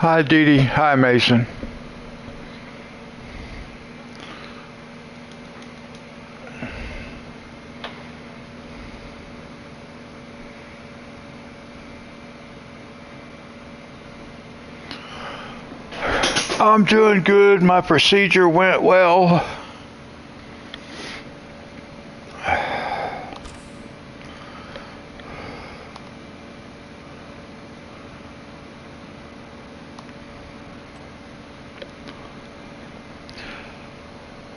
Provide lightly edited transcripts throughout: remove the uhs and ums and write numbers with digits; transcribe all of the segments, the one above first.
Hi, Dee Dee. Hi, Mason. I'm doing good. My procedure went well.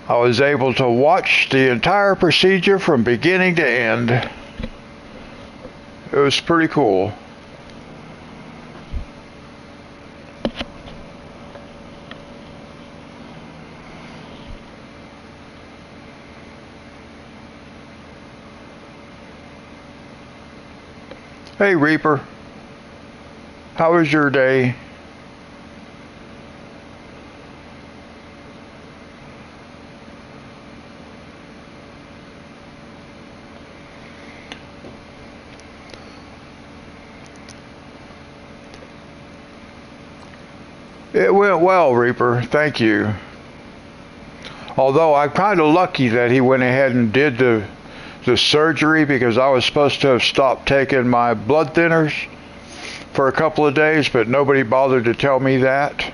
I was able to watch the entire procedure from beginning to end. It was pretty cool. Hey, Reaper. How was your day? It went well, Reaper. Thank you. Although I'm kind of lucky that he went ahead and did the surgery, because I was supposed to have stopped taking my blood thinners for a couple of days, but nobody bothered to tell me that.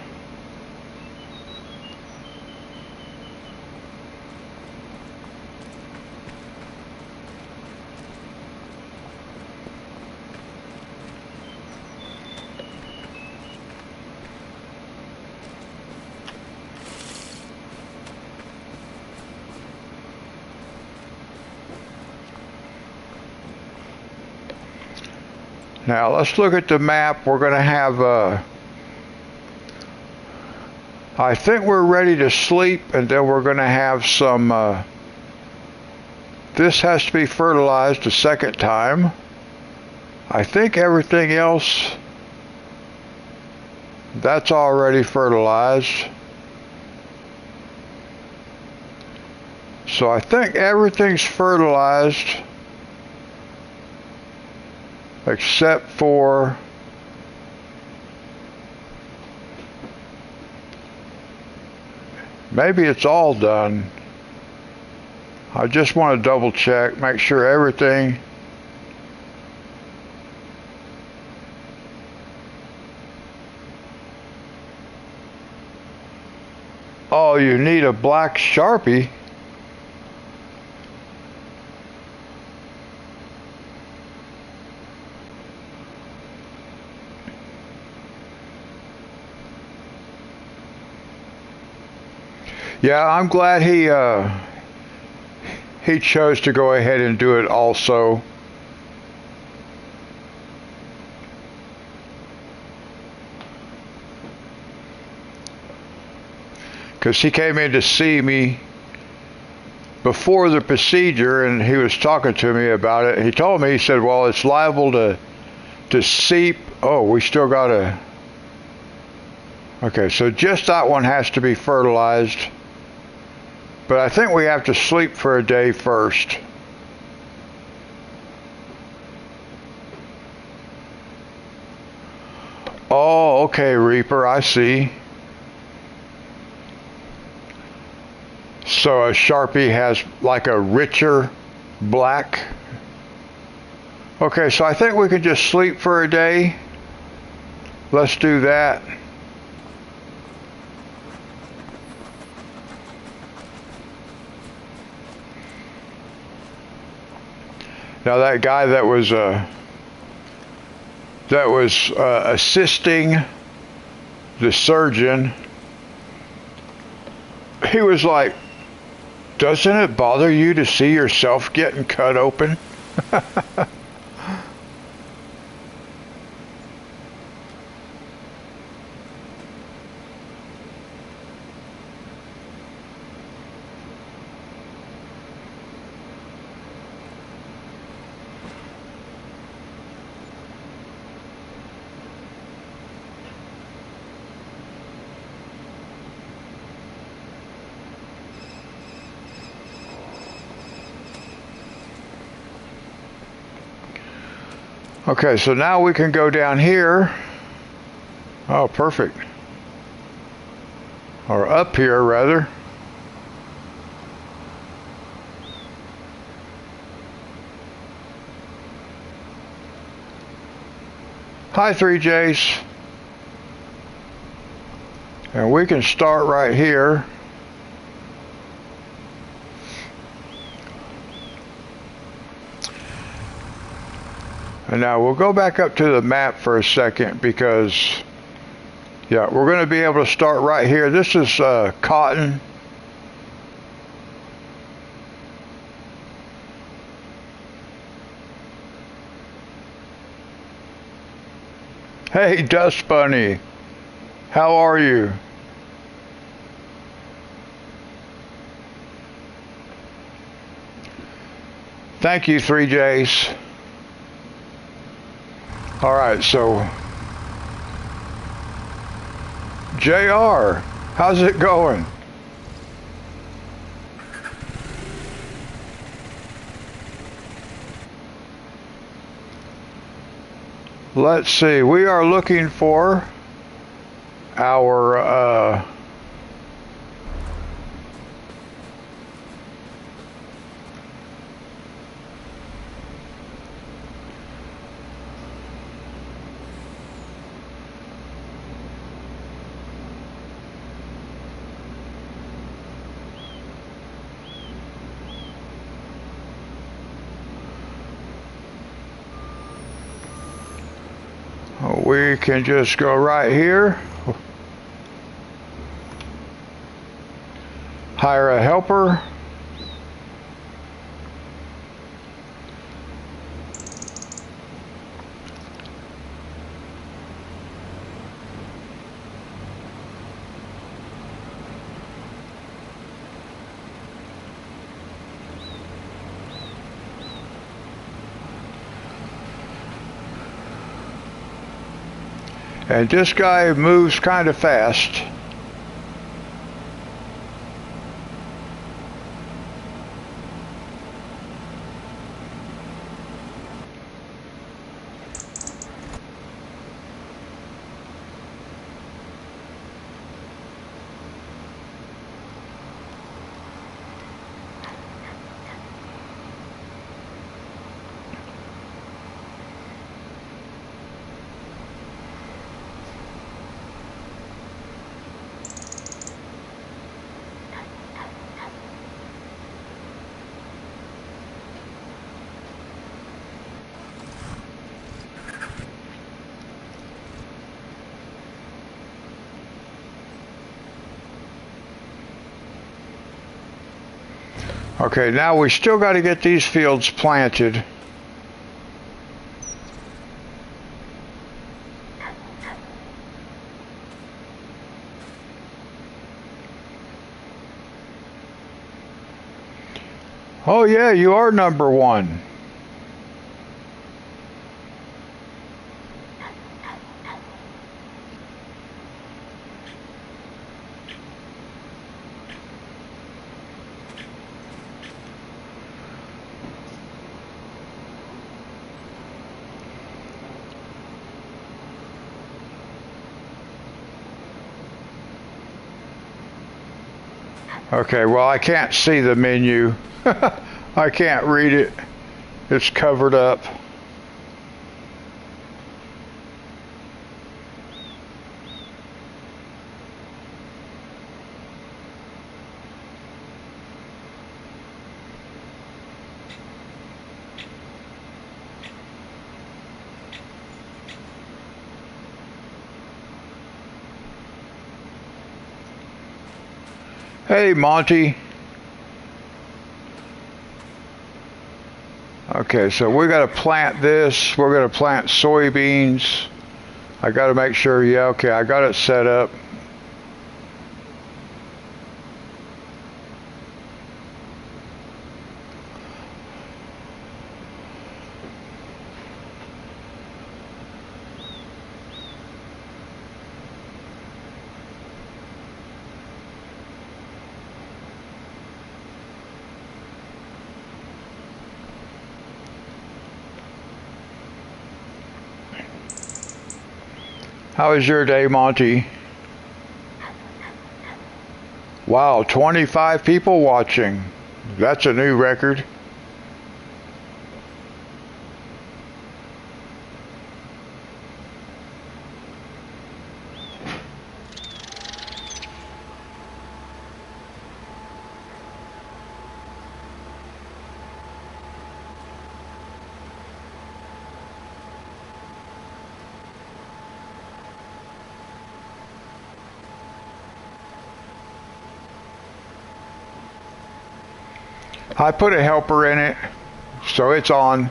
Now let's look at the map. We're going to have, I think we're ready to sleep, and then we're going to have some, this has to be fertilized a second time. I think everything else, that's already fertilized. So I think everything's fertilized, except for maybe it's all done. I just want to double check, make sure everything. Oh, you need a black Sharpie. Yeah, I'm glad he chose to go ahead and do it also. Because he came in to see me before the procedure, and he was talking to me about it. He told me, he said, well, it's liable to seep. Oh, we still got to. Okay, so just that one has to be fertilized. But I think we have to sleep for a day first. Oh, okay, Reaper, I see. So a Sharpie has like a richer black. Okay, so I think we can just sleep for a day. Let's do that. Now that guy that was assisting the surgeon, he was like, doesn't it bother you to see yourself getting cut open? Okay, so now we can go down here. Oh, perfect. or up here rather. Hi 3Js. And we can start right here. And now we'll go back up to the map for a second because, yeah, we're going to be able to start right here. This is cotton. Hey, Dust Bunny. How are you? Thank you, 3Js. All right, so JR, how's it going? Let's see, we are looking for our we can just go right here, hire a helper. And this guy moves kind of fast. Okay, now we still got to get these fields planted. Oh yeah, you are number one. Okay, well, I can't see the menu. I can't read it. It's covered up. Hey, Monty. Okay, so we got to plant this. We're going to plant soybeans. I got to make sure, yeah, okay, I got it set up. How was your day, Monty? Wow, 25 people watching. That's a new record. I put a helper in it, so it's on.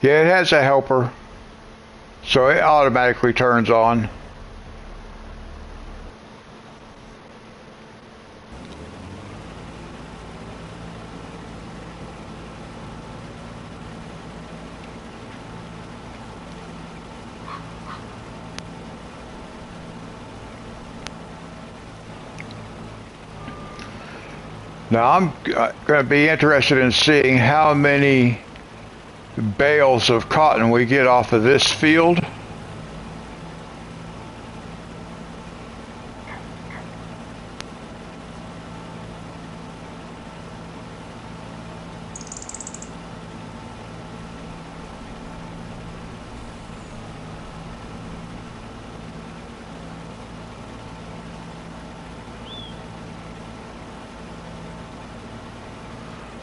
Yeah, it has a helper, so it automatically turns on. Now I'm going to be interested in seeing how many bales of cotton we get off of this field.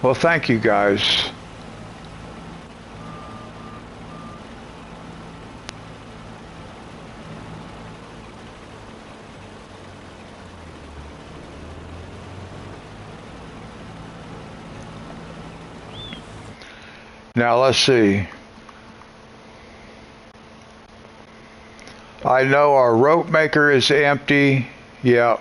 Well, thank you guys. Now let's see. I know our rope maker is empty. Yep.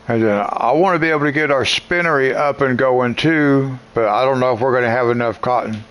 And then I want to be able to get our spinnery up and going too, but I don't know if we're going to have enough cotton.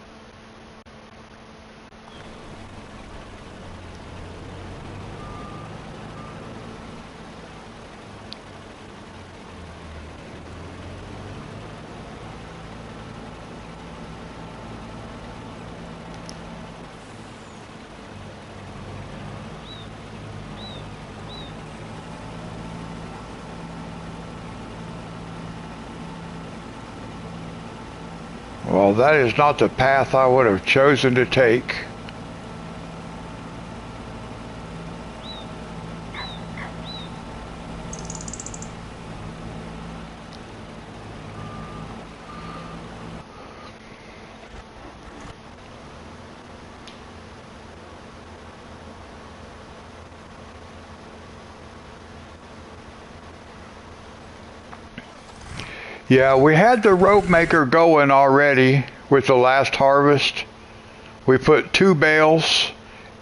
Well, that is not the path I would have chosen to take. Yeah, we had the rope maker going already with the last harvest. We put 2 bales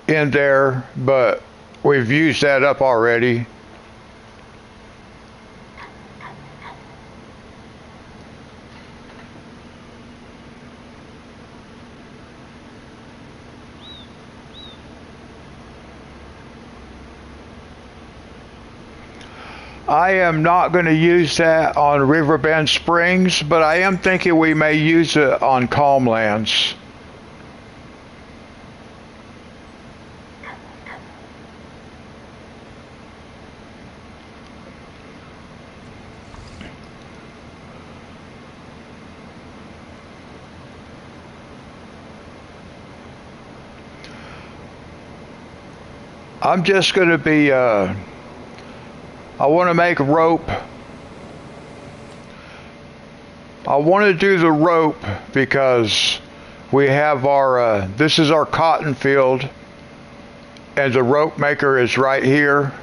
in there, but we've used that up already. I am not going to use that on Riverbend Springs, but I am thinking we may use it on Calmlands. I'm just going to be I want to make rope. I want to do the rope because we have our, this is our cotton field, and the rope maker is right here.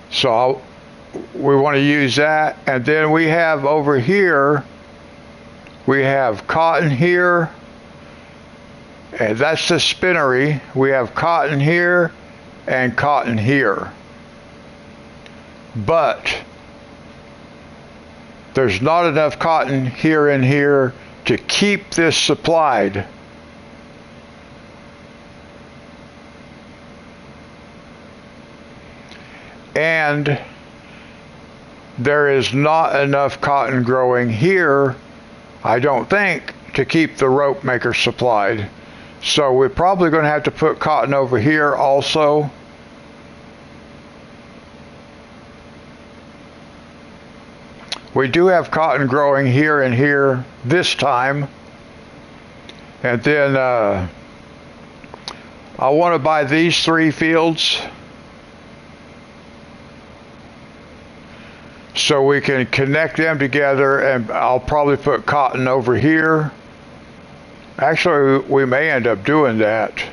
So we want to use that. And then we have over here, we have cotton here, and that's the spinnery. We have cotton here and cotton here. But there's not enough cotton here and here to keep this supplied. And there is not enough cotton growing here, I don't think, to keep the rope maker supplied. So we're probably going to have to put cotton over here also. We do have cotton growing here and here this time. And then I want to buy these 3 fields so we can connect them together, and I'll probably put cotton over here. Actually, we may end up doing that.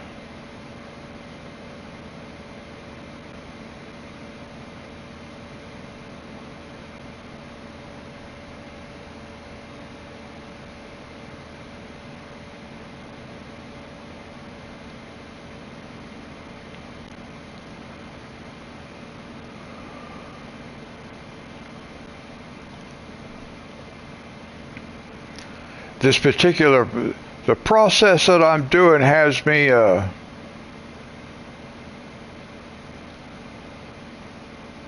This particular, the process that I'm doing has me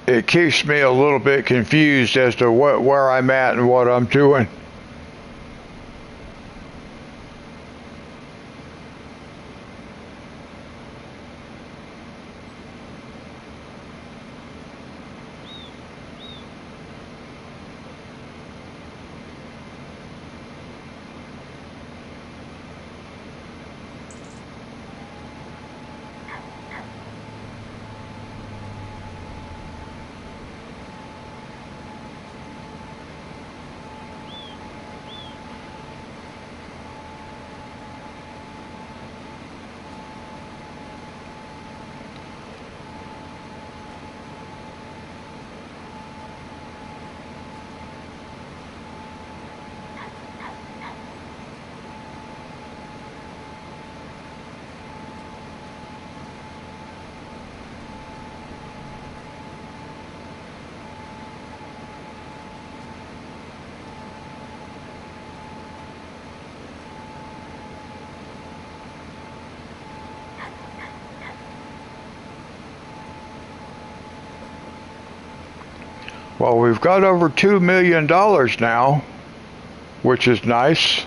it keeps me a little bit confused as to where I'm at and what I'm doing. Well, we've got over $2 million now, which is nice.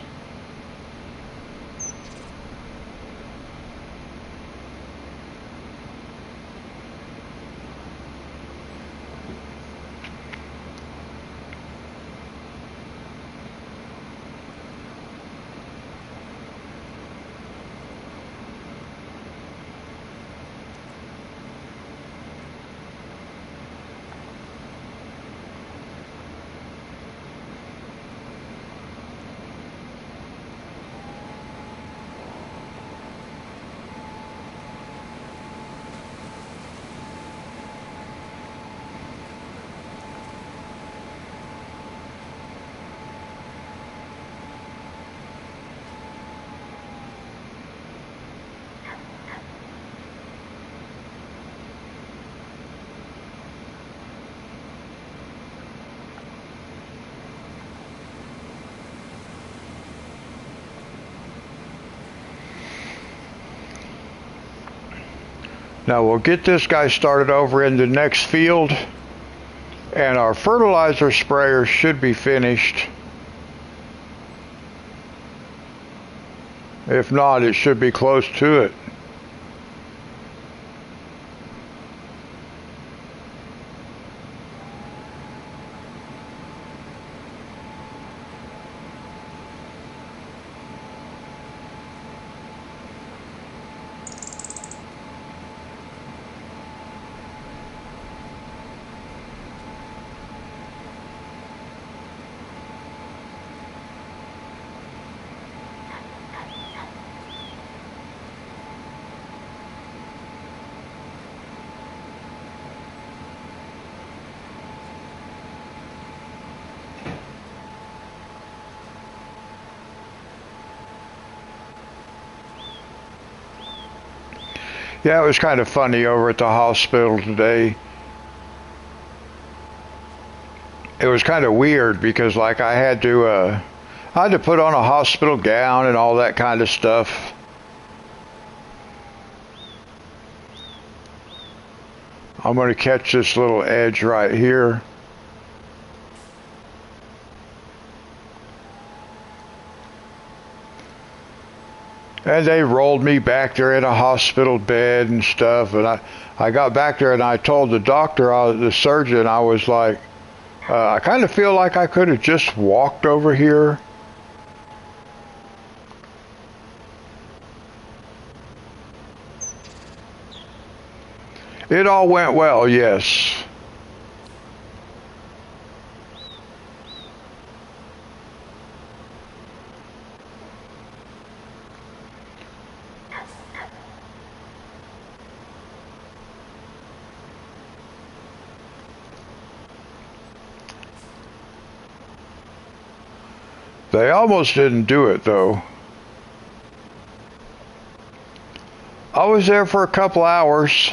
Now we'll get this guy started over in the next field, and our fertilizer sprayer should be finished. If not, it should be close to it. Yeah, it was kind of funny over at the hospital today. It was kind of weird because, like, I had to put on a hospital gown and all that kind of stuff. I'm going to catch this little edge right here. And they rolled me back there in a hospital bed and stuff. And I got back there and I told the doctor, the surgeon, I was like, I kind of feel like I could have just walked over here. It all went well, yes. They almost didn't do it, though. I was there for a couple hours.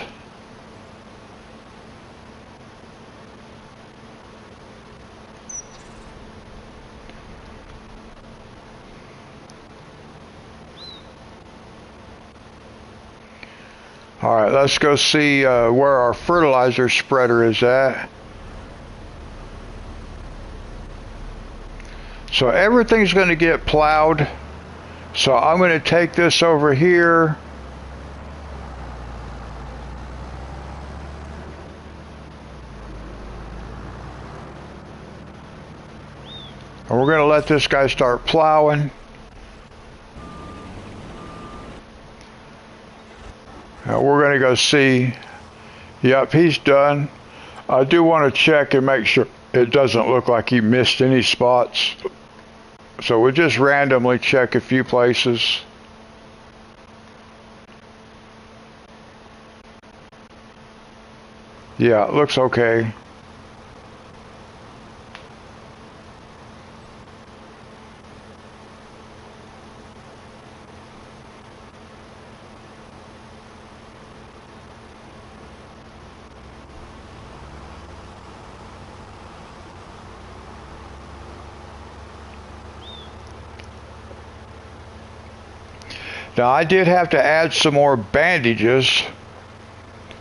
All right, let's go see where our fertilizer spreader is at. So everything's going to get plowed. So I'm going to take this over here. And we're going to let this guy start plowing. We're going to go see. Yep, he's done. I do want to check and make sure it doesn't look like he missed any spots. So we'll just randomly check a few places. Yeah, it looks okay. Now, I did have to add some more bandages.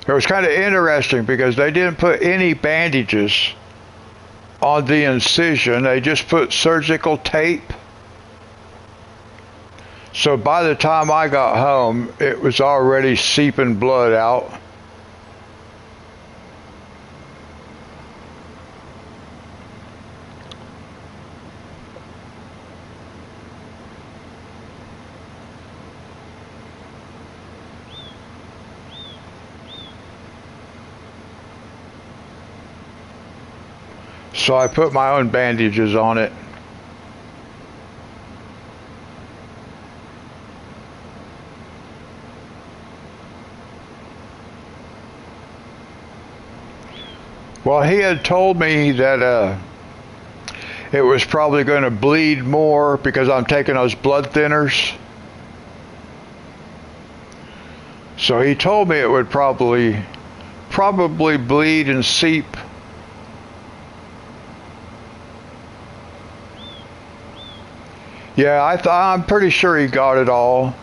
It was kind of interesting because they didn't put any bandages on the incision. They just put surgical tape. So by the time I got home, it was already seeping blood out. So I put my own bandages on it. Well, he had told me that it was probably going to bleed more because I'm taking those blood thinners. So he told me it would probably bleed and seep. Yeah, I'm pretty sure he got it all.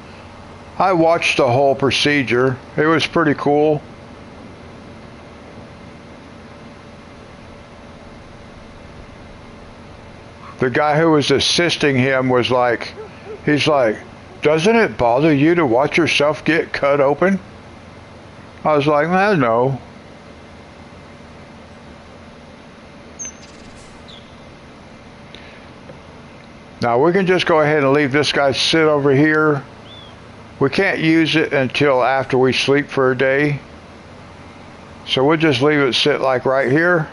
I watched the whole procedure. It was pretty cool. The guy who was assisting him was like, he's like, doesn't it bother you to watch yourself get cut open? I was like, well, no. Now we can just go ahead and leave this guy sit over here. We can't use it until after we sleep for a day. So we'll just leave it sit like right here.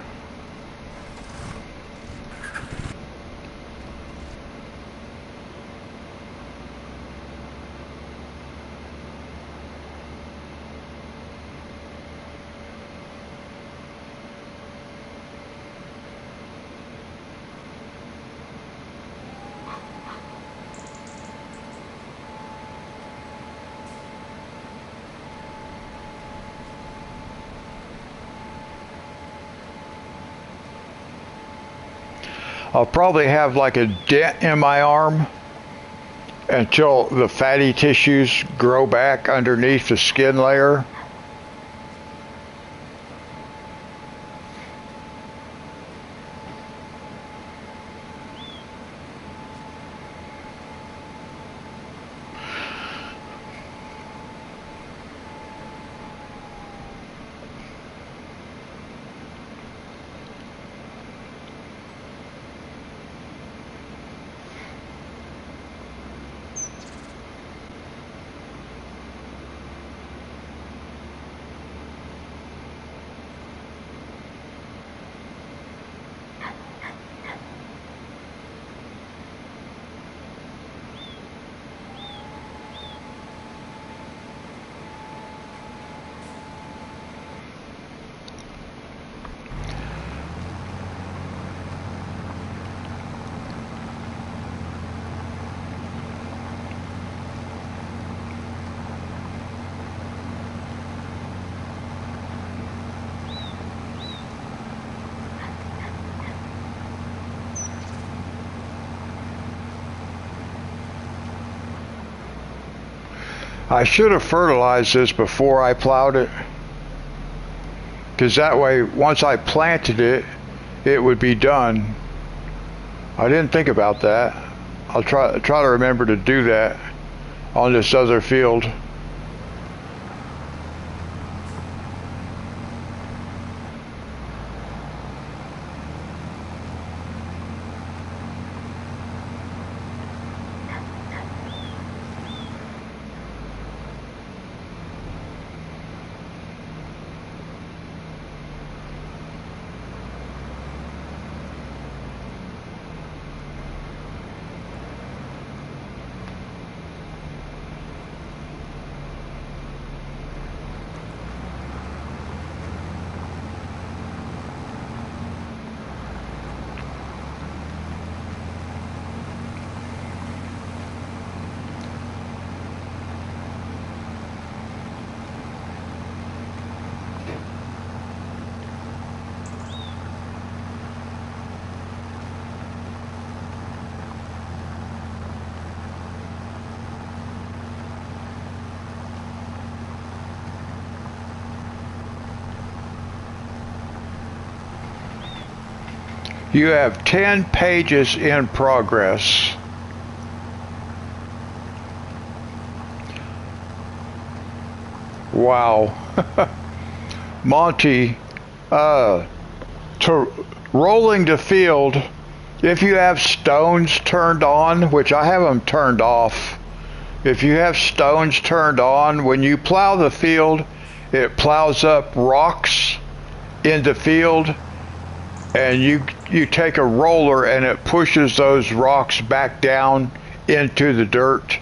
I'll probably have like a dent in my arm until the fatty tissues grow back underneath the skin layer. I should have fertilized this before I plowed it, because that way once I planted it, it would be done. I didn't think about that. I'll try to remember to do that on this other field. You have 10 pages in progress. Wow. Monty, rolling the field, if you have stones turned on, which I have them turned off, if you have stones turned on, when you plow the field, it plows up rocks in the field, and you take a roller and it pushes those rocks back down into the dirt.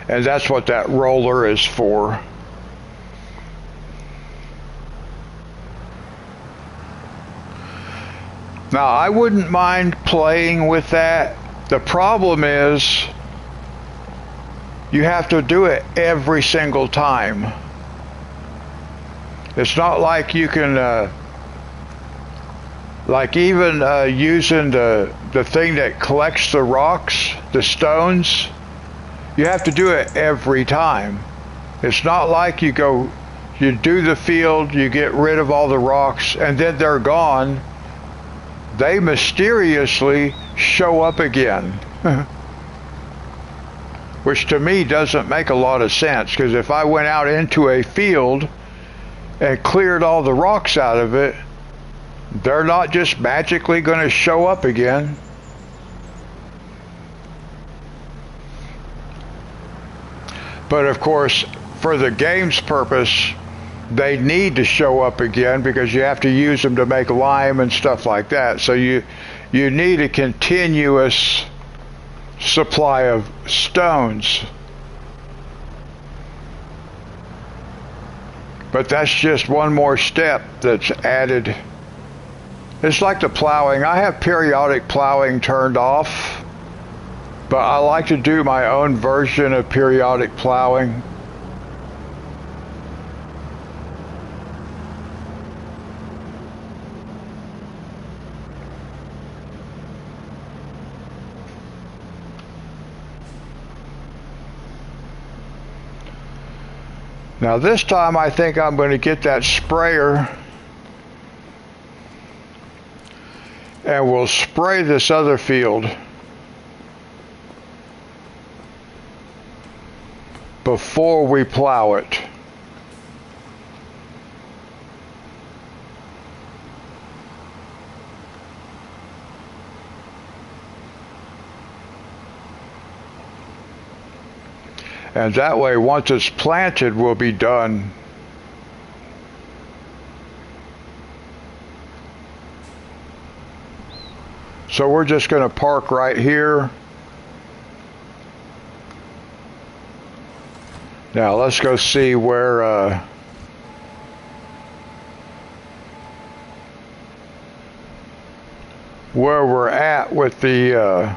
And that's what that roller is for. Now, I wouldn't mind playing with that. The problem is you have to do it every single time. It's not like you can, like even using the thing that collects the rocks, the stones. You have to do it every time. It's not like you do the field, you get rid of all the rocks, and then they're gone. They mysteriously show up again. Which to me doesn't make a lot of sense, because if I went out into a field and cleared all the rocks out of it, they're not just magically going to show up again. But of course, for the game's purpose, they need to show up again because you have to use them to make lime and stuff like that. So you need a continuous supply of stones. But that's just one more step that's added. It's like the plowing. I have periodic plowing turned off. But I like to do my own version of periodic plowing. Now this time I think I'm going to get that sprayer and we'll spray this other field before we plow it. And that way, once it's planted, we'll be done. So we're just going to park right here. Now let's go see where we're at with the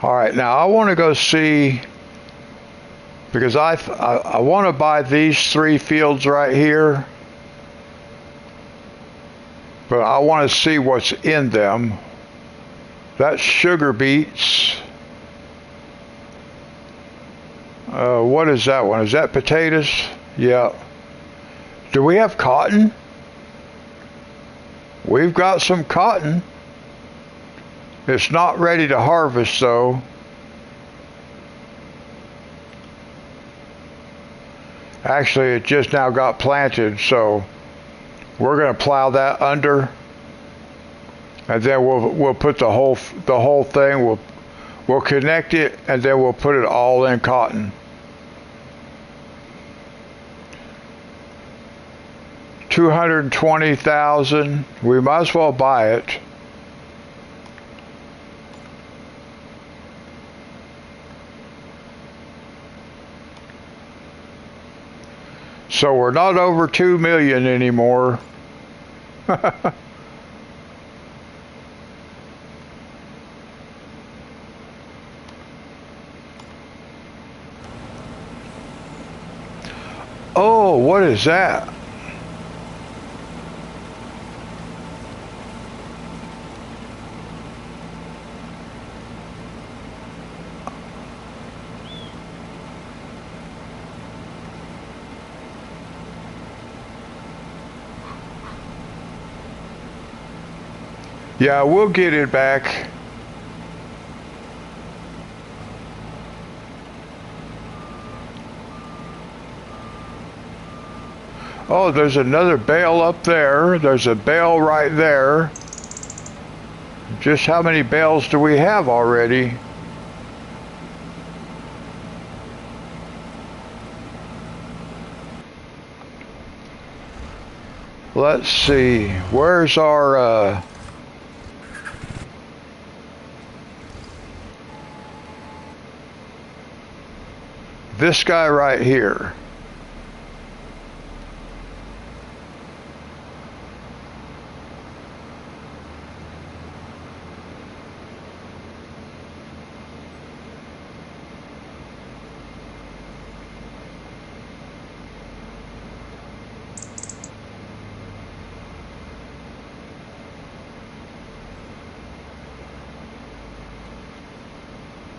all right, now I want to go see, because I want to buy these 3 fields right here, but I want to see what's in them. That's sugar beets. What is that one? Is that potatoes? Yeah. Do we have cotton? We've got some cotton. It's not ready to harvest though. Actually, it just now got planted, so we're going to plow that under, and then we'll put the whole thing. We'll connect it, and then we'll put it all in cotton. $220,000. We might as well buy it. So we're not over 2 million anymore. Oh, what is that? Yeah, we'll get it back. Oh, there's another bale up there. There's a bale right there. Just how many bales do we have already? Let's see. Where's our this guy right here?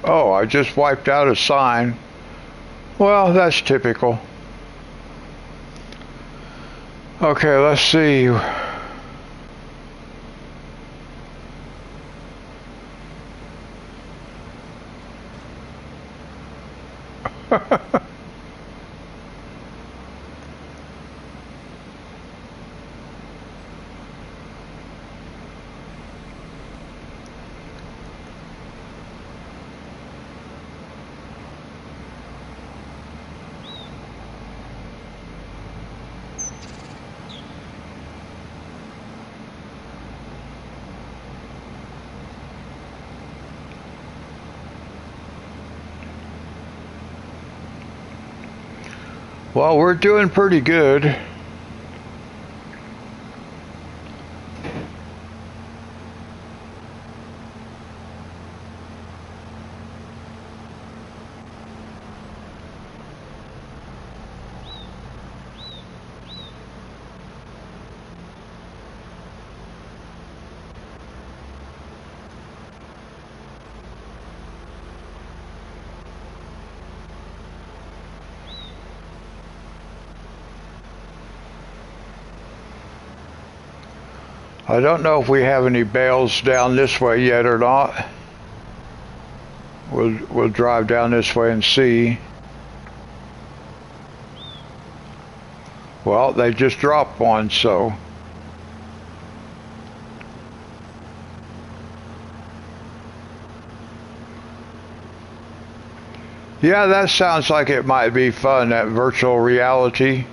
Oh, I just wiped out a sign. Well, that's typical. Okay, let's see. Well, we're doing pretty good. I don't know if we have any bales down this way yet or not. We'll drive down this way and see. Well, they just dropped one, so. Yeah, that sounds like it might be fun, that virtual reality.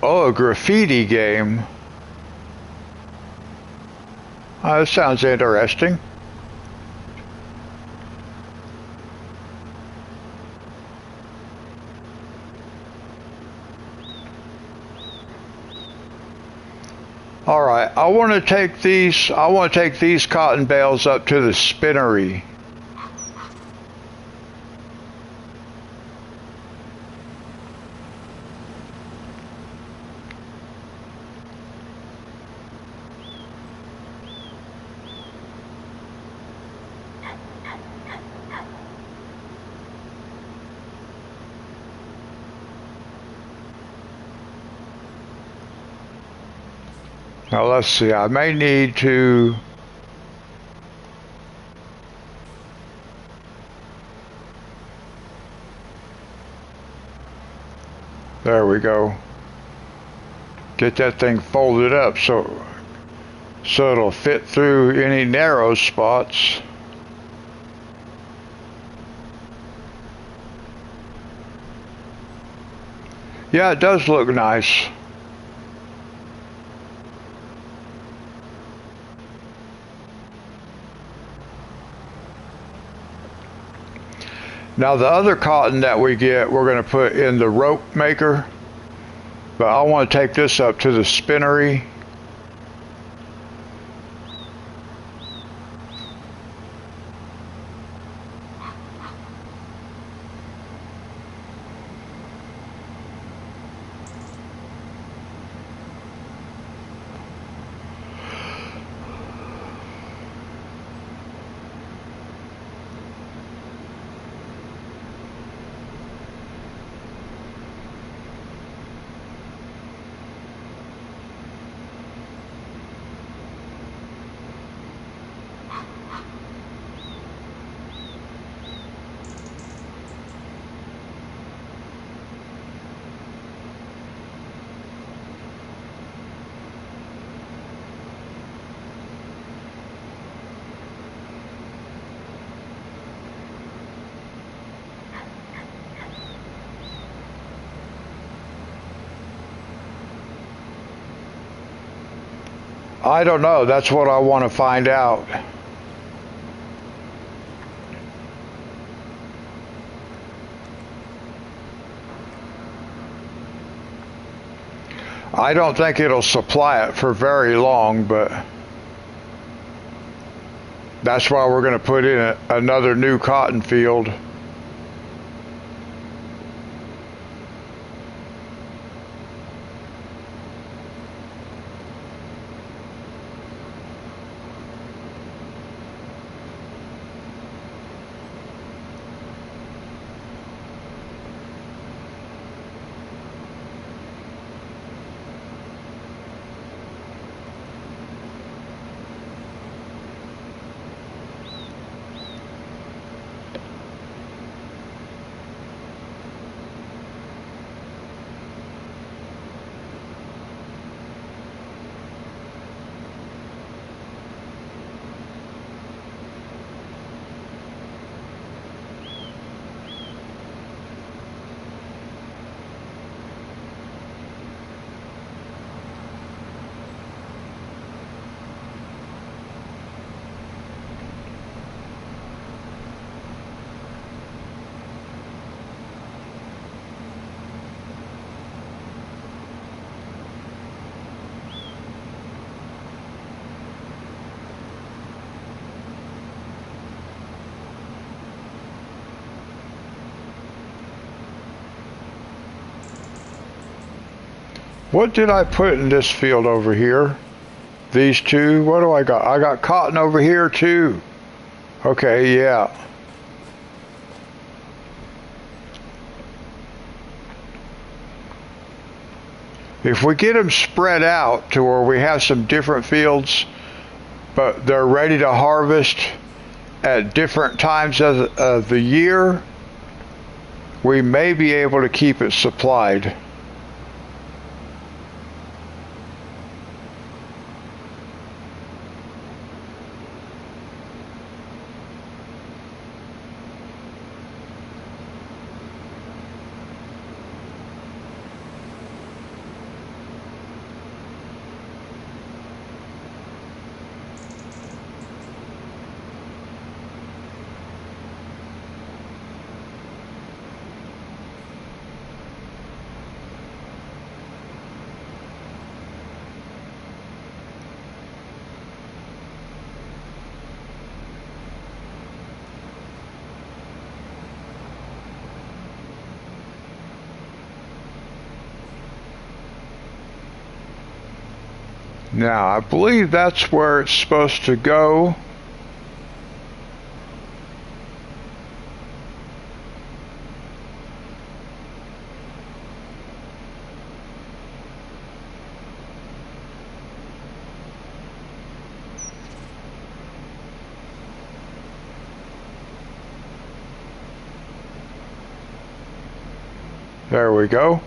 Oh, a graffiti game. Oh, that sounds interesting. All right, I want to take these. I want to take these cotton bales up to the spinnery. Now let's see. I may need to. There we go. Get that thing folded up so it'll fit through any narrow spots. Yeah, it does look nice. Now the other cotton that we get, we're going to put in the rope maker. But I want to take this up to the spinnery. I don't know. That's what I want to find out. I don't think it'll supply it for very long, but that's why we're going to put in another new cotton field. What did I put in this field over here? These two? What do I got? I got cotton over here too. Okay, yeah. If we get them spread out to where we have some different fields, but they're ready to harvest at different times of the year, we may be able to keep it supplied. Now, I believe that's where it's supposed to go. There we go.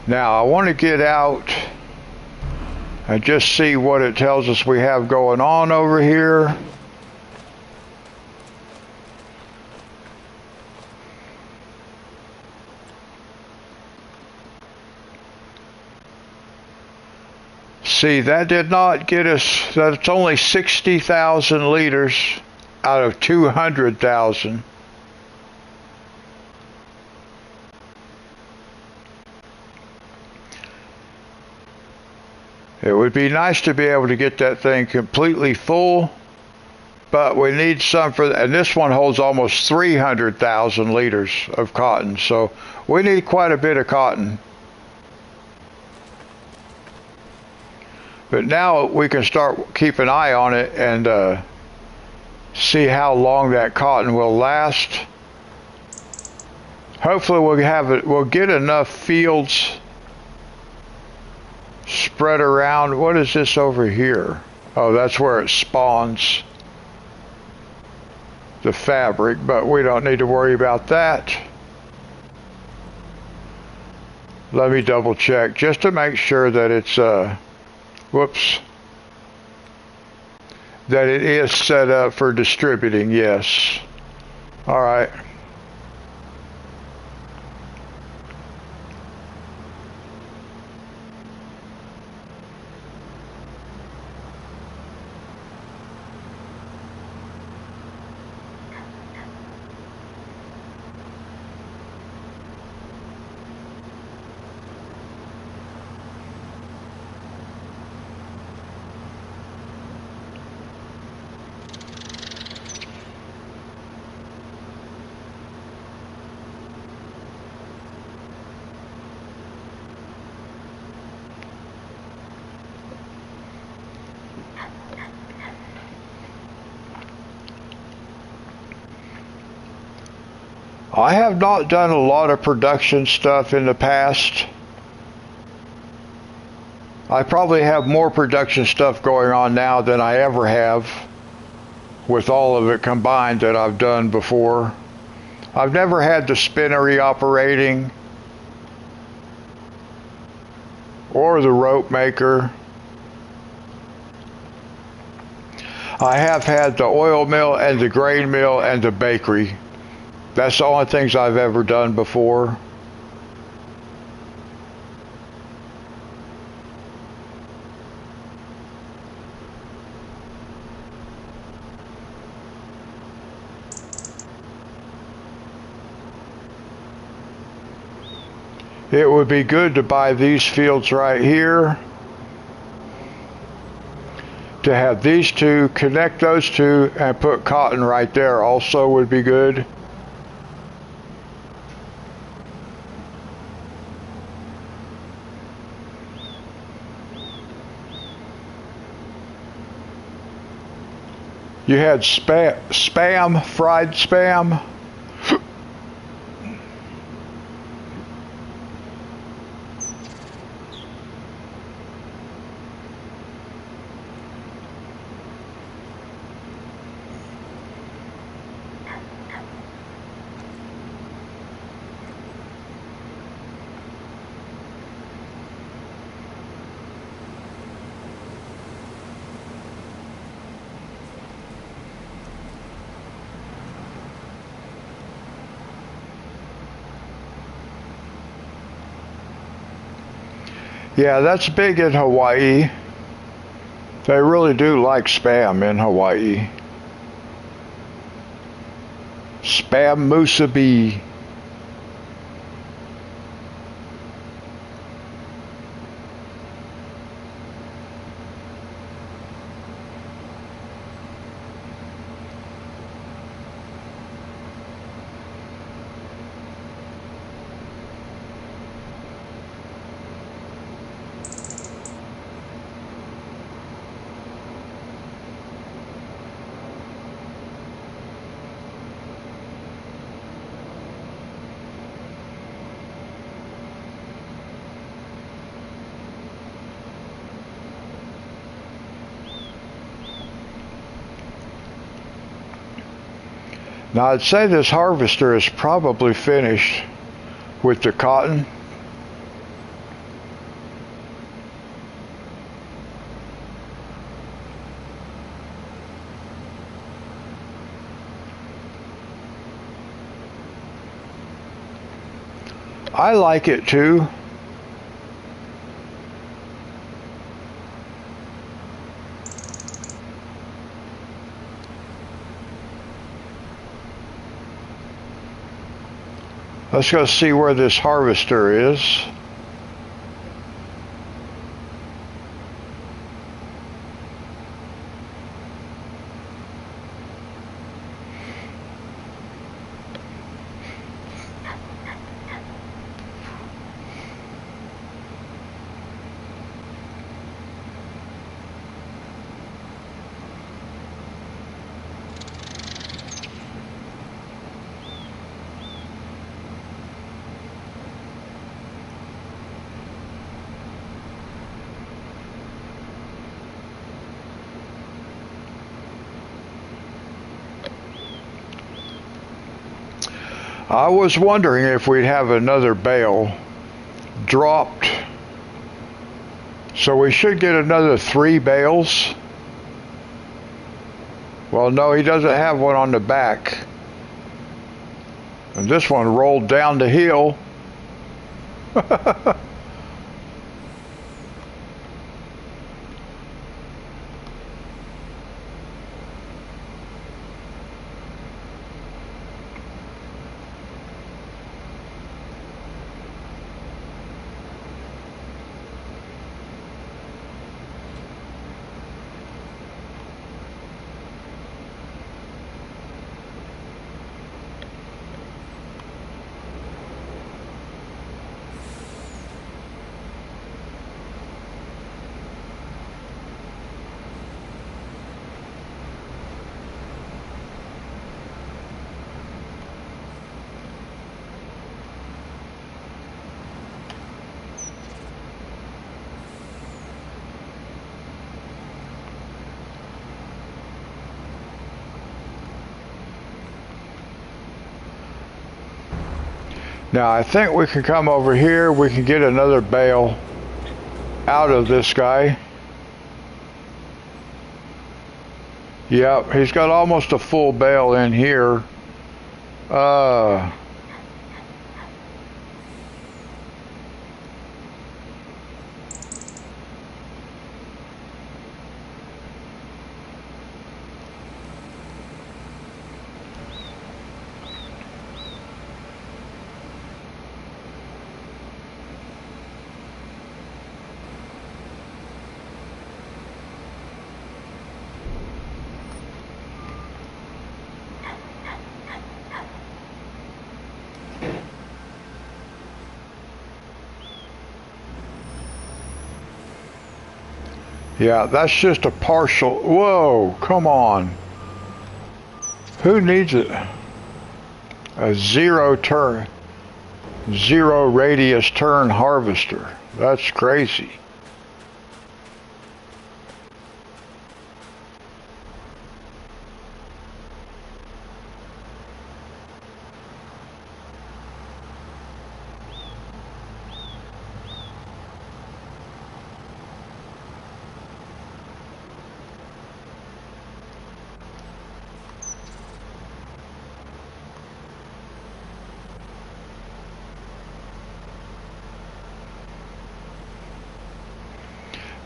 Now I want to get out and just see what it tells us we have going on over here. See, that did not get us, that's only 60,000 liters out of 200,000. It would be nice to be able to get that thing completely full, but we need some for, and this one holds almost 300,000 liters of cotton, so we need quite a bit of cotton. But now we can start keep an eye on it and see how long that cotton will last. Hopefully we'll get enough fields spread around. What is this over here? Oh, that's where it spawns the fabric, but we don't need to worry about that. Let me double check just to make sure that it's whoops, that it is set up for distributing. Yes. All right. I have not done a lot of production stuff in the past. I probably have more production stuff going on now than I ever have, with all of it combined that I've done before. I've never had the spinnery operating or the rope maker. I have had the oil mill and the grain mill and the bakery. That's the only things I've ever done before. It would be good to buy these fields right here to have these two, connect those two, and put cotton right there also would be good. You had spam, fried spam. Yeah, that's big in Hawaii. They really do like spam in Hawaii. Spam musubi. Now I'd say this harvester is probably finished with the cotton. I like it too. Let's go see where this harvester is. I was wondering if we'd have another bale dropped. So we should get another 3 bales. Well, no, he doesn't have one on the back. And this one rolled down the hill. Now I think we can come over here, we can get another bale out of this guy. Yep, he's got almost a full bale in here. Yeah, that's just a partial. Whoa, come on. Who needs it? A zero radius turn harvester. That's crazy.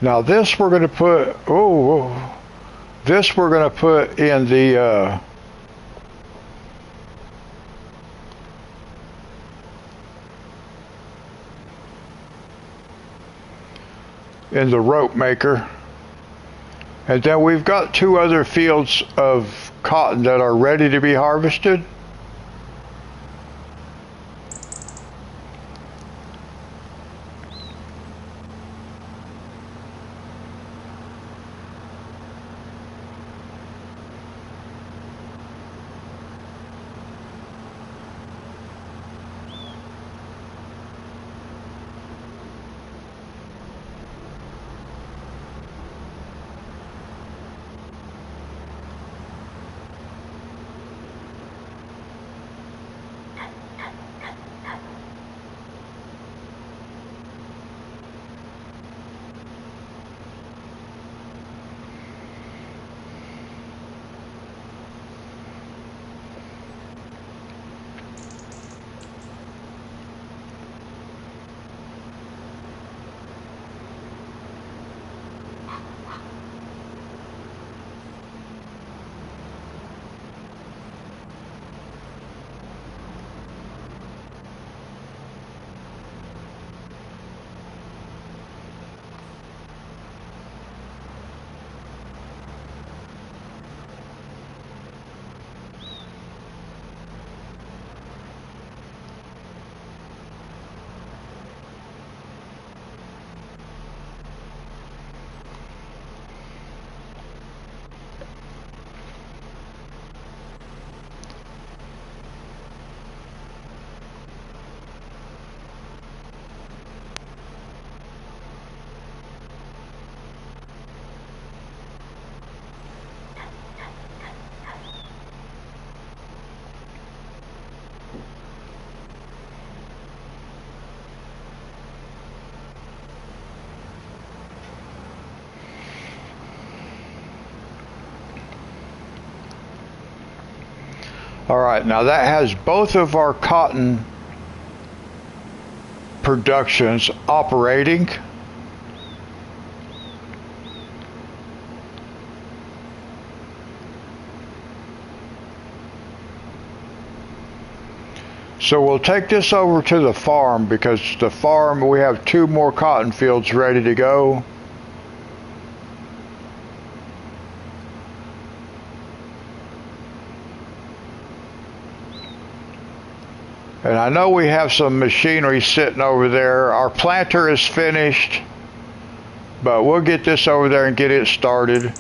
Now this we're going to put, this we're going to put in the, rope maker. And then we've got 2 other fields of cotton that are ready to be harvested. All right, now that has both of our cotton productions operating. So we'll take this over to the farm, because the farm, we have 2 more cotton fields ready to go. And I know we have some machinery sitting over there. Our planter is finished, but we'll get this over there and get it started.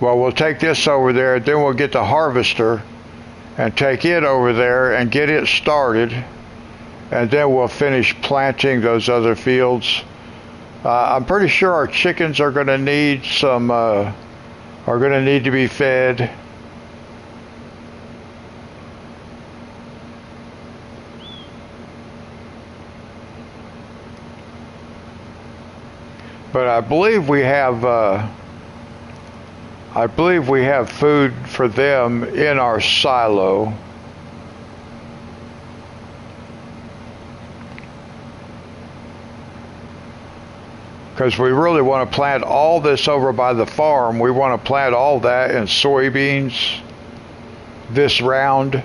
Well, we'll take this over there, then we'll get the harvester and take it over there and get it started. And then we'll finish planting those other fields. I'm pretty sure our chickens are going to need to be fed. But I believe we have food for them in our silo. Because we really want to plant all this over by the farm. We want to plant all that in soybeans this round.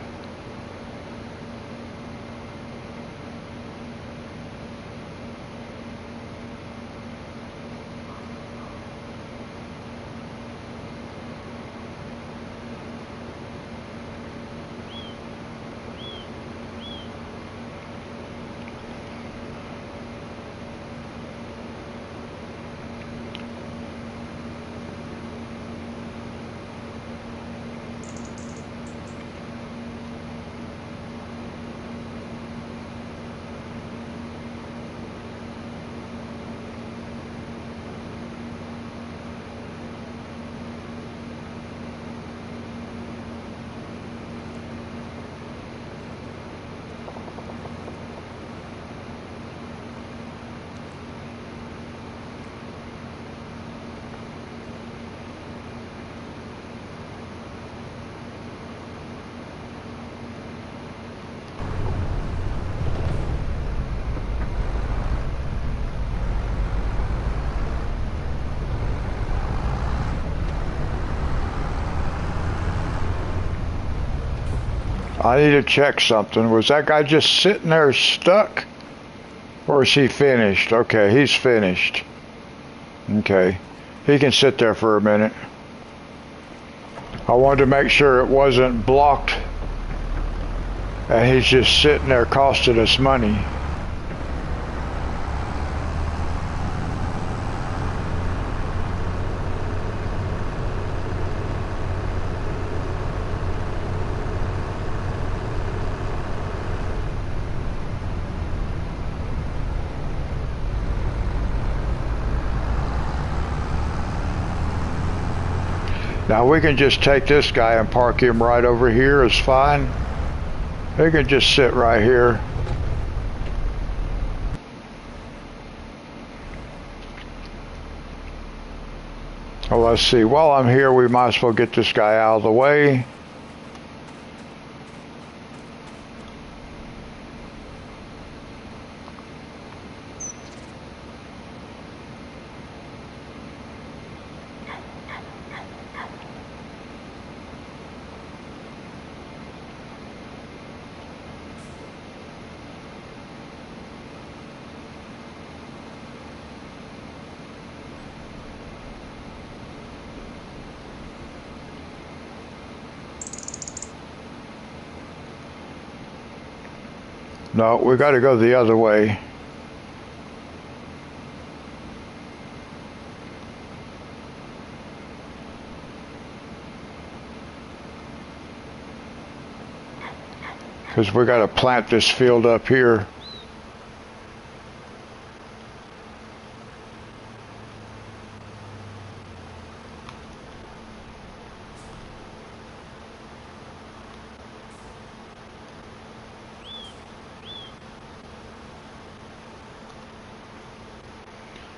I need to check something. Was that guy just sitting there stuck? Or is he finished? Okay, he's finished. Okay. He can sit there for a minute. I wanted to make sure it wasn't blocked. And he's just sitting there costing us money. Now we can just take this guy and park him right over here. It's fine. He can just sit right here. Well, let's see. While I'm here, we might as well get this guy out of the way. No, we got to go the other way. Because we got to plant this field up here.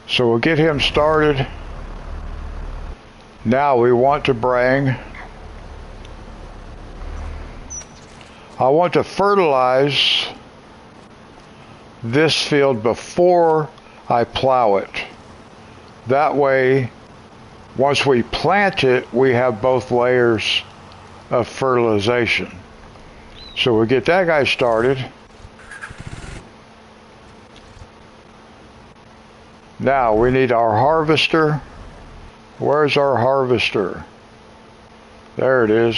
So we'll get him started. Now we want to bring, I want to fertilize this field before I plow it. That way, once we plant it, we have both layers of fertilization. So we'll get that guy started. Now we need our harvester. Where's our harvester? There it is.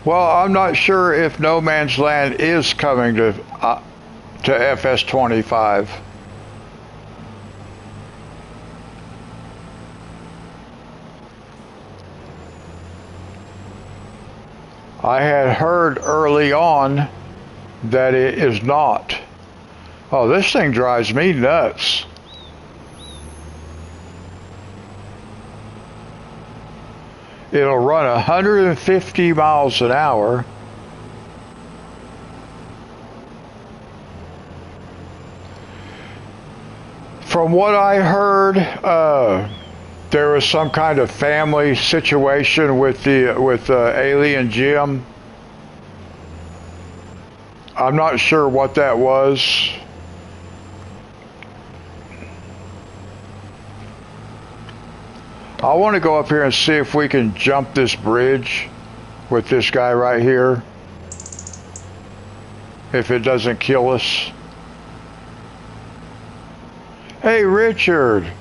Well, I'm not sure if No Man's Land is coming to FS25. I had heard early on that it is not. Oh, this thing drives me nuts. It'll run 150 miles an hour. From what I heard, there was some kind of family situation with Alien Jim. I'm not sure what that was. I want to go up here and see if we can jump this bridge with this guy right here. If it doesn't kill us. Hey, Richard.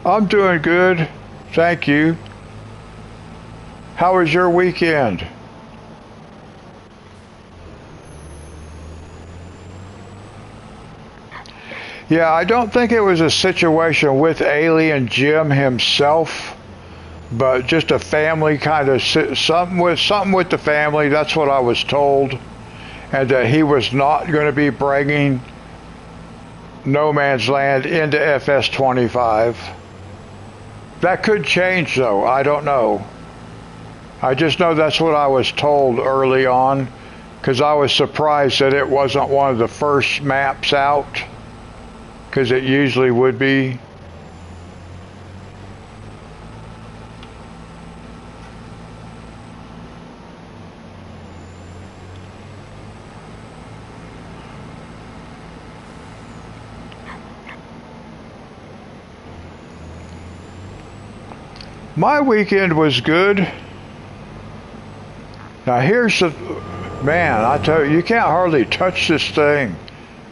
I'm doing good. Thank you. How was your weekend? Yeah, I don't think it was a situation with Alien Jim himself, but just a family kind of something with the family. That's what I was told, and that he was not going to be bringing No Man's Land into FS25. That could change, though. I don't know. I just know that's what I was told early on, because I was surprised that it wasn't one of the first maps out. Because it usually would be. My weekend was good. Now here's the, man, I tell you, you can't hardly touch this thing.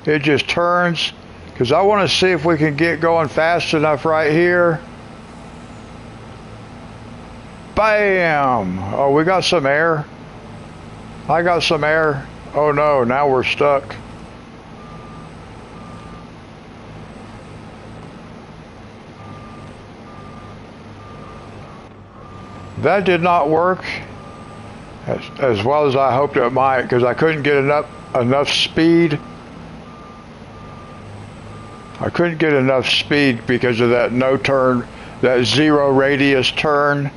It just turns, because I want to see if we can get going fast enough right here. Bam! Oh, we got some air. I got some air. Oh no, now we're stuck. That did not work as well as I hoped it might, because I couldn't get enough speed. I couldn't get enough speed because of that no turn, that zero radius turn.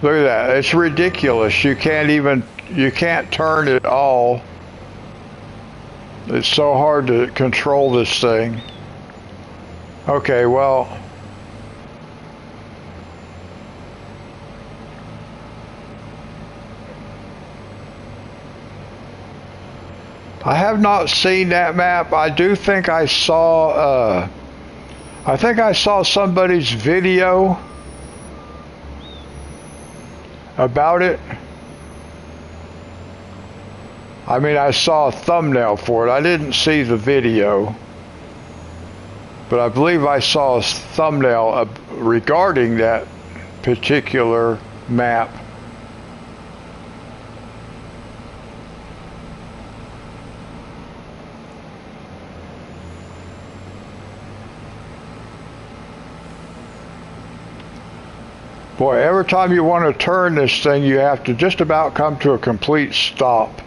Look at that, it's ridiculous. You can't turn at all. It's so hard to control this thing. Okay, well, I have not seen that map. I do think I saw somebody's video about it. I mean, I saw a thumbnail for it. I didn't see the video, but I believe I saw a thumbnail regarding that particular map. Boy, every time you want to turn this thing, you have to just about come to a complete stop.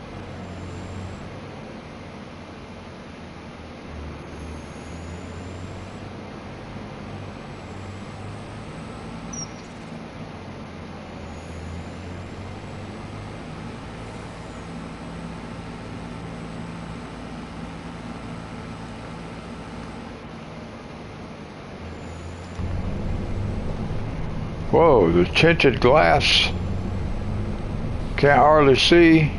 Whoa, the tinted glass. Can't hardly see.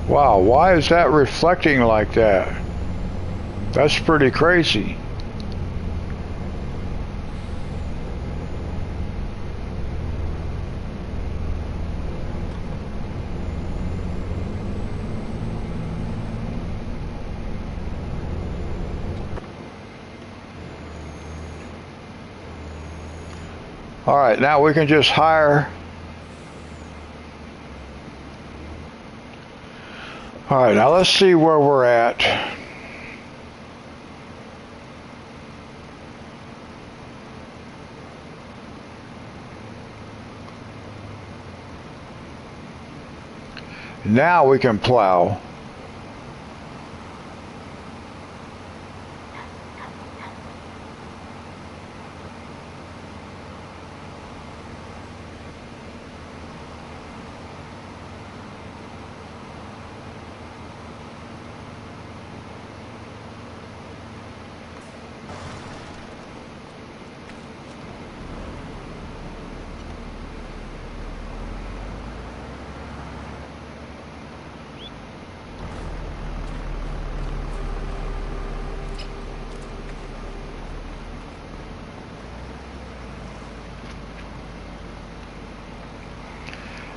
Wow, why is that reflecting like that? That's pretty crazy. All right, now we can just hire. All right, now let's see where we're at. Now we can plow.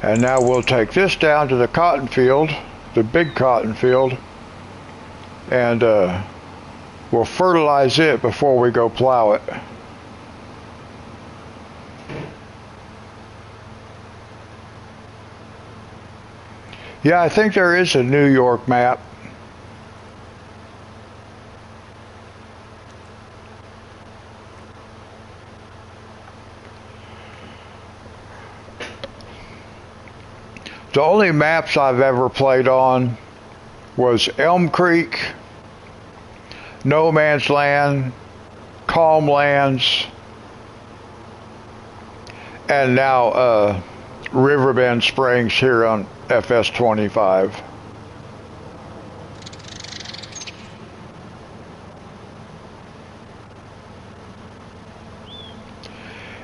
And now we'll take this down to the cotton field, the big cotton field, and we'll fertilize it before we go plow it. Yeah, I think there is a New York map. The only maps I've ever played on was Elm Creek, No Man's Land, Calm Lands, and now Riverbend Springs here on FS25.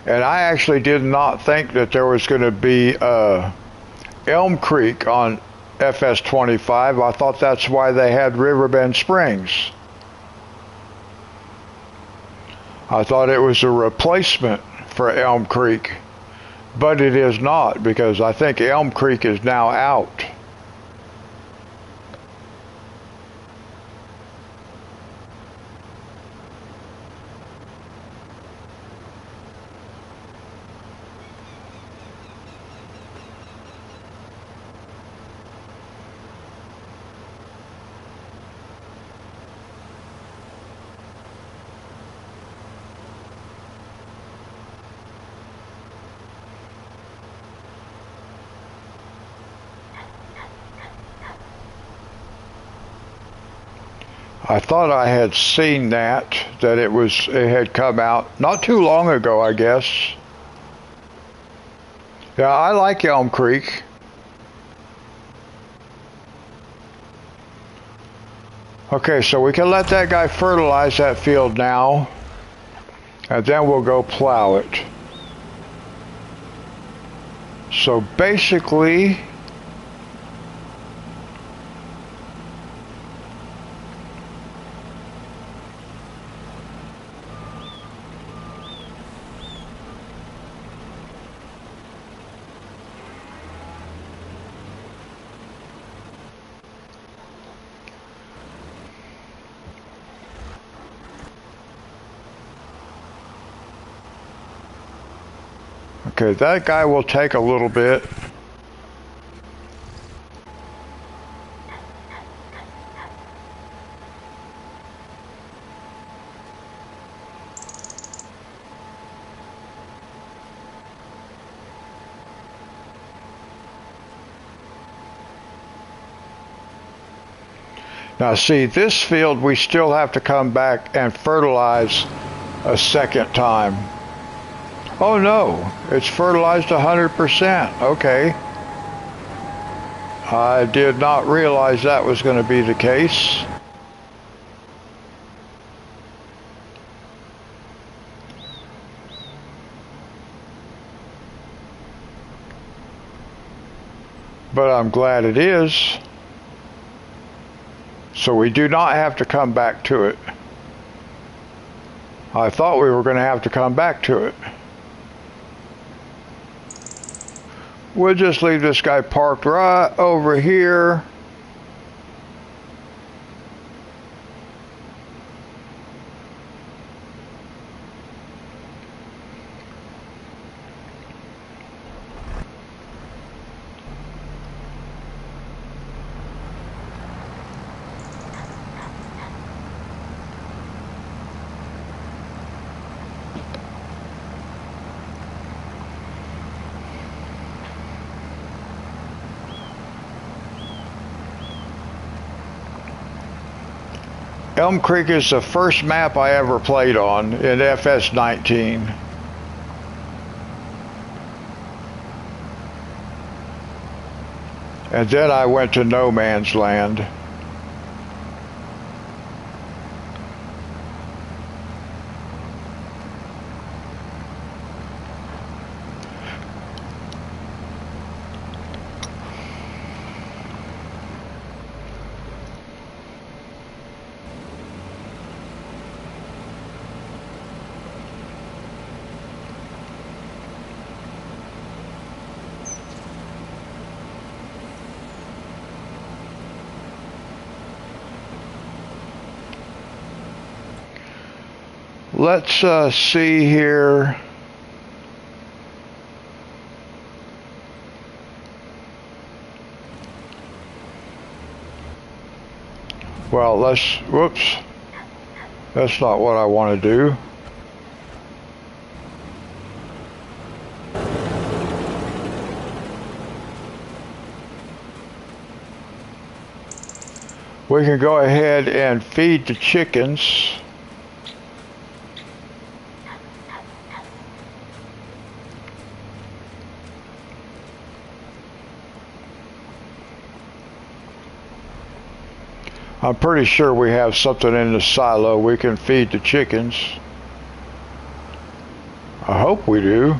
And I actually did not think that there was going to be Elm Creek on FS25. I thought that's why they had Riverbend Springs. I thought it was a replacement for Elm Creek, but it is not, because I think Elm Creek is now out. I thought I had seen that it had come out not too long ago, I guess. Yeah, I like Elm Creek. Okay, so we can let that guy fertilize that field now, and then we'll go plow it. So basically, okay, that guy will take a little bit. Now see, this field we still have to come back and fertilize a second time. Oh no, it's fertilized 100%. Okay. I did not realize that was going to be the case. But I'm glad it is. So we do not have to come back to it. I thought we were going to have to come back to it. We'll just leave this guy parked right over here. Elm Creek is the first map I ever played on in FS19. And then I went to No Man's Land. Let's see here. Well, whoops. That's not what I want to do. We can go ahead and feed the chickens. I'm pretty sure we have something in the silo we can feed the chickens. I hope we do.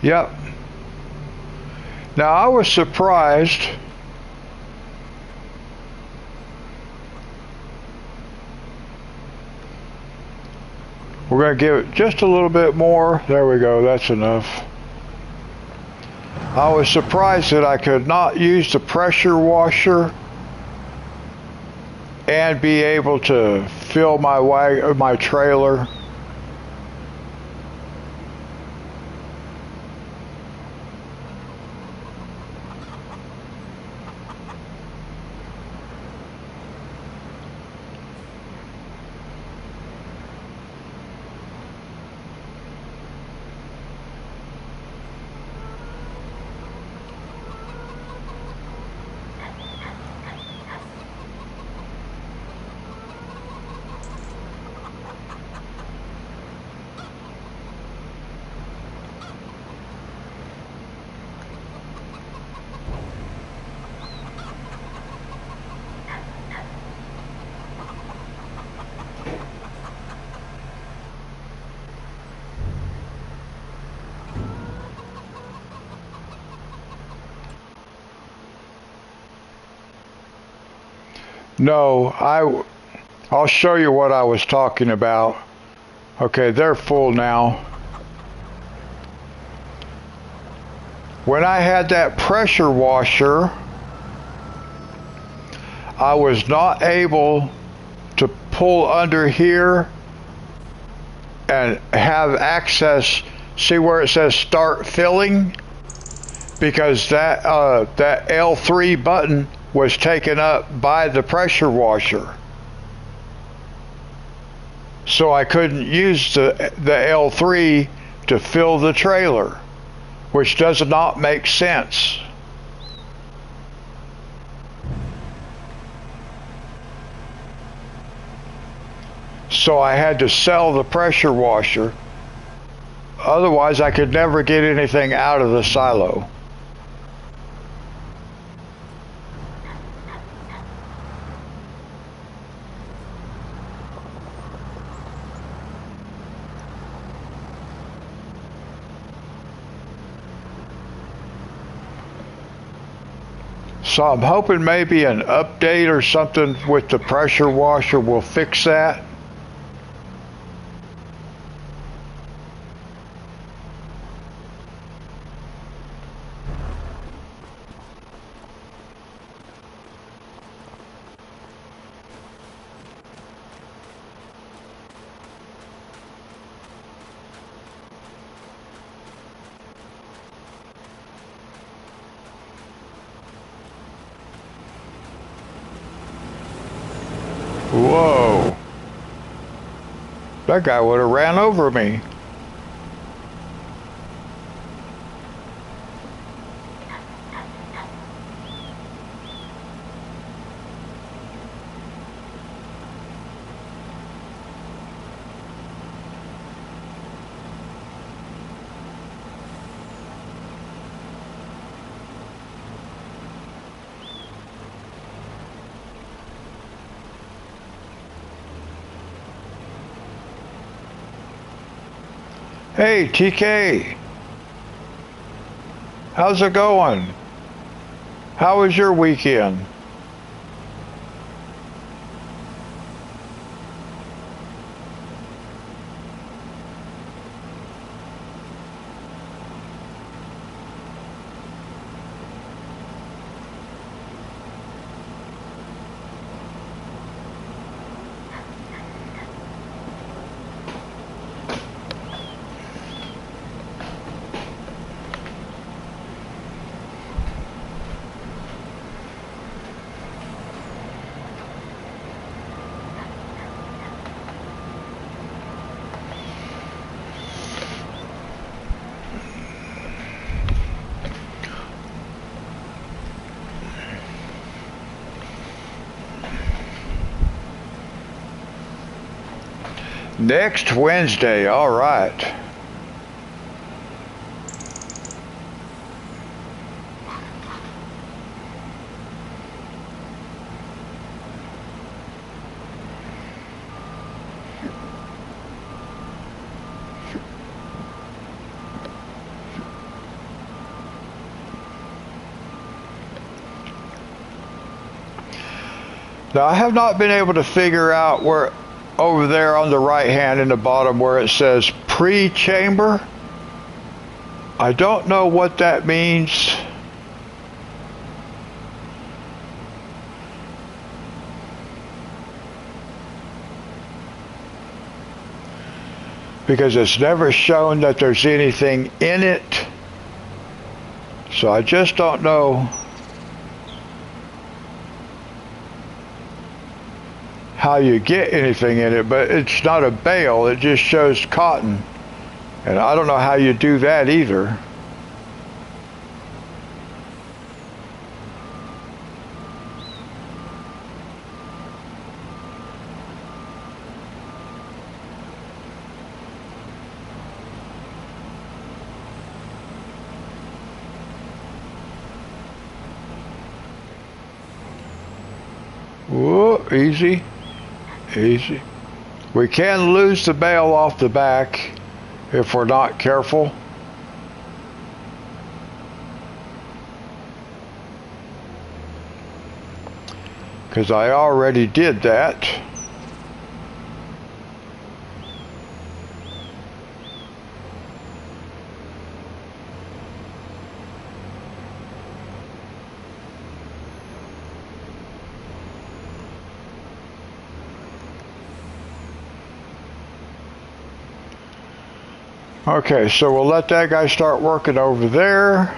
Yep. Now I was surprised. We're going to give it just a little bit more. There we go. That's enough. I was surprised that I could not use the pressure washer and be able to fill my trailer. No, I'll show you what I was talking about. Okay, they're full now. When I had that pressure washer, I was not able to pull under here and have access. See where it says start filling? Because that L3 button was taken up by the pressure washer. So I couldn't use the L3 to fill the trailer, which does not make sense. So I had to sell the pressure washer. Otherwise, I could never get anything out of the silo. So I'm hoping maybe an update or something with the pressure washer will fix that. Whoa. That guy would have ran over me. Hey, TK. How's it going? How was your weekend? Next Wednesday, all right. Now I have not been able to figure out where, over there on the right hand in the bottom where it says pre-chamber. I don't know what that means. Because it's never shown that there's anything in it. So I just don't know how you get anything in it, but it's not a bale, it just shows cotton. And I don't know how you do that either. Whoa, easy. Easy. We can lose the bale off the back if we're not careful. Because I already did that. Okay, so we'll let that guy start working over there.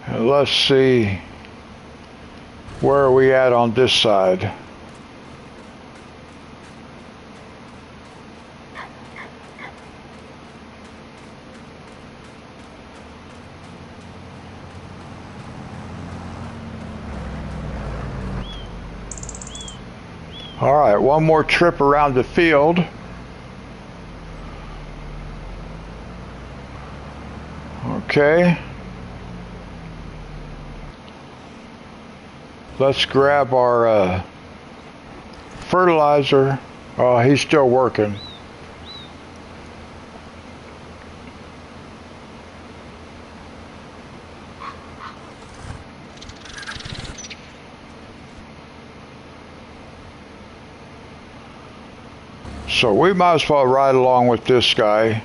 And let's see, where are we at on this side? All right, one more trip around the field. Okay. Let's grab our fertilizer. Oh, he's still working. So we might as well ride along with this guy.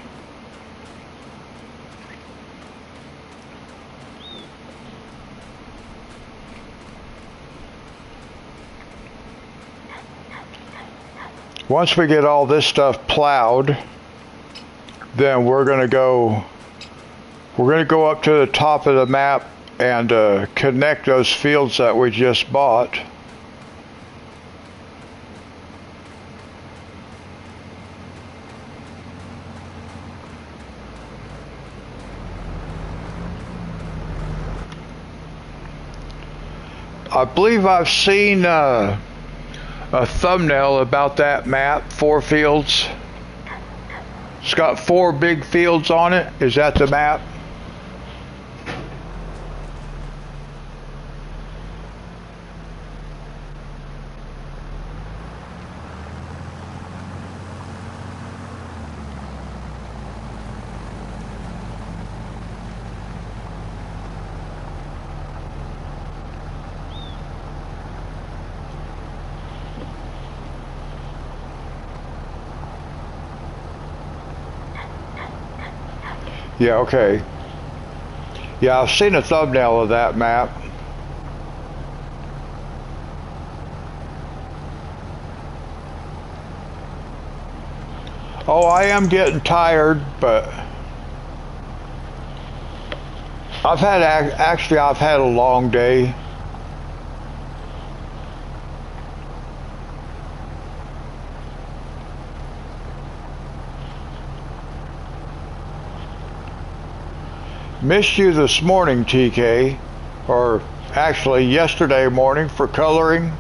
Once we get all this stuff plowed, then we're going to go up to the top of the map and connect those fields that we just bought. I believe I've seen a thumbnail about that map, 4 fields. It's got 4 big fields on it. Is that the map? Yeah, okay. Yeah, I've seen a thumbnail of that map. Oh, I am getting tired, but I've had a long day. Missed you this morning, TK, or actually yesterday morning for coloring.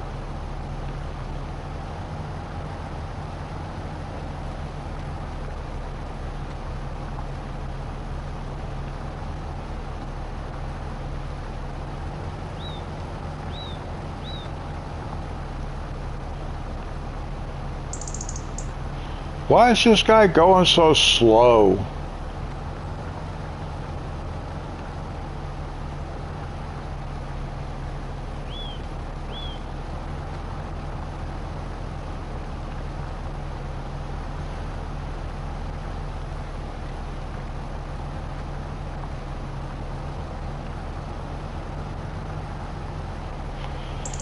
Why is this guy going so slow?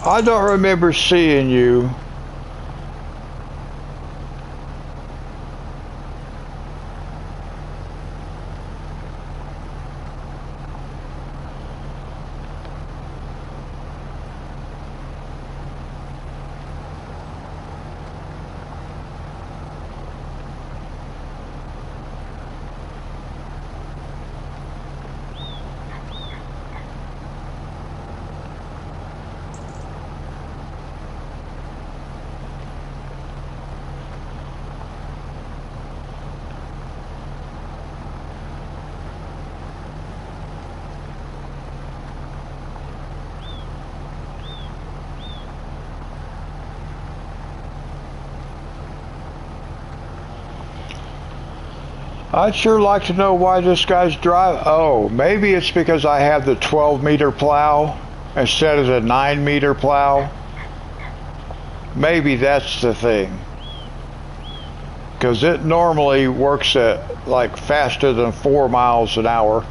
I don't remember seeing you. I'd sure like to know why this guy's driving. Oh, maybe it's because I have the 12-meter plow instead of the 9-meter plow. Maybe that's the thing. Because it normally works at like faster than 4 miles an hour.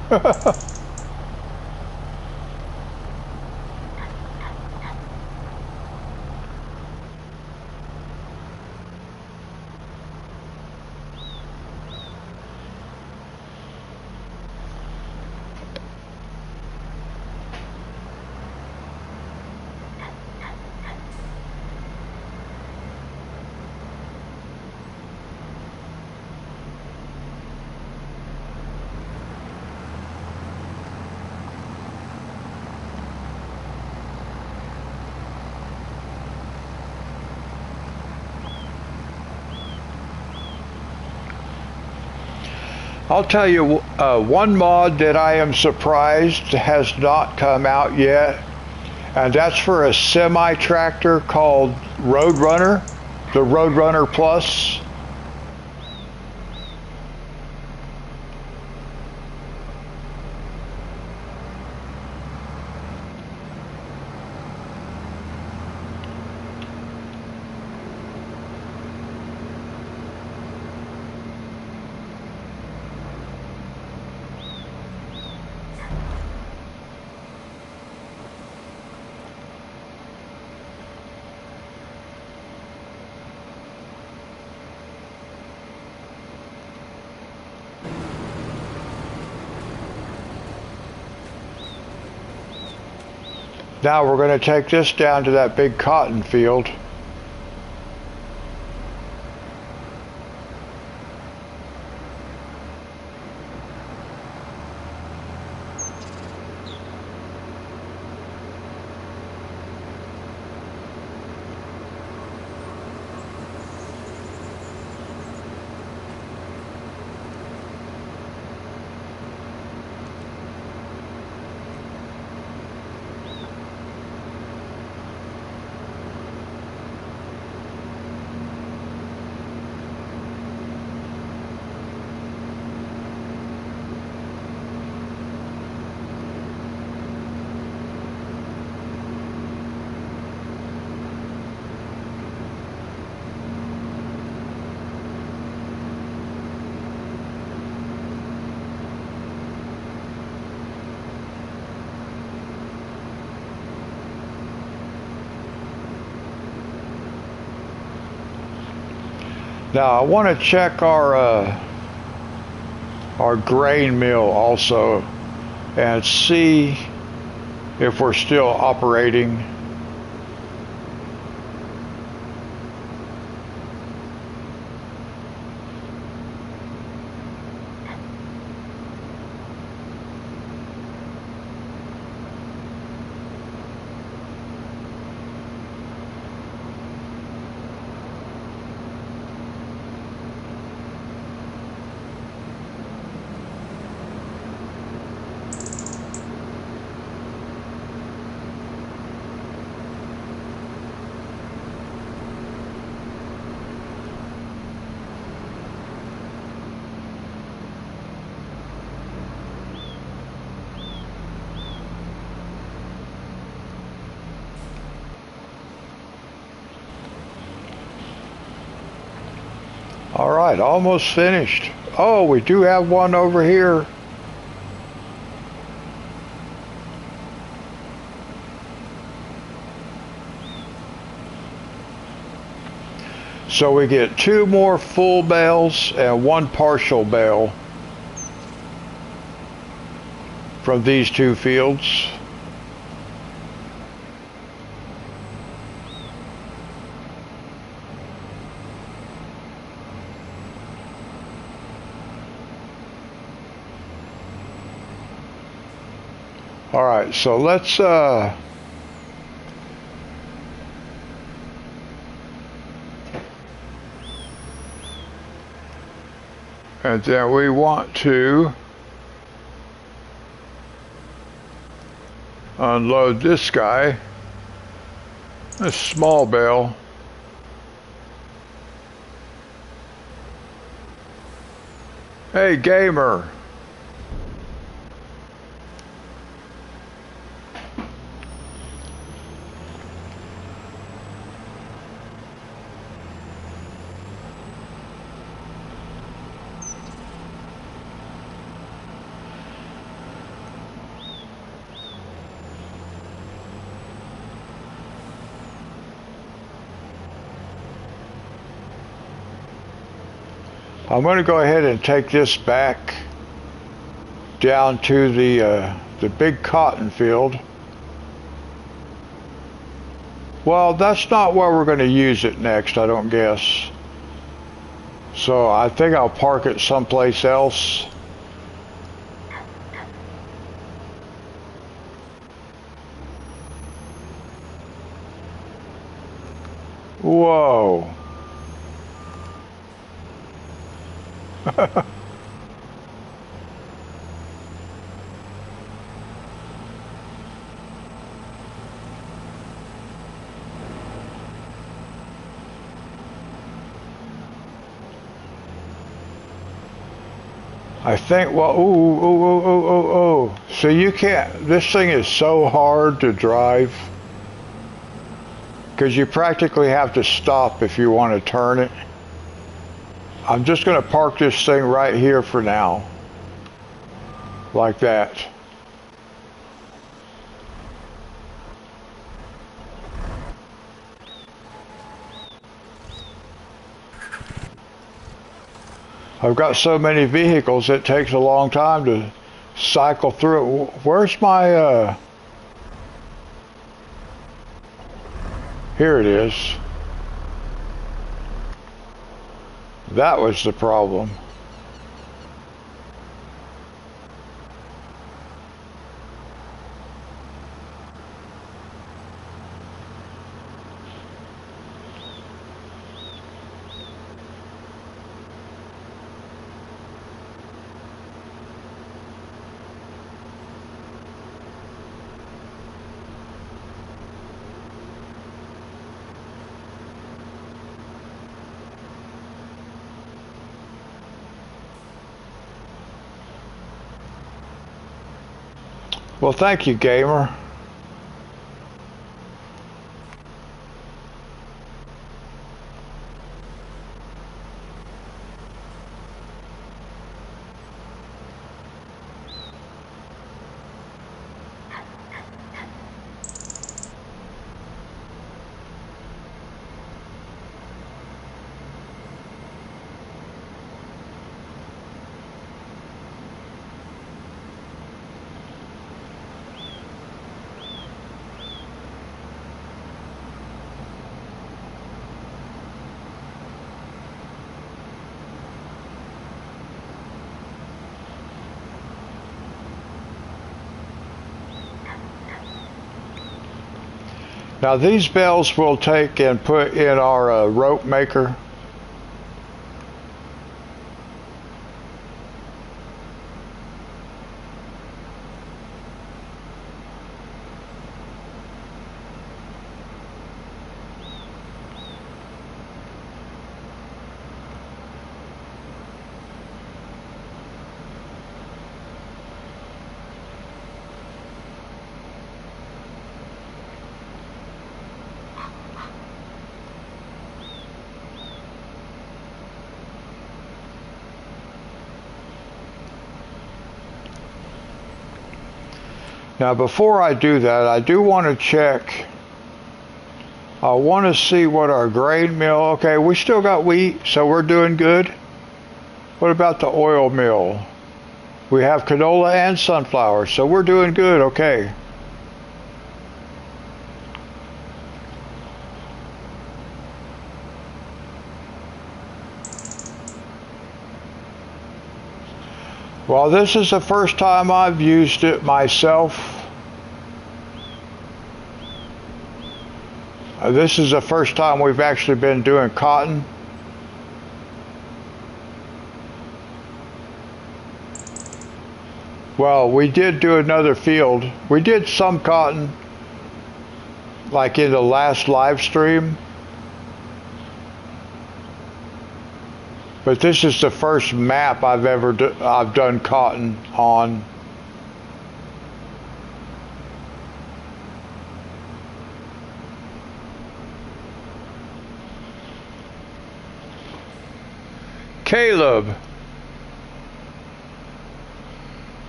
I'll tell you one mod that I am surprised has not come out yet, and that's for a semi-tractor called Roadrunner, the Roadrunner Plus. Now we're going to take this down to that big cotton field. Now I want to check our grain mill also and see if we're still operating. All right, almost finished. Oh, we do have one over here. So we get 2 more full bales and 1 partial bale from these 2 fields. All right, so let's and then we want to unload this guy, this small bale. Hey, gamer. I'm going to go ahead and take this back down to the big cotton field. Well, that's not where we're going to use it next, I don't guess. So I think I'll park it someplace else. Whoa. I think, well, ooh. So you can't, this thing is so hard to drive because you practically have to stop if you want to turn it. I'm just going to park this thing right here for now. Like that. I've got so many vehicles, it takes a long time to cycle through it. Where's my, here it is. That was the problem. Well, thank you, gamer. Now these bells we'll take and put in our rope maker. Now before I do that, I do want to check. I want to see what our grain mill, okay, we still got wheat, so we're doing good. What about the oil mill? We have canola and sunflower, so we're doing good, okay. Well, this is the first time I've used it myself. This is the first time we've actually been doing cotton. Well, we did do another field. We did some cotton, like in the last live stream. But this is the first map I've done cotton on. Caleb,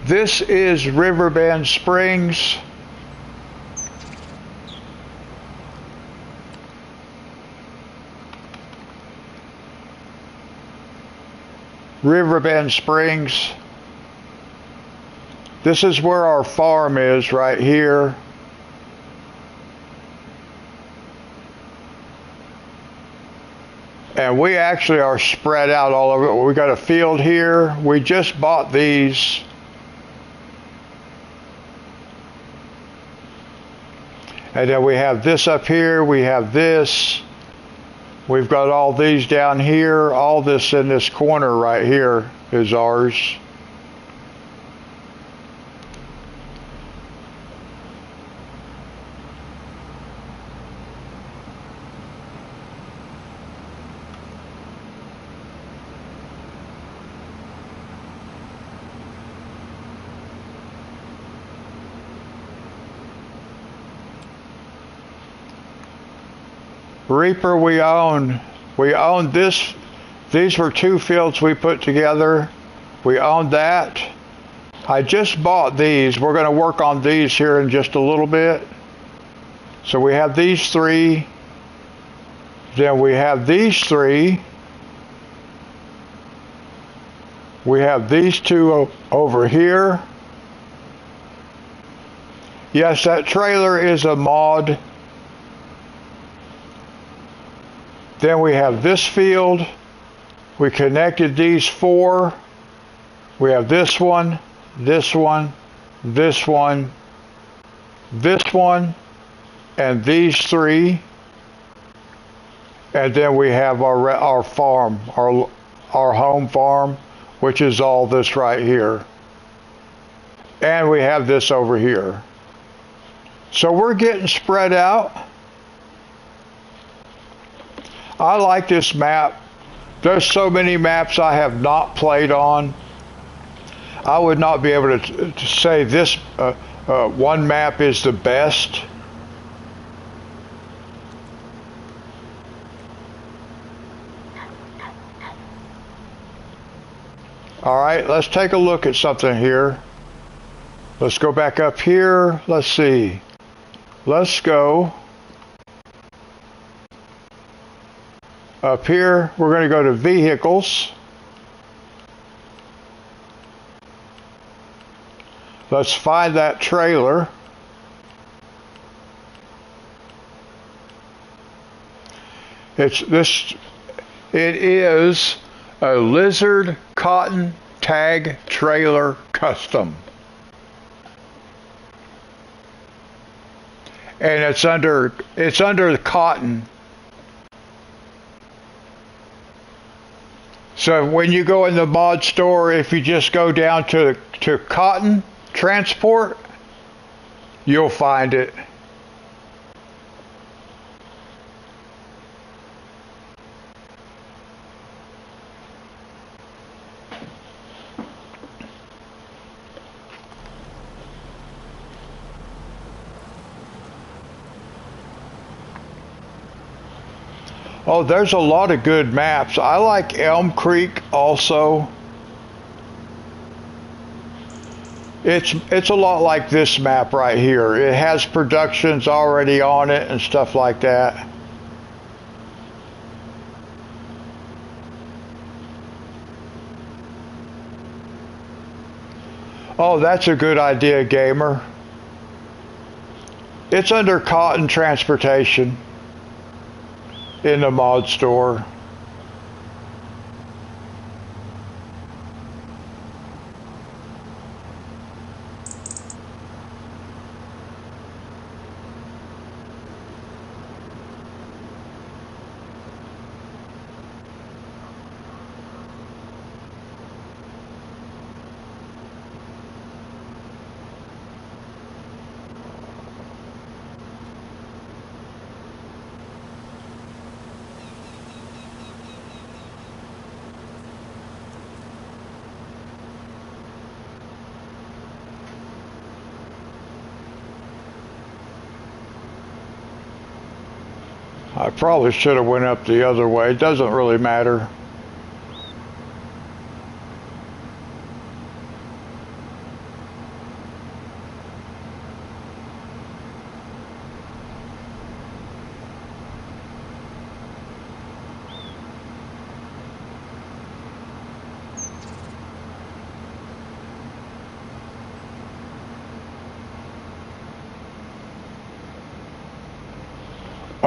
this is Riverbend Springs. Riverbend Springs. This is where our farm is right here. And we actually are spread out all over. We got a field here. We just bought these. And then we have this up here. We have this. We've got all these down here. All this in this corner right here is ours. Reaper, we own this. These were two fields we put together. We own that. I just bought these. We're going to work on these here in just a little bit. So we have these three. Then we have these three. We have these two over here. Yes, that trailer is a mod. Then we have this field. We connected these four. We have this one, this one, this one, this one, and these three. And then we have our farm, our home farm, which is all this right here. And we have this over here. So we're getting spread out. I like this map. There's so many maps I have not played on. I would not be able to say this one map is the best. All right, let's take a look at something here. Let's go back up here. Let's see. Let's go up here. We're going to go to vehicles. Let's find that trailer. It is a Lizard Cotton Tag Trailer Custom. And it's under the cotton. So when you go in the mod store, if you just go down to cotton transport, you'll find it. Oh, there's a lot of good maps. I like Elm Creek also. It's a lot like this map right here. It has productions already on it and stuff like that. Oh, that's a good idea, gamer. It's under Cotton Transportation in the mod store. I probably should have went up the other way. It doesn't really matter.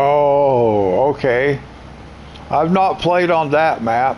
Oh, okay. I've not played on that map.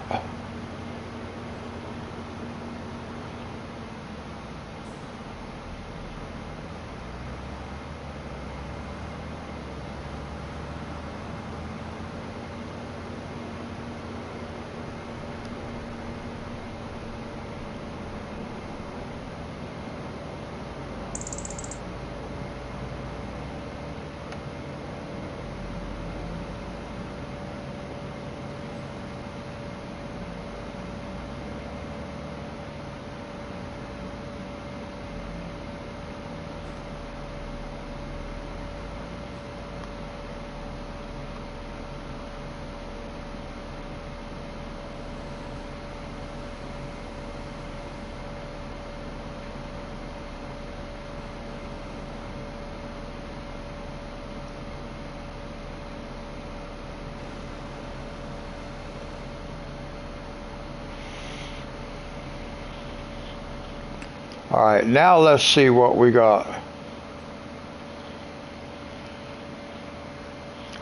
All right, now let's see what we got.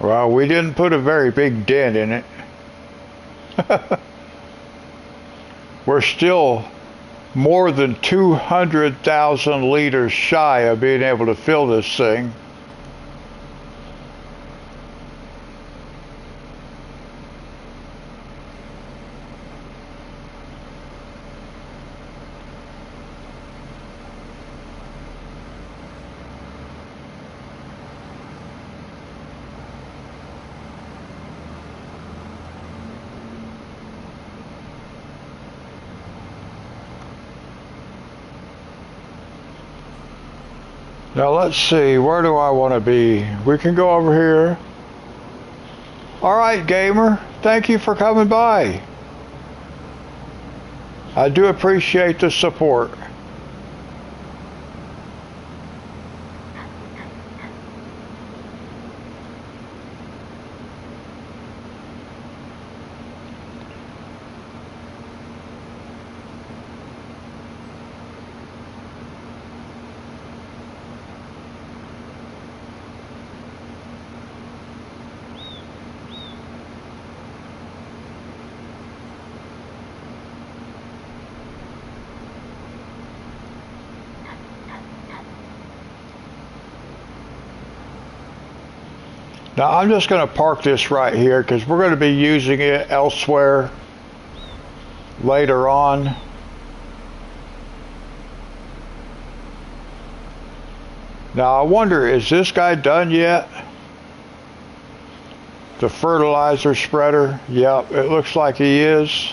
Well, we didn't put a very big dent in it. We're still more than 200,000 liters shy of being able to fill this thing. Now let's see, where do I want to be? We can go over here. Alright, gamer, thank you for coming by. I do appreciate the support. Now I'm just going to park this right here because we're going to be using it elsewhere later on. Now I wonder, is this guy done yet? The fertilizer spreader? Yep, it looks like he is.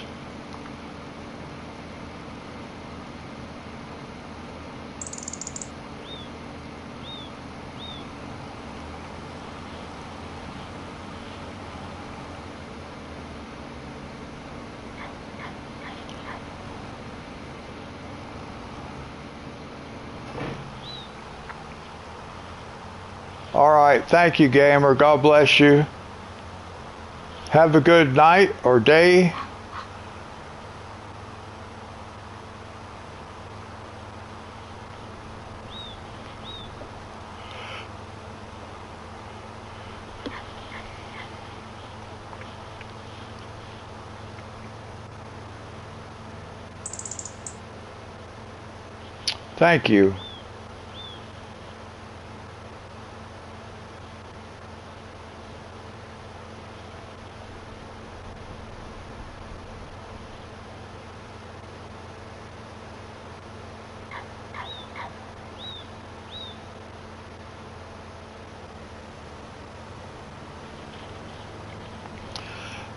All right. Thank you, gamer. God bless you. Have a good night or day. Thank you.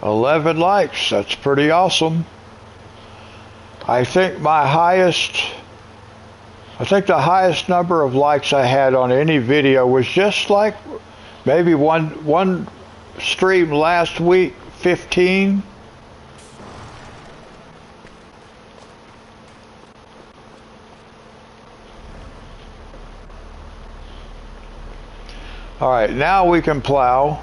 $11 likes. That's pretty awesome. I think the highest number of likes I had on any video was just like maybe one stream last week, 15. All right, now we can plow.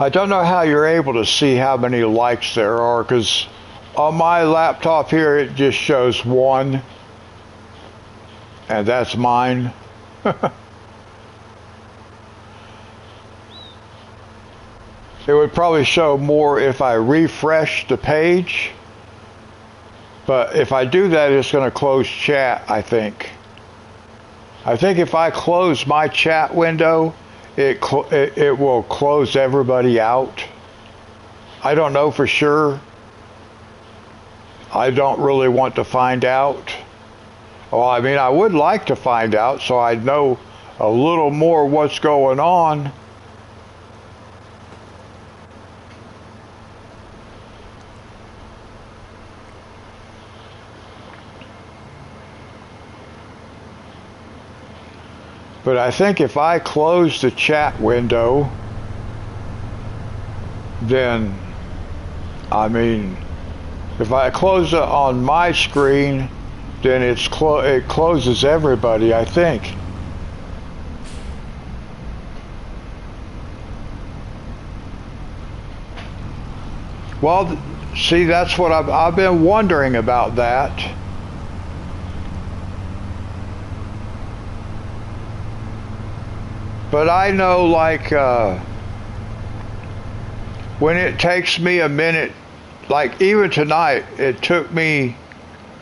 I don't know how you're able to see how many likes there are, because on my laptop here it just shows one, and that's mine. It would probably show more if I refresh the page, but if I do that it's going to close chat, I think. I think if I close my chat window, it will close everybody out. I don't know for sure. I don't really want to find out. Well, I mean, I would like to find out so I'd know a little more what's going on. But I think if I close the chat window, then, I mean, if I close it on my screen, then it closes everybody, I think. Well, see, that's what I've been wondering about that. But I know, like, when it takes me a minute, like even tonight, it took me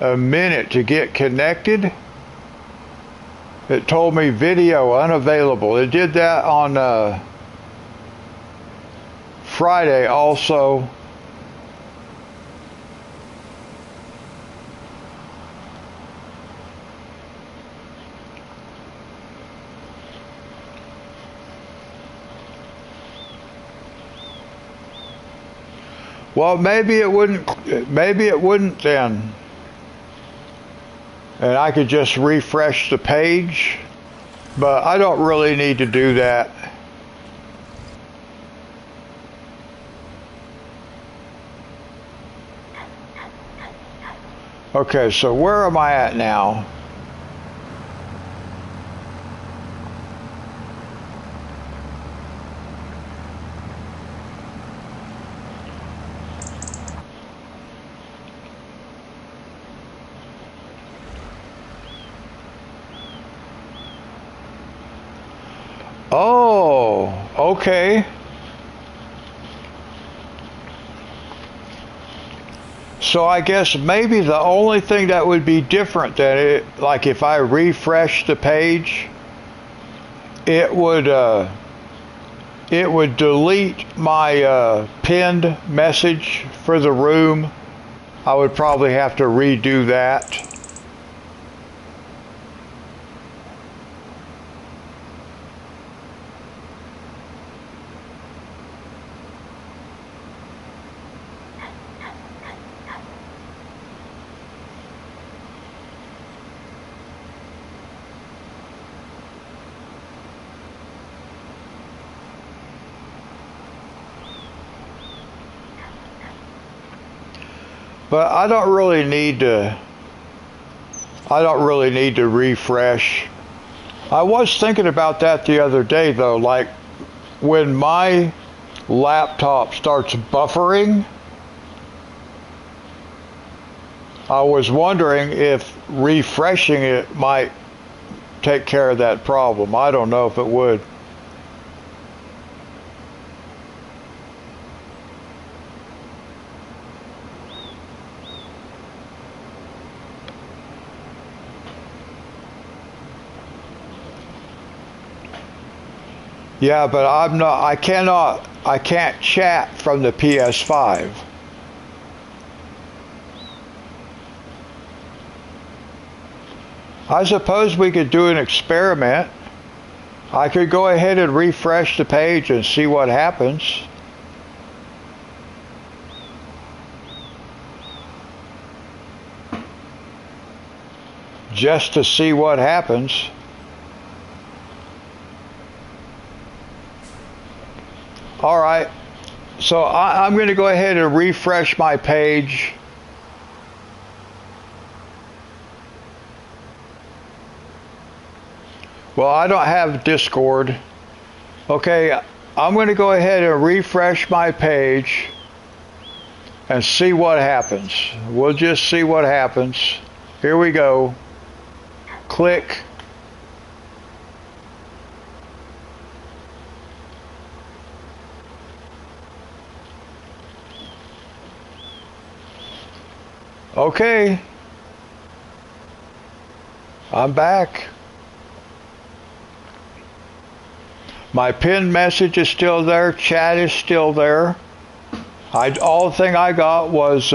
a minute to get connected. It told me video unavailable. It did that on Friday also. Well, maybe it wouldn't. Maybe it wouldn't then, and I could just refresh the page. But I don't really need to do that. Okay, so where am I at now? Oh, okay. So I guess maybe the only thing that would be different than it, like if I refresh the page, it would uh, it would delete my pinned message for the room. I would probably have to redo that. But I don't really need to. I don't really need to refresh. I was thinking about that the other day though, like when my laptop starts buffering, I was wondering if refreshing it might take care of that problem. I don't know if it would. Yeah, but I can't chat from the PS5. I suppose we could do an experiment. I could go ahead and refresh the page and see what happens. Just to see what happens. All right, so I'm going to go ahead and refresh my page. Well, I don't have Discord. Okay, I'm going to go ahead and refresh my page and see what happens. We'll just see what happens. Here we go. Click. Okay, I'm back. My pinned message is still there. Chat is still there. All the thing I got was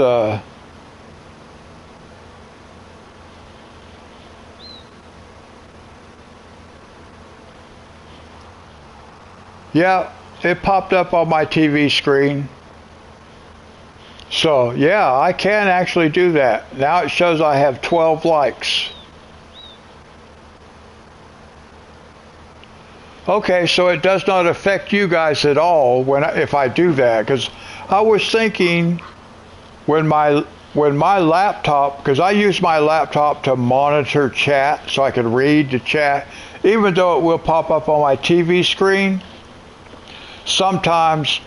yeah, it popped up on my TV screen. So yeah, I can actually do that. Now it shows I have 12 likes. Okay, so it does not affect you guys at all if I do that, because I was thinking when my laptop, because I use my laptop to monitor chat so I can read the chat, even though it will pop up on my TV screen, sometimes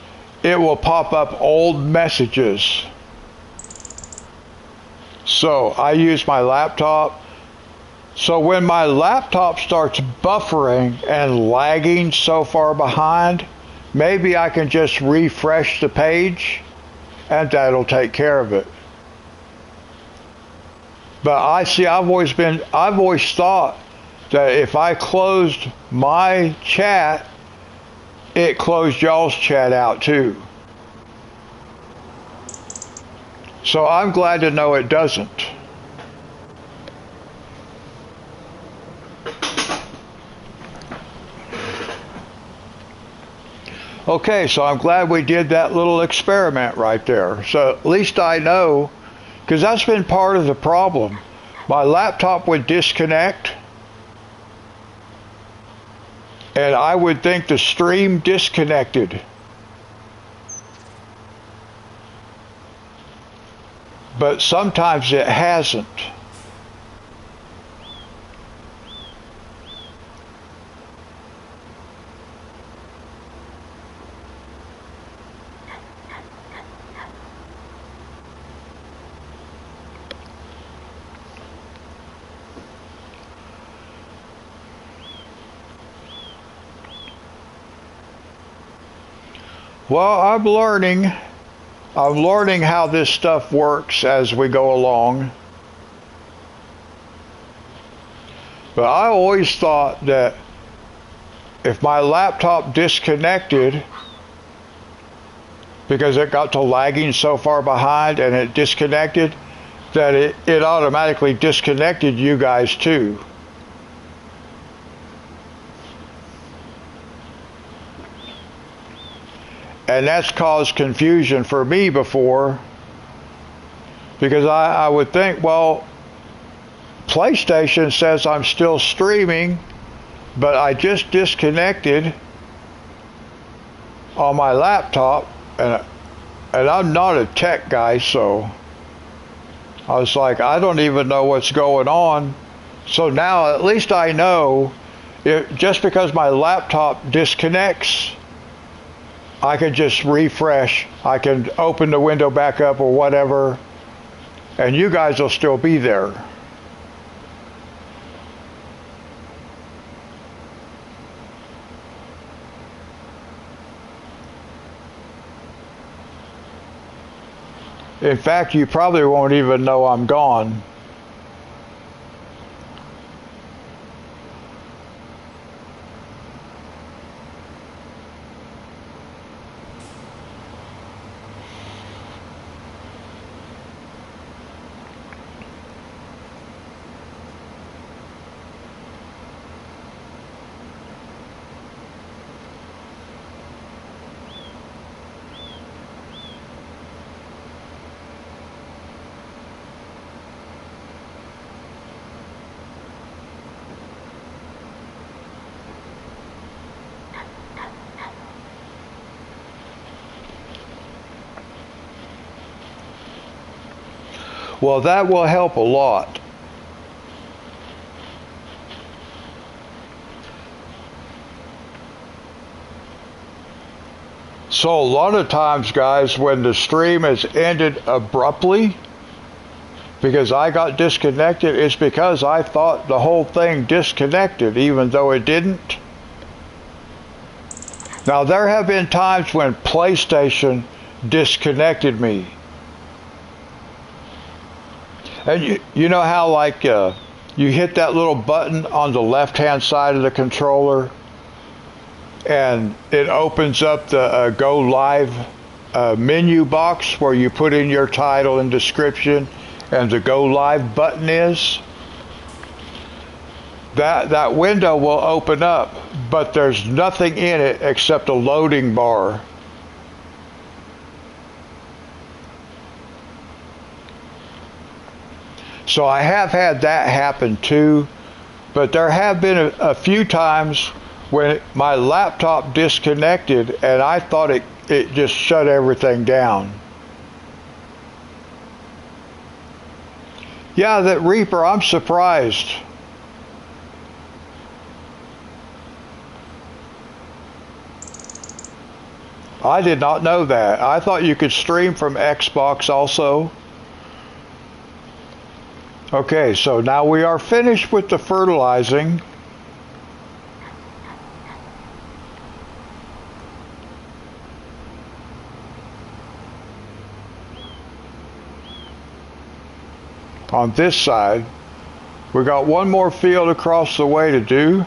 it will pop up old messages. So I use my laptop. So when my laptop starts buffering and lagging so far behind, maybe I can just refresh the page and that'll take care of it. But I've always thought that if I closed my chat, it closed y'all's chat out too. So I'm glad to know it doesn't. Okay, so I'm glad we did that little experiment right there. So at least I know, because that's been part of the problem. My laptop would disconnect, and I would think the stream disconnected. But sometimes it hasn't. Well, I'm learning. I'm learning how this stuff works as we go along. But I always thought that if my laptop disconnected because it got to lagging so far behind and it disconnected, that it automatically disconnected you guys too. And that's caused confusion for me before, because I would think, well, PlayStation says I'm still streaming, but I just disconnected on my laptop, and I'm not a tech guy, so I was like, I don't even know what's going on. So now at least I know, just because my laptop disconnects, I can just refresh. I can open the window back up or whatever, and you guys will still be there. In fact, you probably won't even know I'm gone. Well, that will help a lot. So a lot of times, guys, when the stream has ended abruptly, because I got disconnected, it's because I thought the whole thing disconnected, even though it didn't. Now, there have been times when PlayStation disconnected me. And you know how, like, you hit that little button on the left-hand side of the controller, and it opens up the Go Live menu box where you put in your title and description, and the Go Live button is? That window will open up, but there's nothing in it except a loading bar. So I have had that happen too, but there have been a few times when my laptop disconnected and I thought it just shut everything down. Yeah, that Reaper, I'm surprised. I did not know that. I thought you could stream from Xbox also. Okay, so now we are finished with the fertilizing. On this side, we got one more field across the way to do.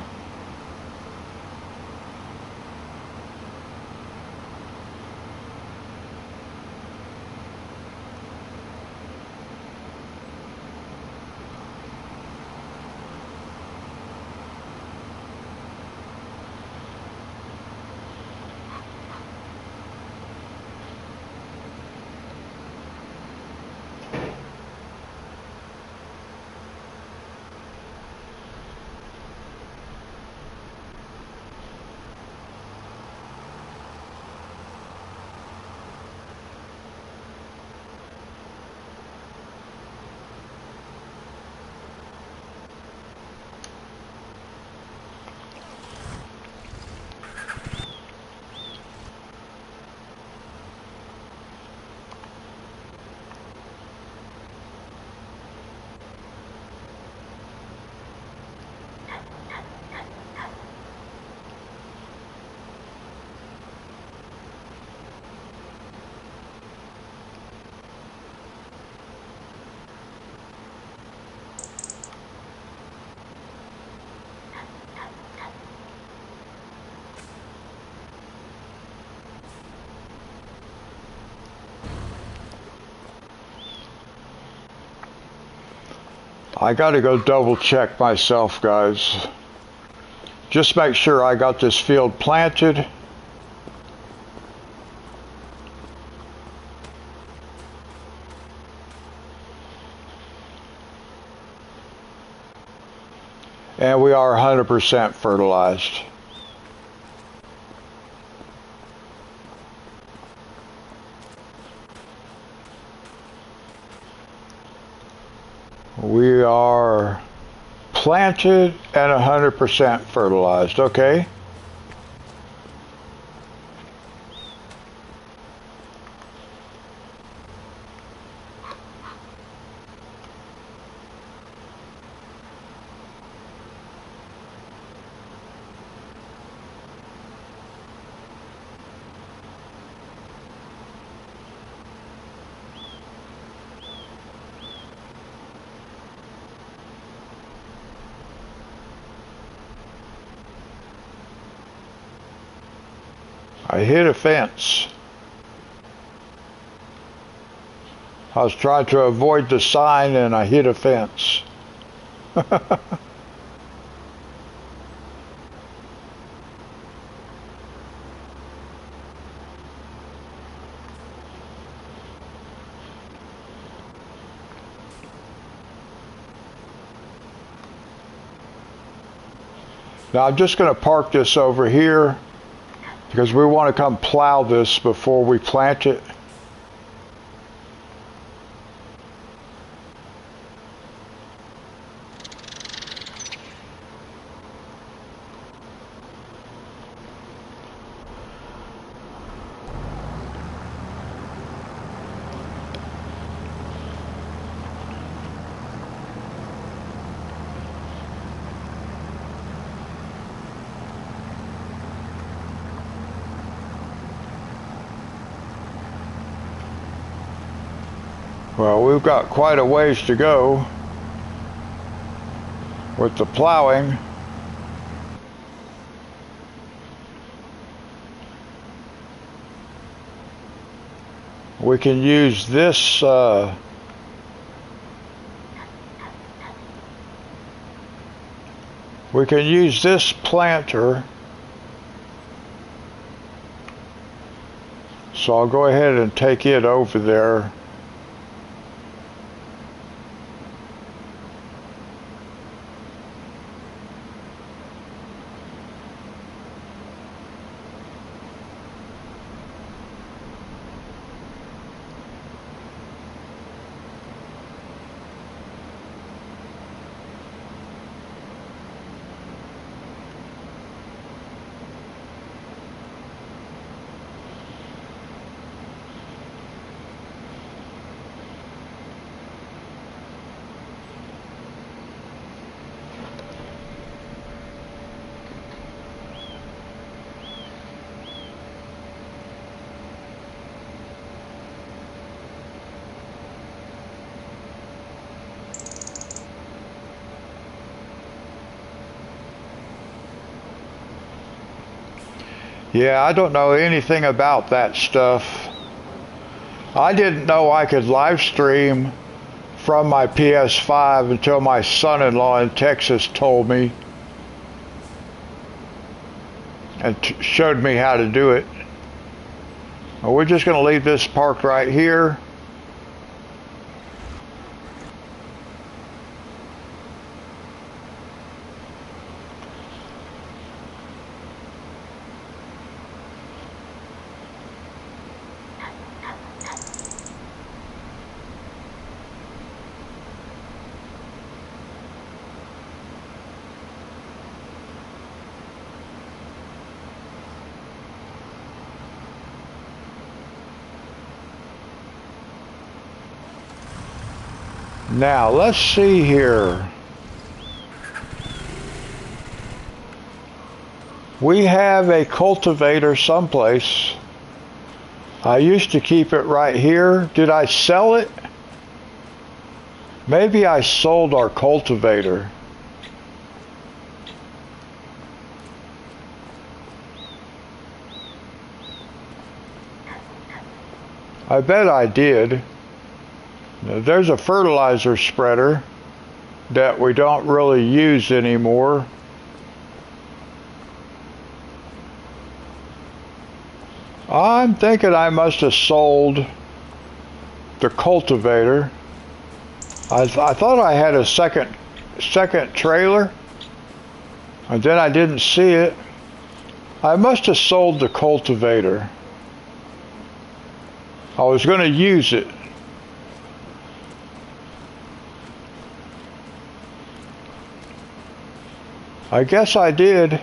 I gotta go double check myself, guys. Just make sure I got this field planted. And we are 100% fertilized. We are planted and 100% fertilized, okay? I hit a fence. I was trying to avoid the sign and I hit a fence. Now I'm just going to park this over here because we want to come plow this before we plant it. Well, we've got quite a ways to go with the plowing. We can use this planter. So I'll go ahead and take it over there. Yeah, I don't know anything about that stuff. I didn't know I could live stream from my PS5 until my son-in-law in Texas told me and showed me how to do it. Well, we're just going to leave this parked right here. Now, let's see here. We have a cultivator someplace. I used to keep it right here. Did I sell it? Maybe I sold our cultivator. I bet I did. There's a fertilizer spreader. that we don't really use anymore. I'm thinking I must have sold the cultivator. I thought I had a second trailer, and then I didn't see it. I must have sold the cultivator. I was going to use it. I guess I did.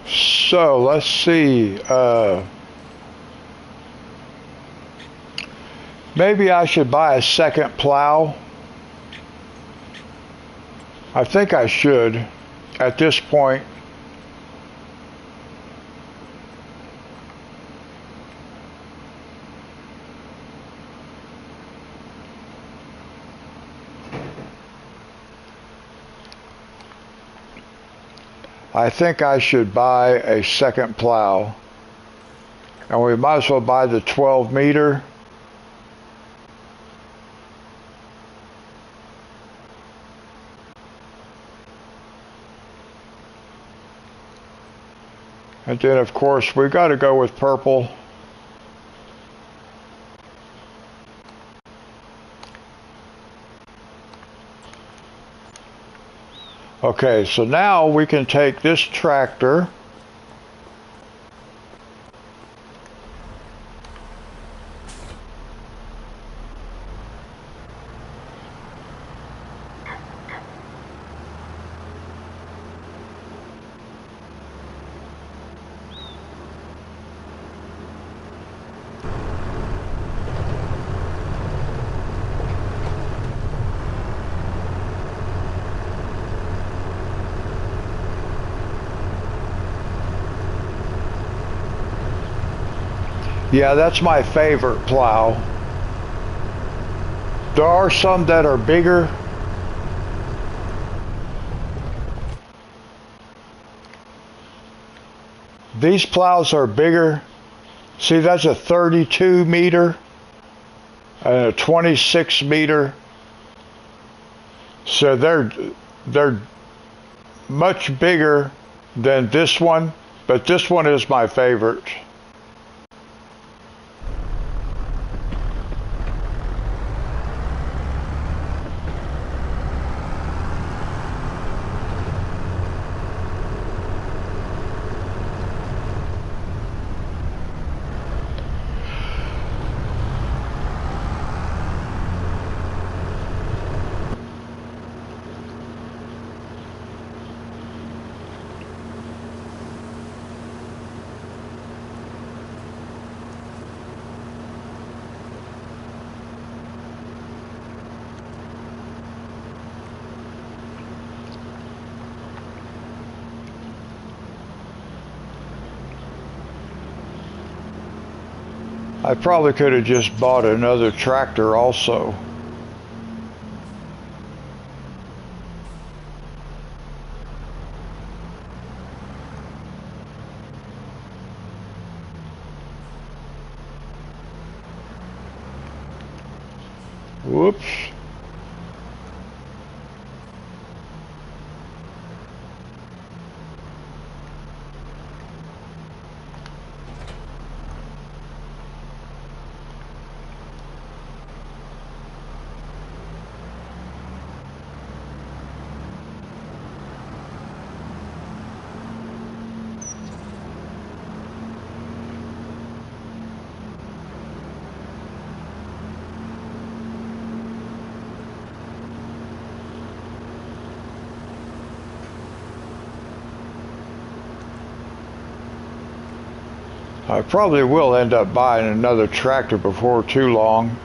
So let's see. Maybe I should buy a second plow. I think I should at this point. I think I should buy a second plow. And we might as well buy the 12 meter. And then of course we got to go with purple. Okay, so now we can take this tractor Yeah, that's my favorite plow. There are some that are bigger. These plows are bigger. See, that's a 32 meter and a 26 meter. So they're much bigger than this one, but this one is my favorite. I probably could have just bought another tractor also. Whoops. I probably will end up buying another tractor before too long.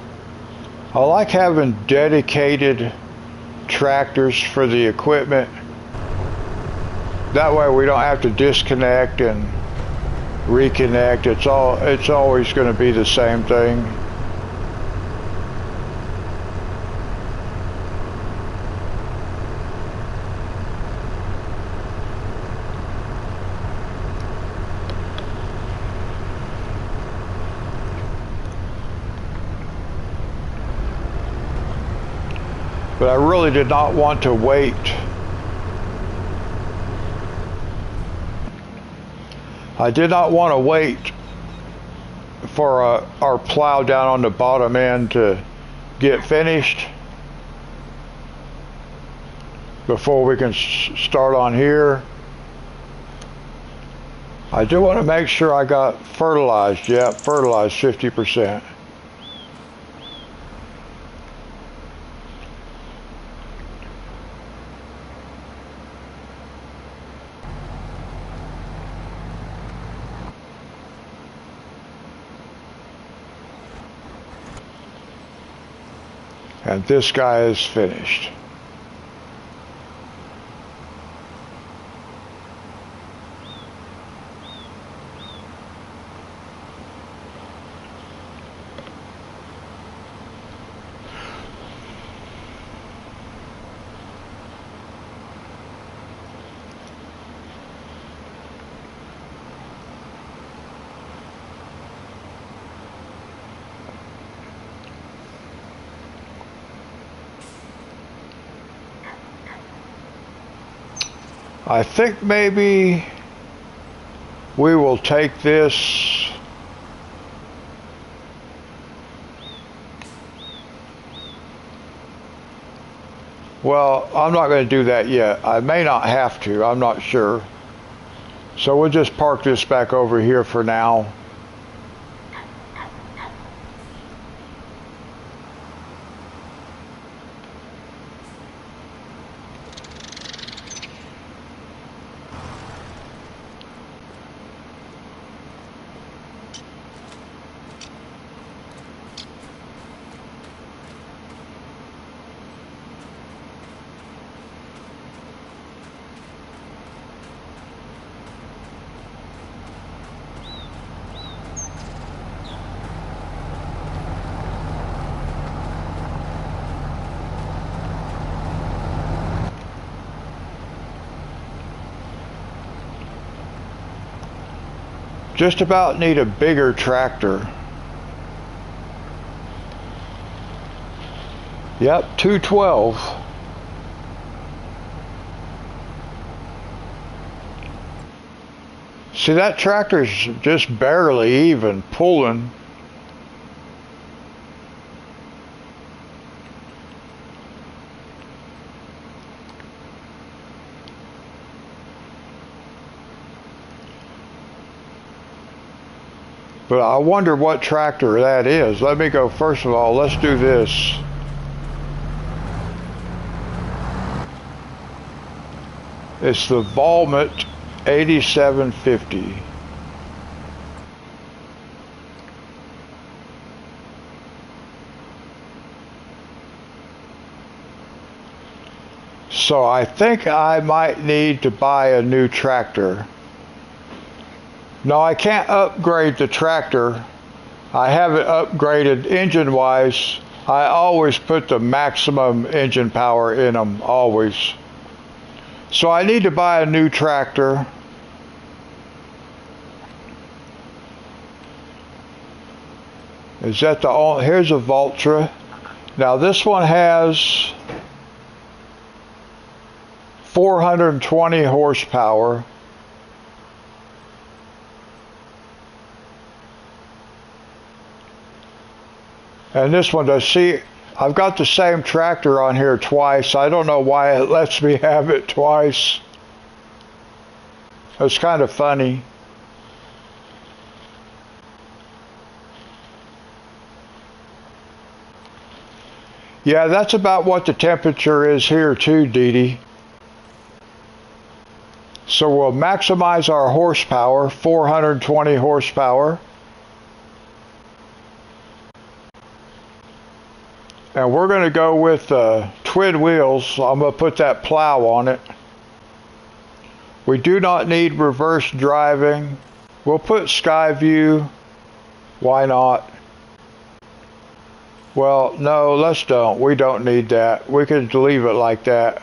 I like having dedicated tractors for the equipment. That way we don't have to disconnect and reconnect. It's always going to be the same thing. But I really did not want to wait. I did not want to wait for our plow down on the bottom end to get finished before we can start on here. I do want to make sure I got fertilized. Yeah, fertilized 50%. And this guy is finished. I think maybe we will take this well, I'm not going to do that yet. I may not have to, I'm not sure. So we'll just park this back over here for now. Just about need a bigger tractor. Yep, 212. See, that tractor's just barely even pulling. But I wonder what tractor that is. Let me go, first of all, let's do this. It's the Valmet 8750. So I think I might need to buy a new tractor. No, I can't upgrade the tractor. I have it upgraded engine-wise. I always put the maximum engine power in them, always. So I need to buy a new tractor. Is that the only? Here's a Valtra. Now this one has 420 horsepower. And this one does. See, I've got the same tractor on here twice. I don't know why it lets me have it twice. It's kind of funny. Yeah, that's about what the temperature is here too, Dee Dee. So we'll maximize our horsepower, 420 horsepower. And we're going to go with twin wheels. I'm going to put that plow on it. We do not need reverse driving. We'll put sky view. Why not? Well, no, let's don't. We don't need that. We could leave it like that.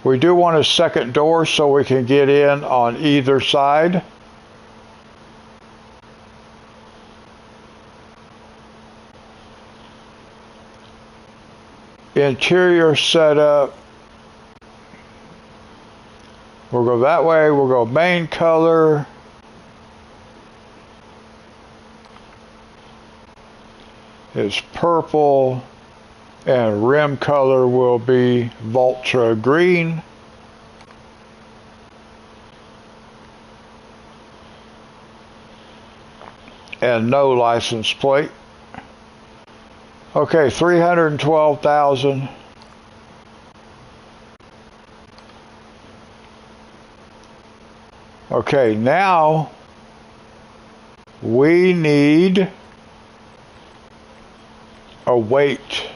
We do want a second door so we can get in on either side. interior setup. We'll go that way. We'll go main color. Is purple, and rim color will be Vultra green. And no license plate. Okay, 312,000. Okay, now we need a weight.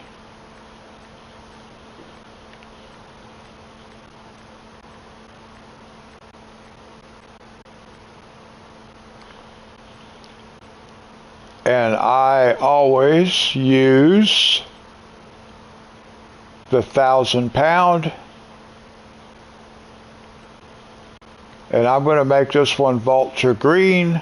And I always use the 1,000 pound. And I'm going to make this one Vulture green.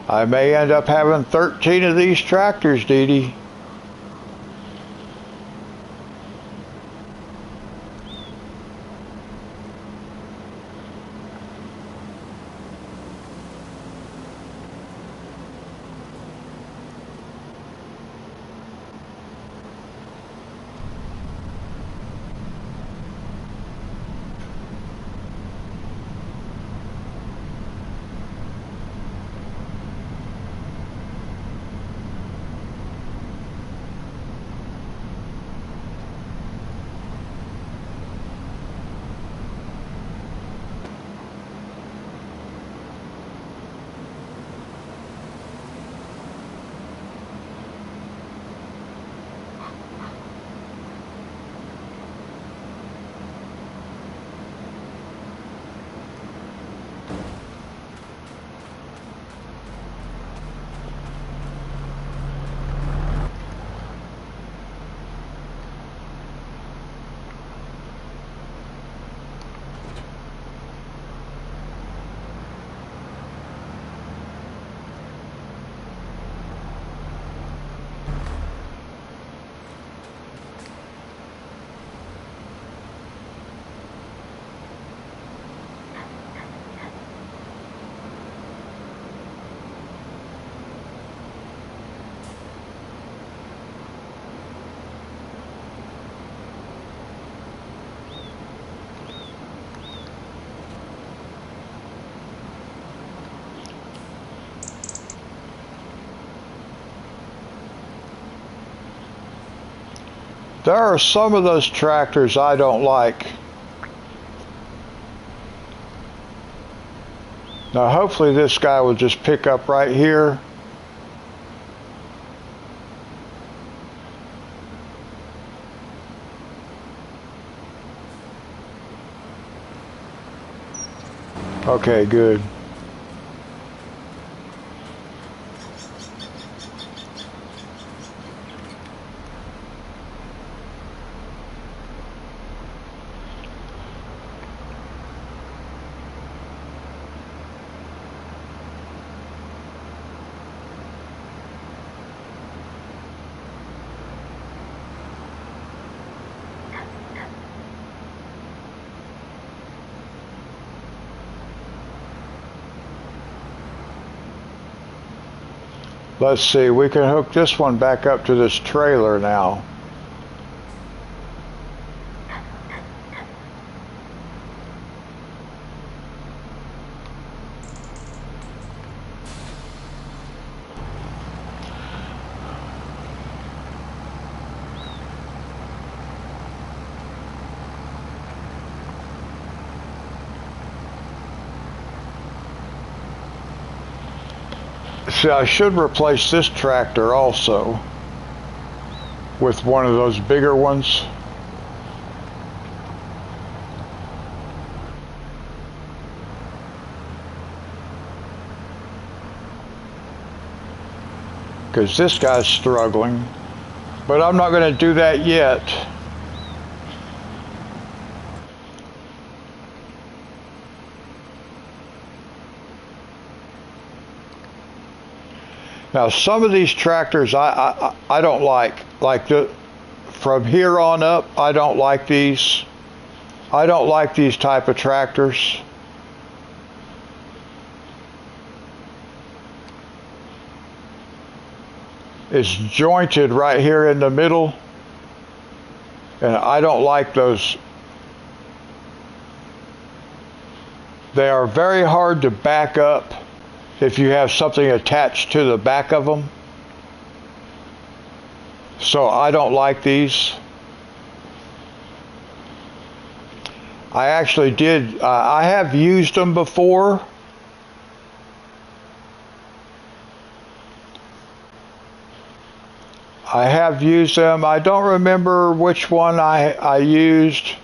I may end up having 13 of these tractors, Dee Dee. There are some of those tractors I don't like. Now hopefully this guy will just pick up right here. Okay, good. Let's see, we can hook this one back up to this trailer now. See, I should replace this tractor also with one of those bigger ones. Because this guy's struggling. But I'm not going to do that yet. Now some of these tractors I don't like from here on up. I don't like these. I don't like these type of tractors. It's jointed right here in the middle, and I don't like those. They are very hard to back up if you have something attached to the back of them. So I don't like these. I actually did, I have used them before. I have used them. I don't remember which one I used.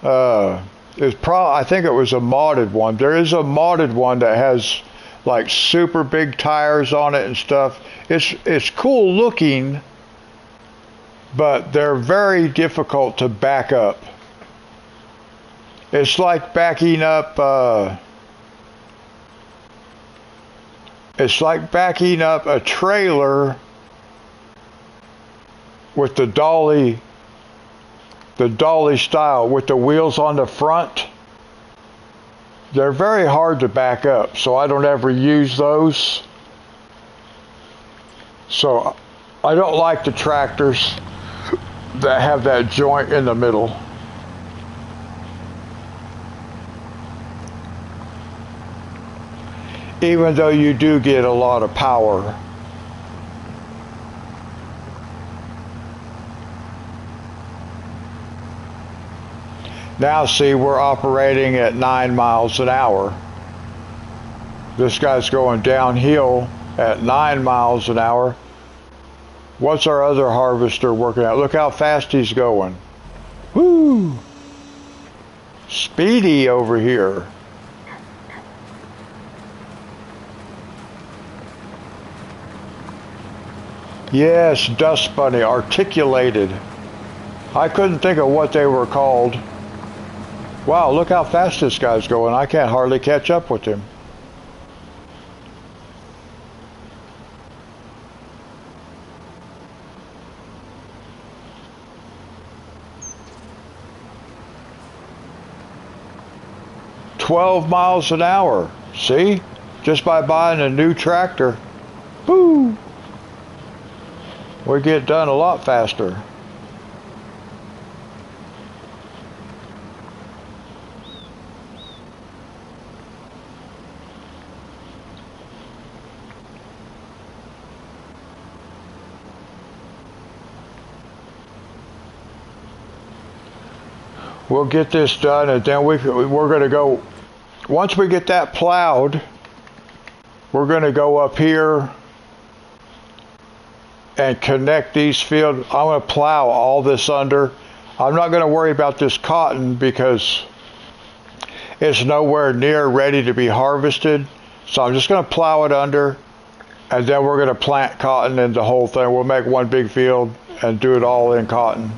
I think it was a modded one. There is a modded one that has like super big tires on it and stuff. It's cool looking, but they're very difficult to back up. It's like backing up a trailer with the dolly style with the wheels on the front. They're very hard to back up, so I don't ever use those. So I don't like the tractors that have that joint in the middle. Even though you do get a lot of power. Now see, we're operating at 9 miles an hour. This guy's going downhill at 9 miles an hour. What's our other harvester working at? Look how fast he's going. Woo! Speedy over here. Yes, dust bunny, articulated. I couldn't think of what they were called. Wow, look how fast this guy's going. I can't hardly catch up with him. $12 miles an hour. See? Just by buying a new tractor. Woo! We get done a lot faster. We'll get this done, and then we're going to go, once we get that plowed, we're going to go up here and connect these fields. I'm going to plow all this under. I'm not going to worry about this cotton because it's nowhere near ready to be harvested. So I'm just going to plow it under, and then we're going to plant cotton in the whole thing. We'll make one big field and do it all in cotton.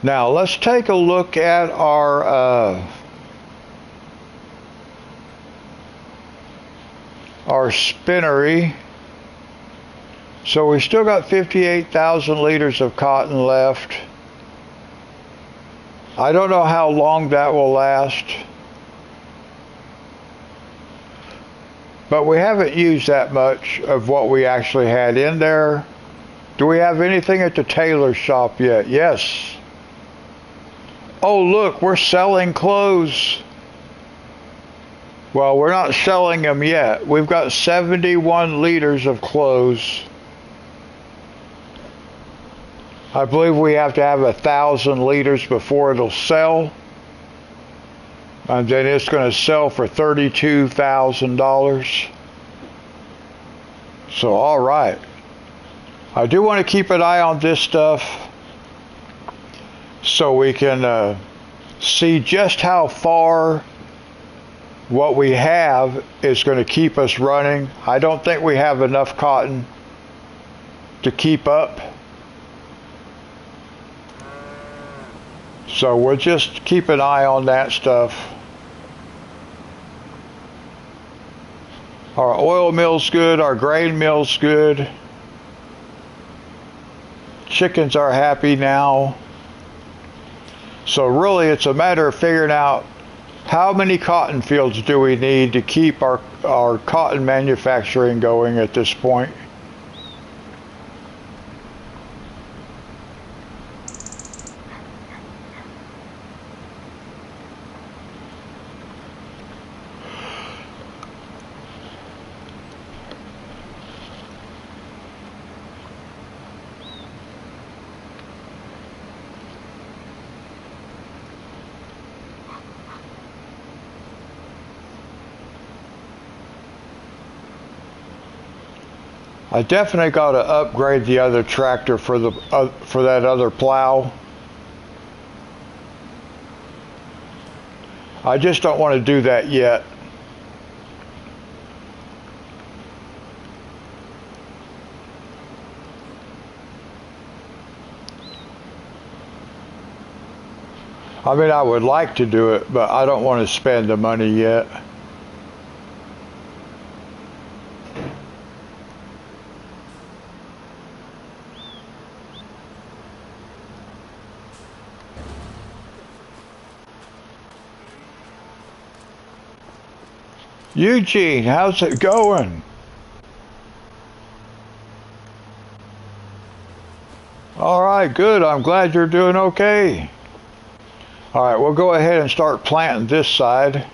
Now let's take a look at our spinnery. So we still got 58,000 liters of cotton left. I don't know how long that will last, but we haven't used that much of what we actually had in there. Do we have anything at the tailor shop yet? Yes. Oh, look, we're selling clothes. Well, we're not selling them yet. We've got 71 liters of clothes. I believe we have to have 1,000 liters before it'll sell. And then it's going to sell for $32,000. So, all right. I do want to keep an eye on this stuff so we can see just how far what we have is going to keep us running. I don't think we have enough cotton to keep up. So we'll just keep an eye on that stuff. Our oil mill's good, our grain mill's good. Chickens are happy now. So really it's a matter of figuring out how many cotton fields do we need to keep our cotton manufacturing going at this point. I definitely got to upgrade the other tractor for that other plow. I just don't want to do that yet. I mean, I would like to do it, but I don't want to spend the money yet. Eugene, how's it going? All right, good. I'm glad you're doing okay. All right, we'll go ahead and start planting this side.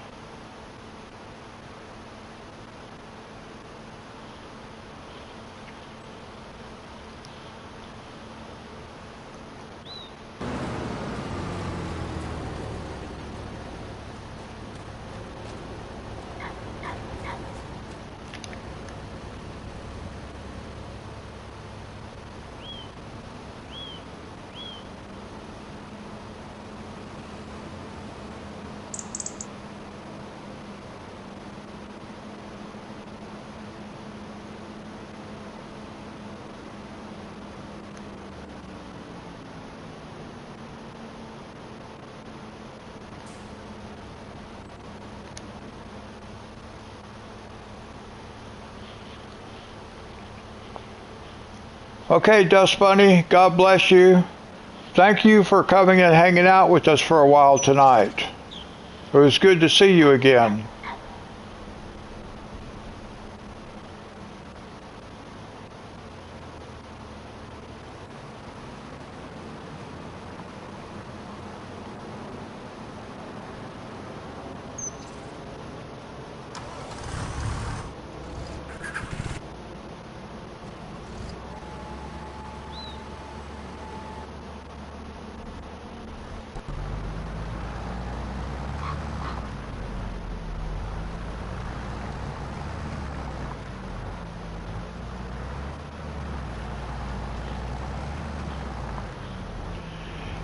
Okay, Dust Bunny, God bless you. Thank you for coming and hanging out with us for a while tonight. It was good to see you again.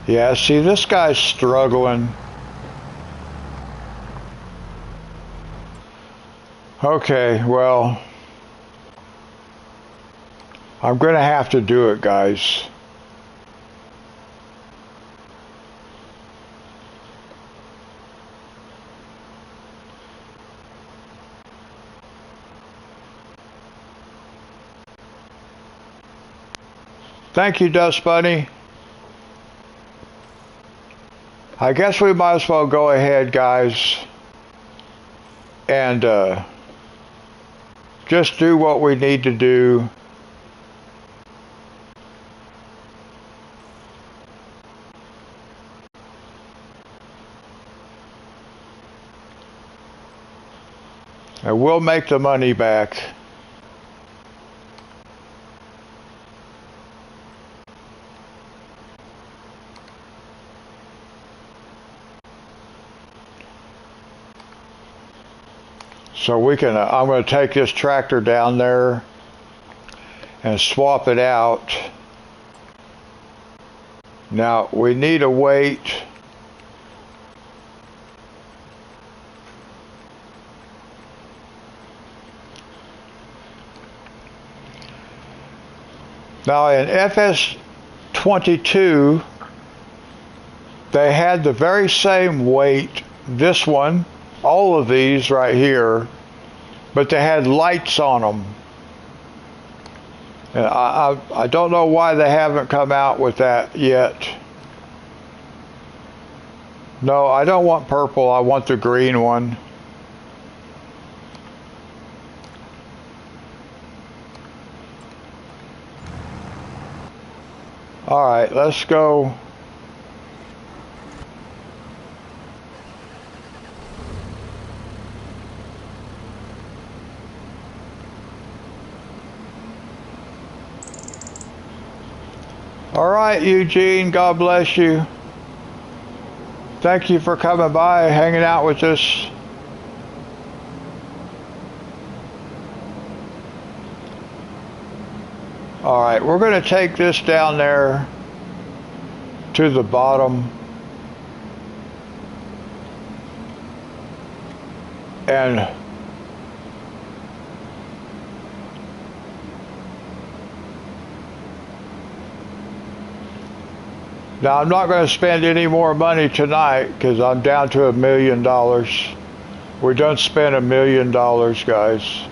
Yeah, see, this guy's struggling. Okay, well, I'm going to have to do it, guys. Thank you, Dust Bunny. I guess we might as well go ahead, guys, and just do what we need to do. And we'll make the money back. So we can, I'm going to take this tractor down there and swap it out. Now we need a weight. Now in FS22, they had the very same weight, this one, all of these right here, but they had lights on them. And I don't know why they haven't come out with that yet. No, I don't want purple, I want the green one. All right, let's go. All right, Eugene, God bless you. Thank you for coming by, hanging out with us. All right, we're going to take this down there to the bottom. And now I'm not going to spend any more money tonight because I'm down to $1 million. We done spent $1 million, guys.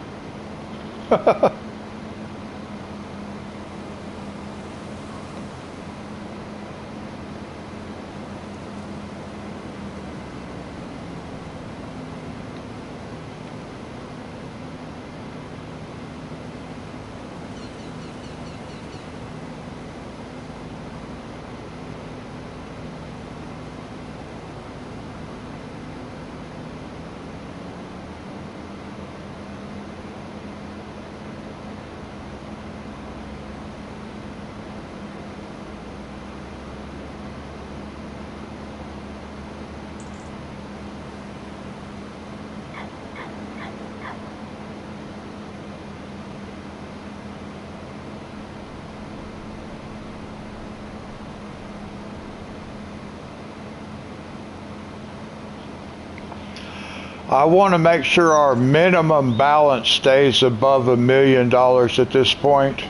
I want to make sure our minimum balance stays above $1 million at this point.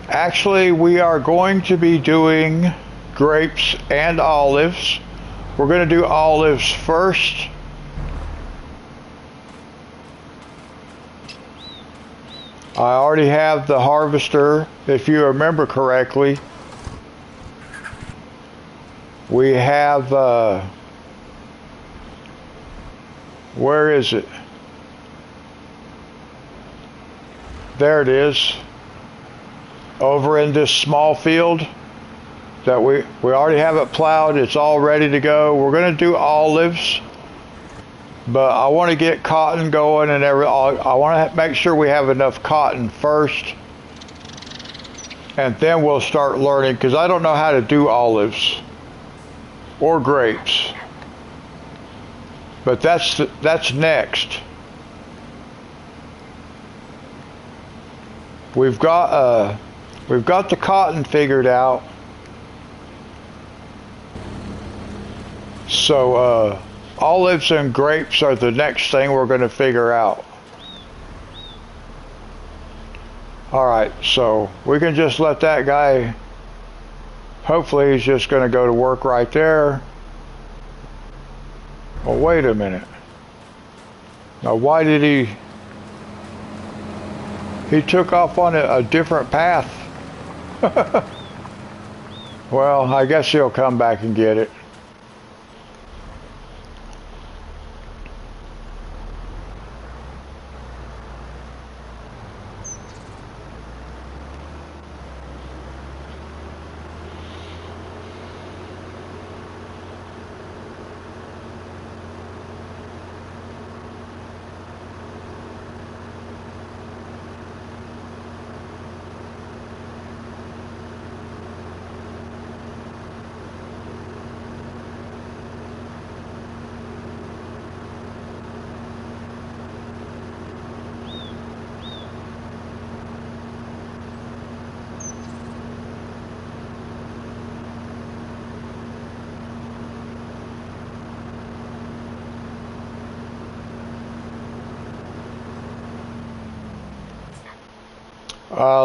Actually, we are going to be doing grapes and olives. We're going to do olives first. I already have the harvester, if you remember correctly. We have, where is it? There it is. Over in this small field that we already have it plowed. It's all ready to go. We're going to do olives, but I want to get cotton going and I want to make sure we have enough cotton first, and then we'll start learning, because I don't know how to do olives or grapes. But that's next. We've got the cotton figured out. So olives and grapes are the next thing we're going to figure out. Alright, so we can just let that guy, hopefully he's just going to go to work right there. Well, wait a minute. Now, why did he took off on a different path? Well, I guess he'll come back and get it.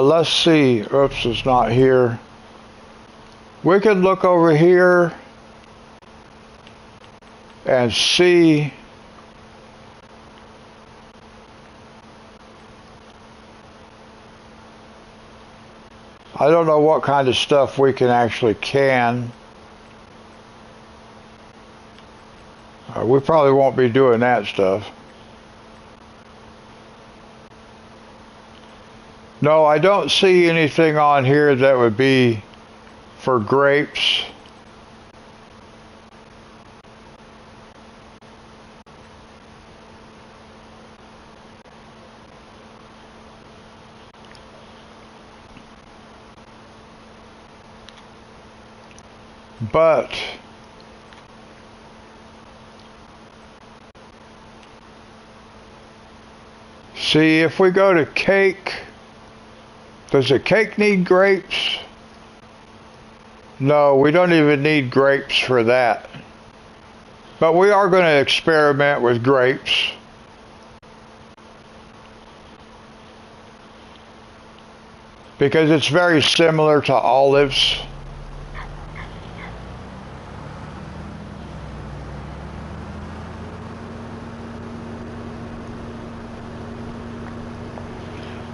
Let's see. Oops, it's not here. We can look over here and see. I don't know what kind of stuff we can actually can. We probably won't be doing that stuff. No, I don't see anything on here that would be for grapes. But see, if we go to cake, does the cake need grapes? No, we don't even need grapes for that. But we are going to experiment with grapes. Because it's very similar to olives.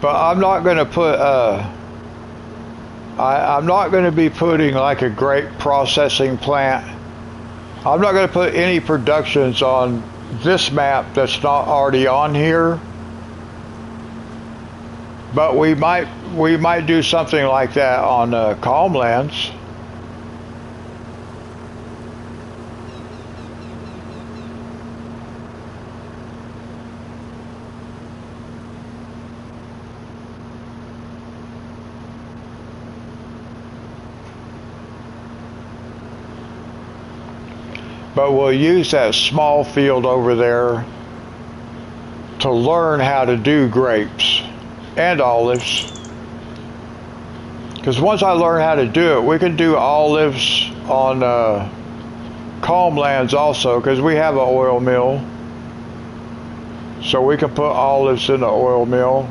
But I'm not going to put, I'm not going to be putting like a grape processing plant. I'm not going to put any productions on this map that's not already on here. But we might do something like that on Calmlands. But we'll use that small field over there to learn how to do grapes and olives. Because once I learn how to do it, we can do olives on Calmlands also, because we have an oil mill. So we can put olives in the oil mill.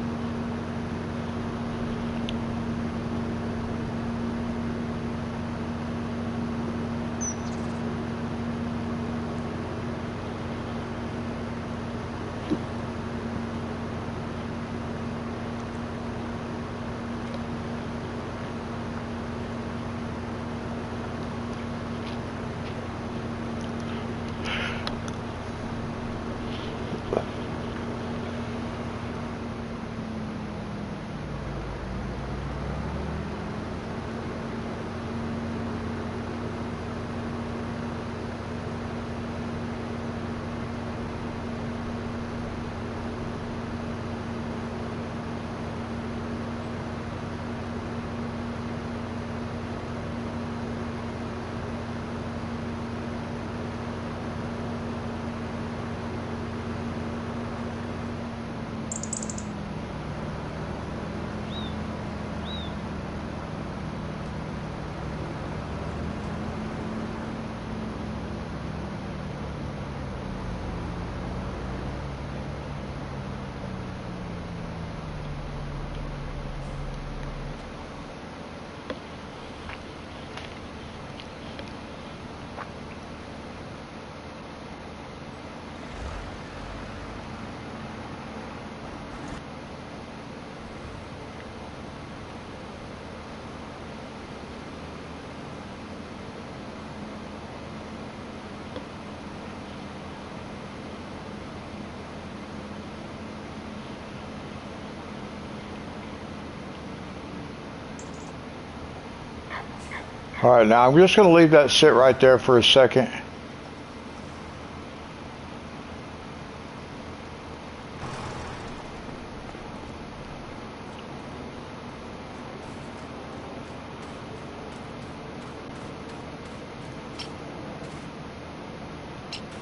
Alright, now I'm just going to leave that sit right there for a second.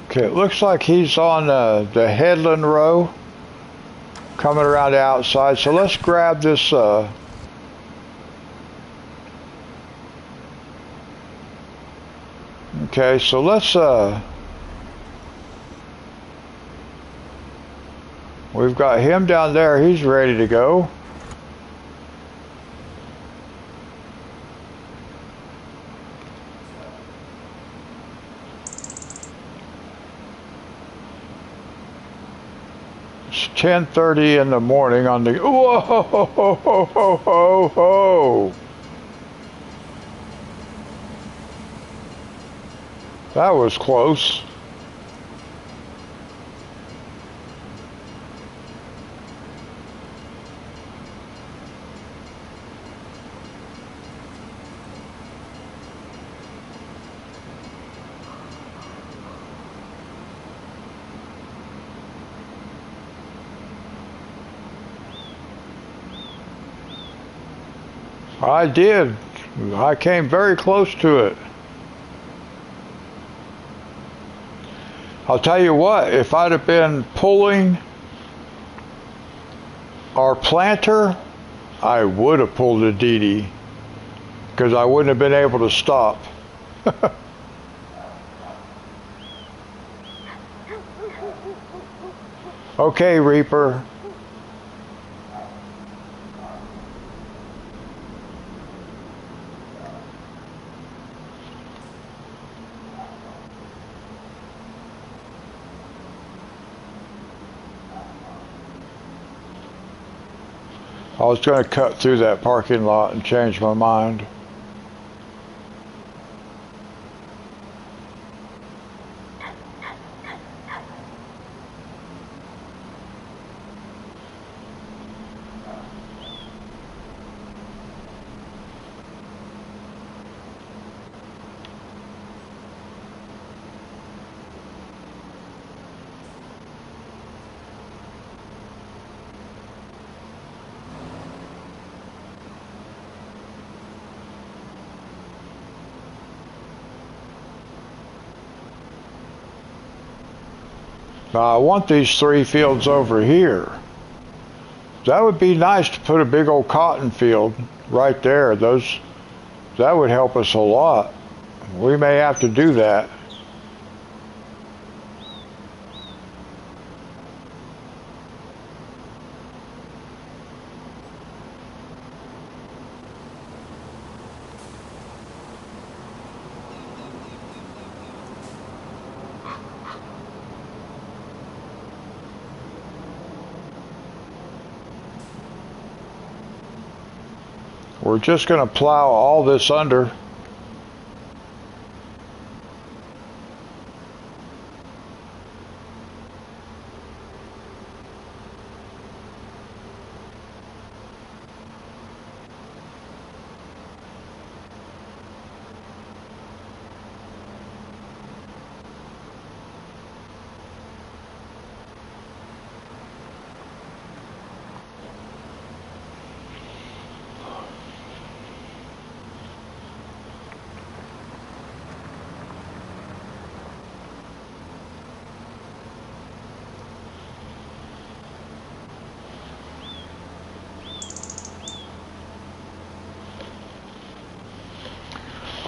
Okay, it looks like he's on the headland row, coming around the outside. So let's grab this. Okay, so let's. We've got him down there. He's ready to go. It's 10:30 in the morning on the. Whoa, ho, ho, ho, ho, ho, ho. That was close. I did. I came very close to it. I'll tell you what, if I'd have been pulling our planter, I would have pulled a DD because I wouldn't have been able to stop. Okay, Reaper. I was going to cut through that parking lot and change my mind. Now I want these 3 fields over here. That would be nice to put a big old cotton field right there. That would help us a lot. We may have to do that. We're just going to plow all this under.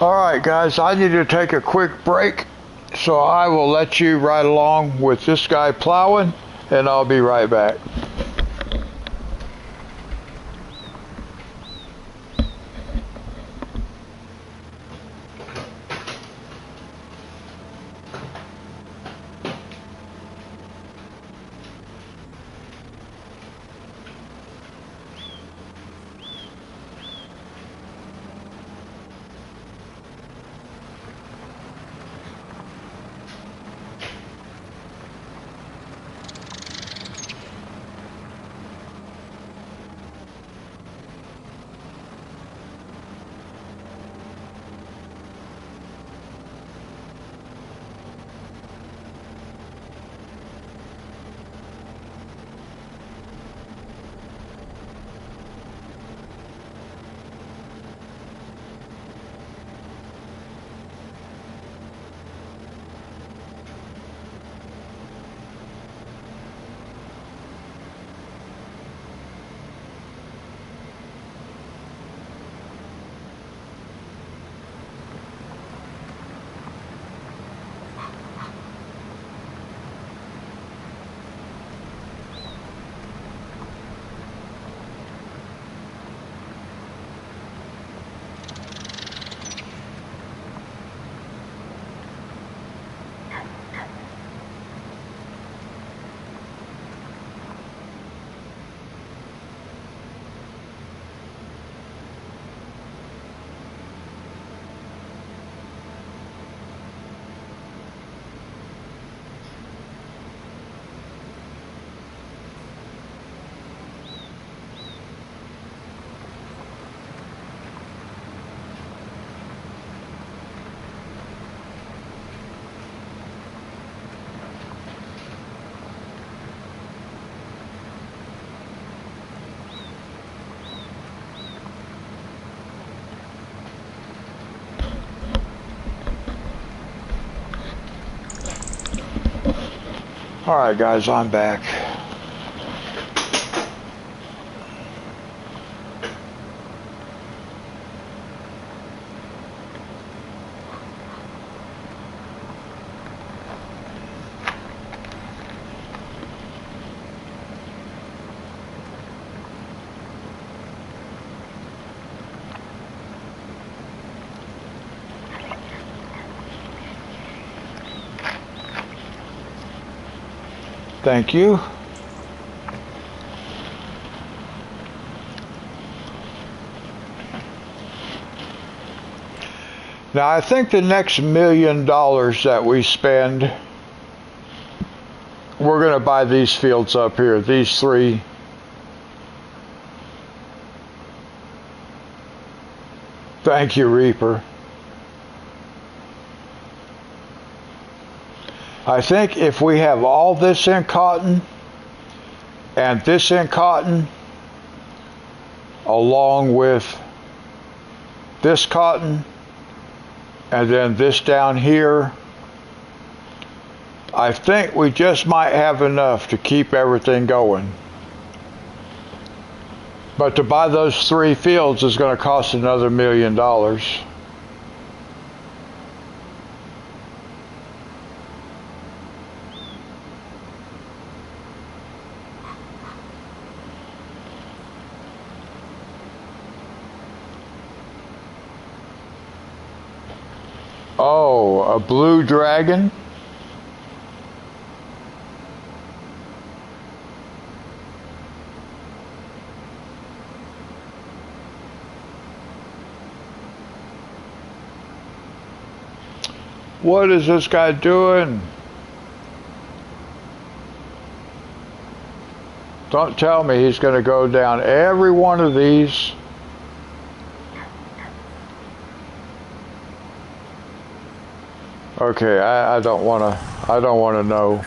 Alright guys, I need to take a quick break, so I will let you ride along with this guy plowing, and I'll be right back. Alright guys, I'm back. Thank you. Now I think the next $1 million that we spend, we're going to buy these fields up here, these three. Thank you, Reaper. I think if we have all this in cotton and this in cotton along with this cotton and then this down here, I think we just might have enough to keep everything going. But to buy those three fields is going to cost another $1 million. Oh, a blue dragon? What is this guy doing? Don't tell me he's going to go down every one of these. Okay, I don't want to know.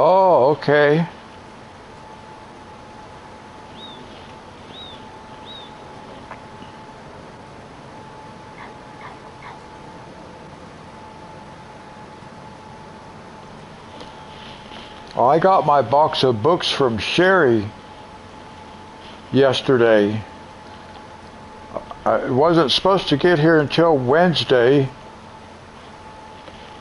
Oh, okay. Oh, I got my box of books from Sherry yesterday. I wasn't supposed to get here until Wednesday.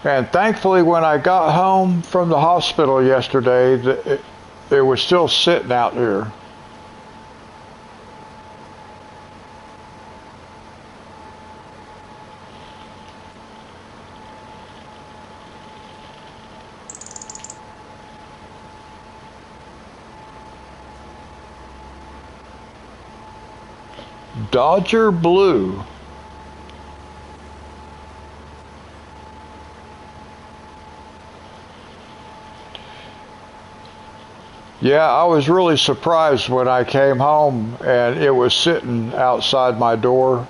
And thankfully, when I got home from the hospital yesterday, it was still sitting out here. Dodger Blue. Yeah, I was really surprised when I came home and it was sitting outside my door.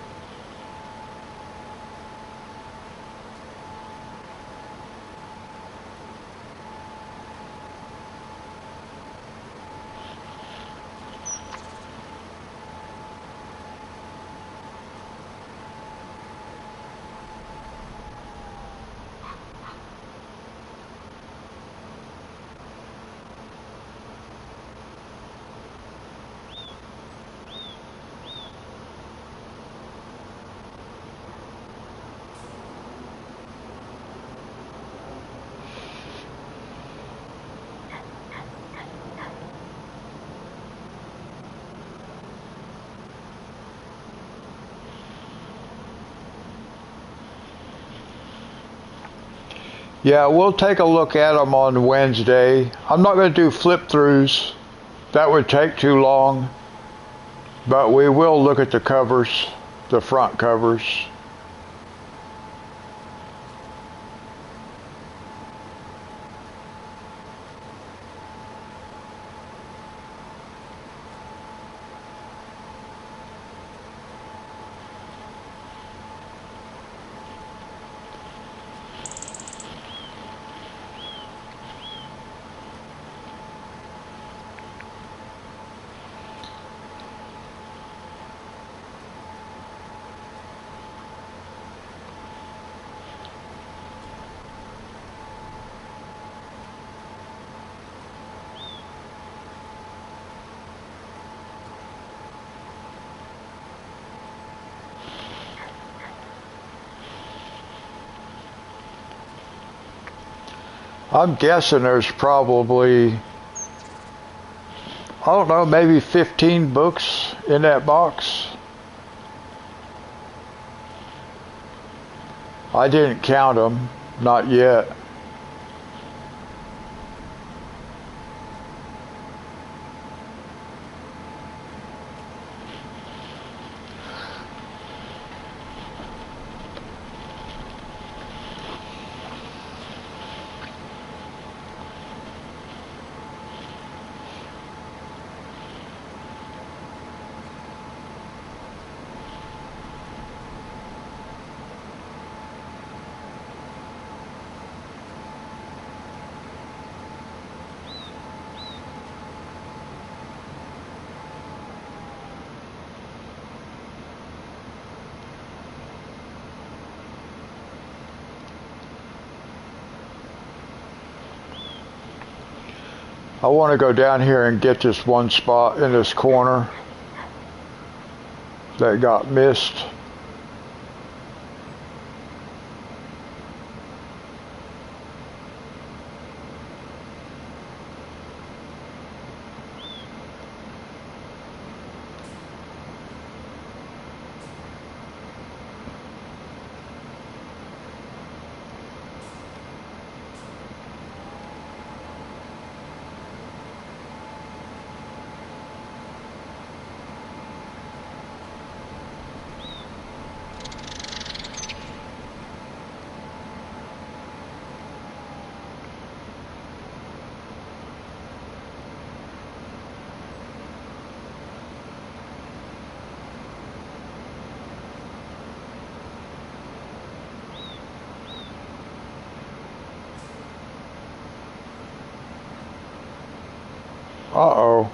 Yeah, we'll take a look at them on Wednesday. I'm not going to do flip-throughs. That would take too long. But we will look at the covers, the front covers. I'm guessing there's probably, I don't know, maybe 15 books in that box. I didn't count them, not yet. I want to go down here and get this one spot in this corner that got missed. Uh-oh.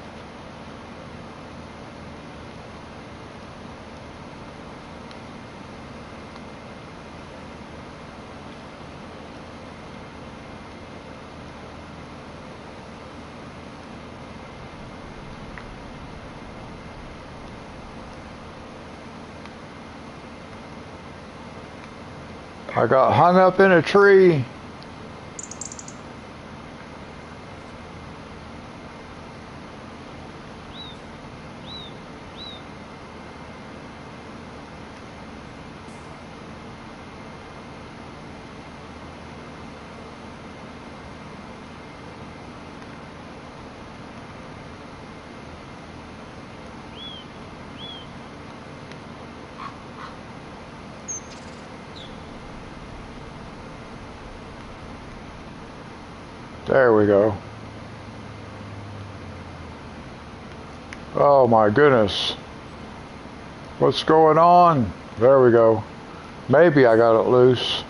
I got hung up in a tree. There we go. Oh my goodness. What's going on? There we go. Maybe I got it loose.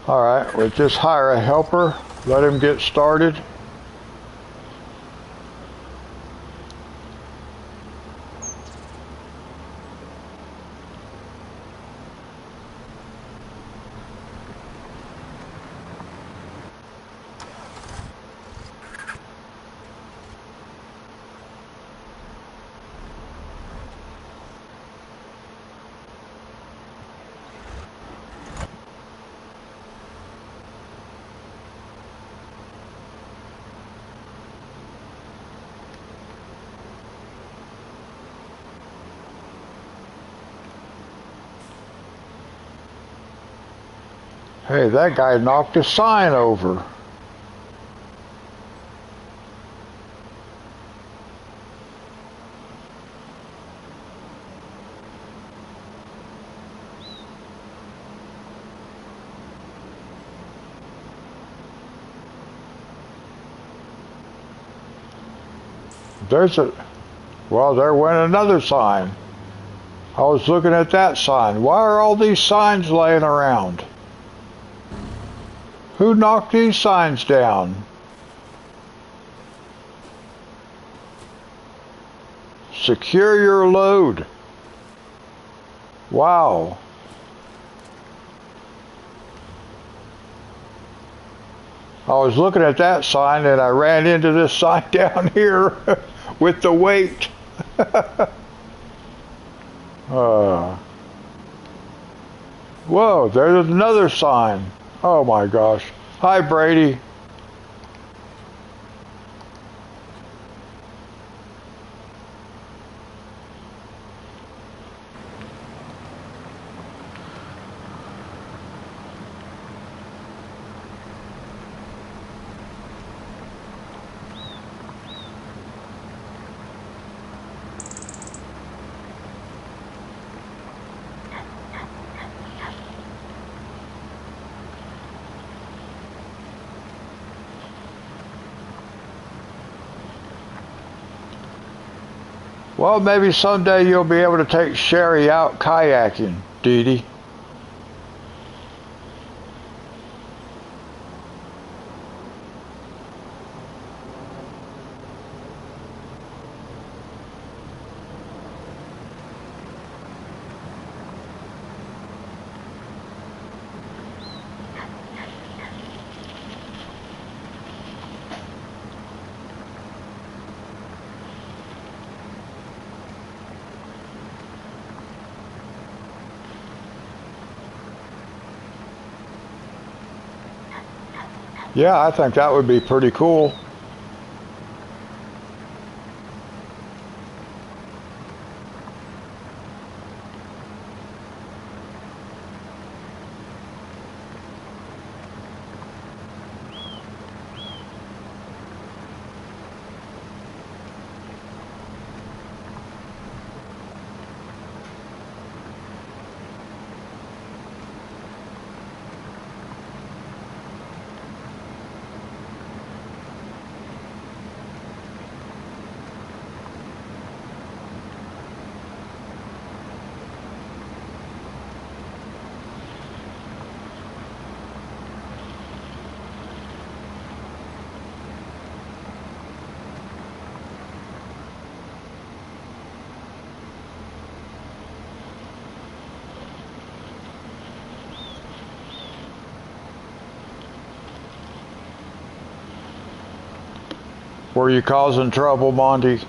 Alright, we'll just hire a helper, let him get started. Hey, that guy knocked a sign over. Well, there went another sign. I was looking at that sign. Why are all these signs laying around? Who knocked these signs down? Secure your load. Wow. I was looking at that sign and I ran into this sign down here with the weight. Whoa, there's another sign. Oh my gosh. Hi, Brady. Well, maybe someday you'll be able to take Sherry out kayaking, Dee Dee. Yeah, I think that would be pretty cool. Were you causing trouble, Monty?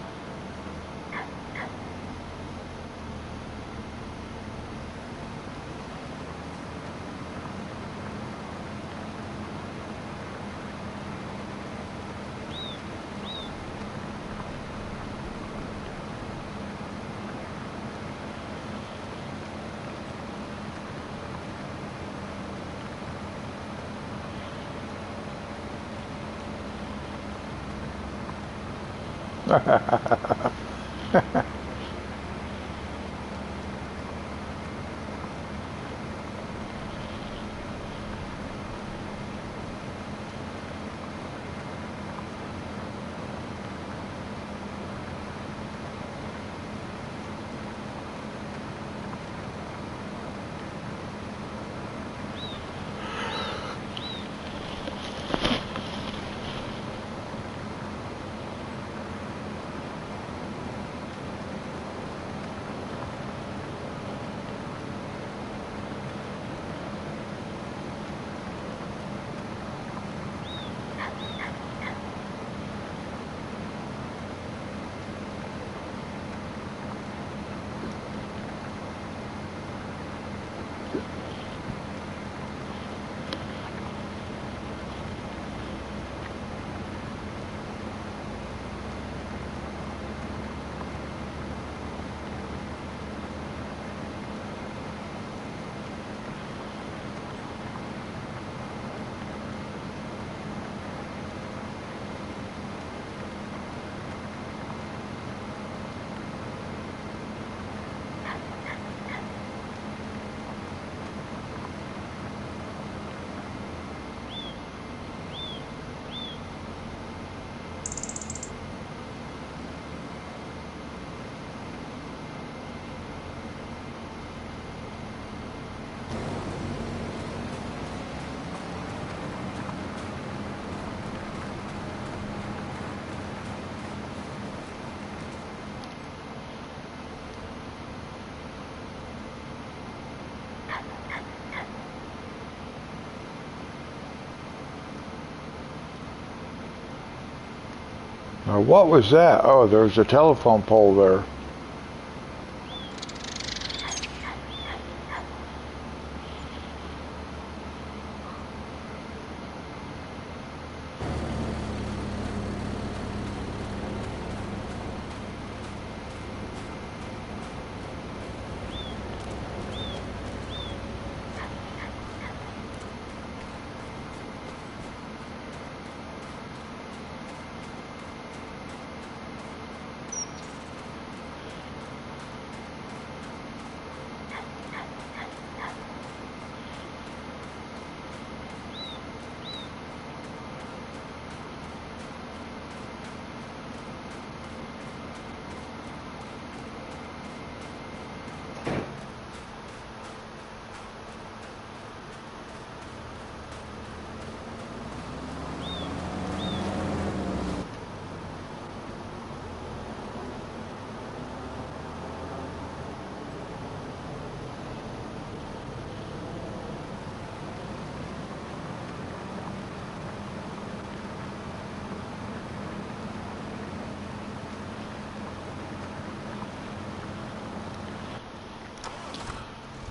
What was that? Oh, there's a telephone pole there.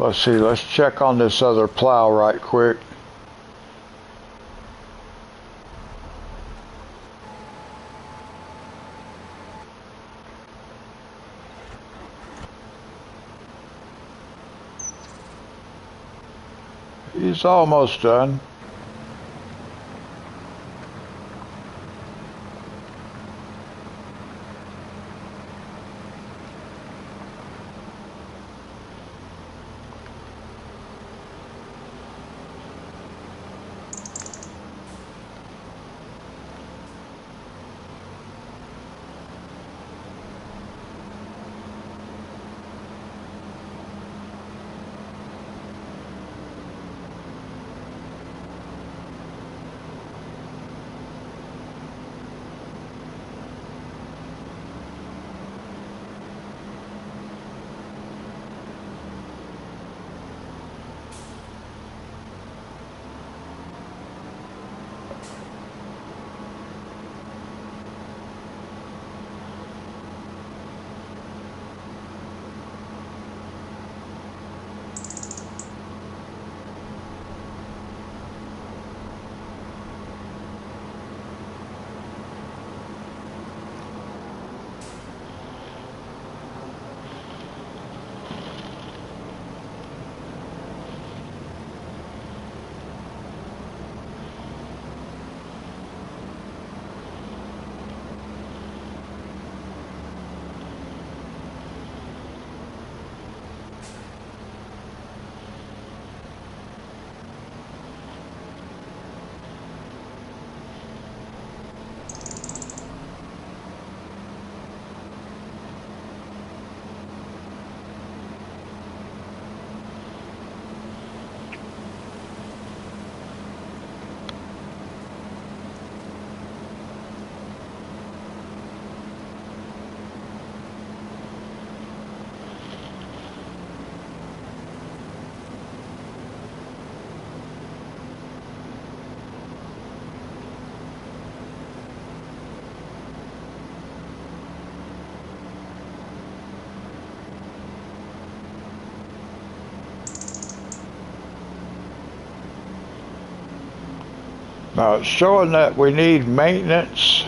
Let's see, let's check on this other plow right quick. He's almost done. Now it's showing that we need maintenance.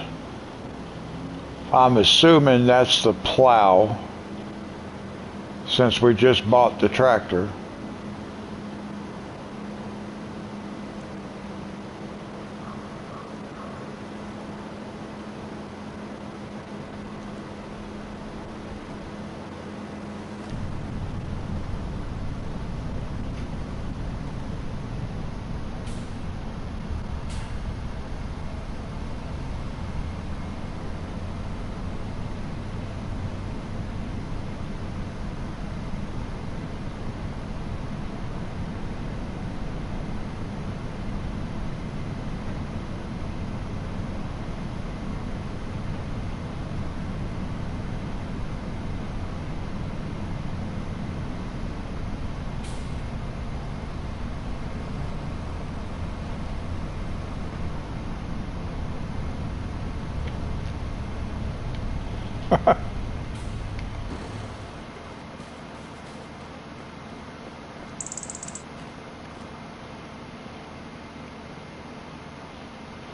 I'm assuming that's the plow, since we just bought the tractor.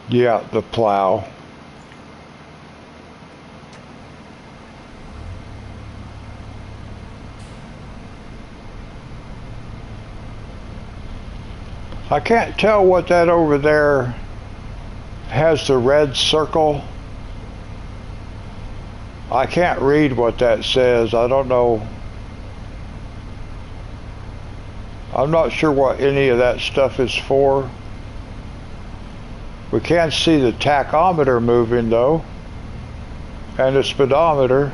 Yeah, the plow. I can't tell what that over there has the red circle. I can't read what that says. I don't know. I'm not sure what any of that stuff is for. We can see the tachometer moving though, and the speedometer.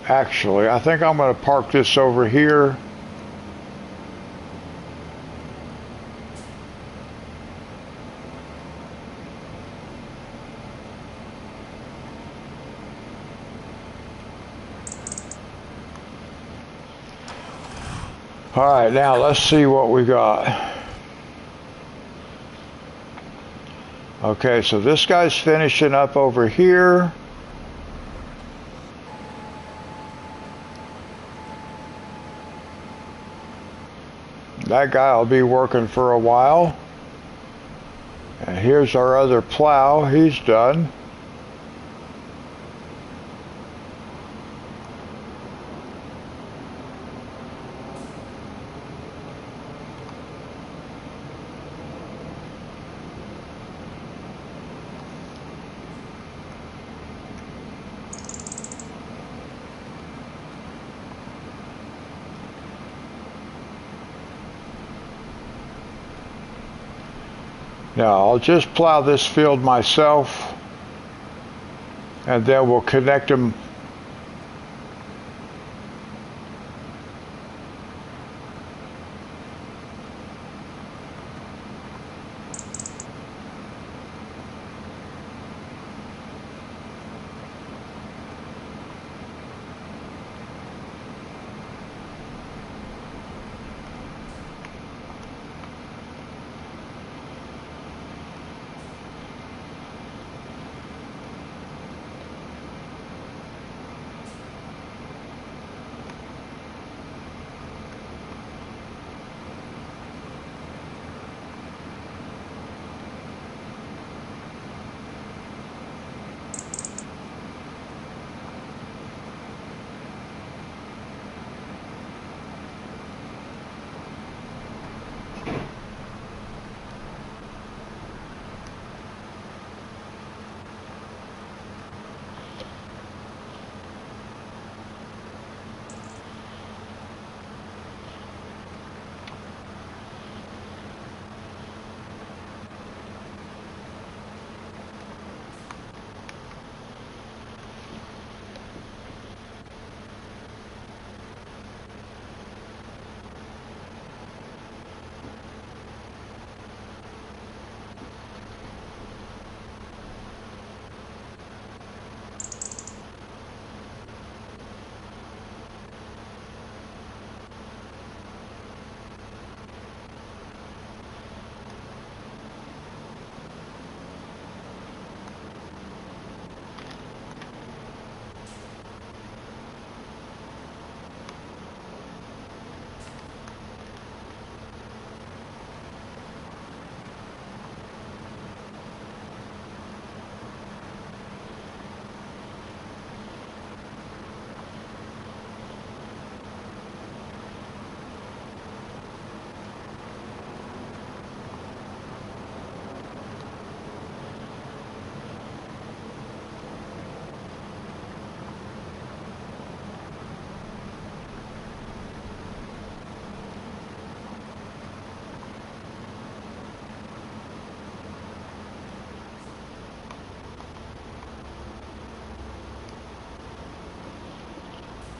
Actually, I think I'm going to park this over here. All right, now let's see what we got. Okay, so this guy's finishing up over here. That guy will be working for a while. And here's our other plow. He's done. Now I'll just plow this field myself, and then we'll connect them.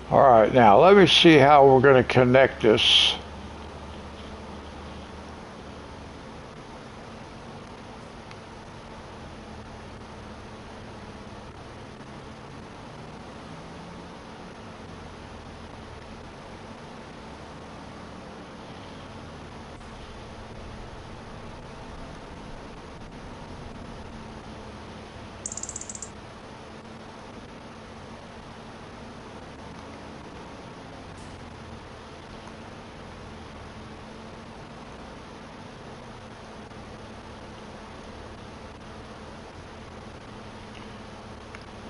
All right, now let me see how we're going to connect this.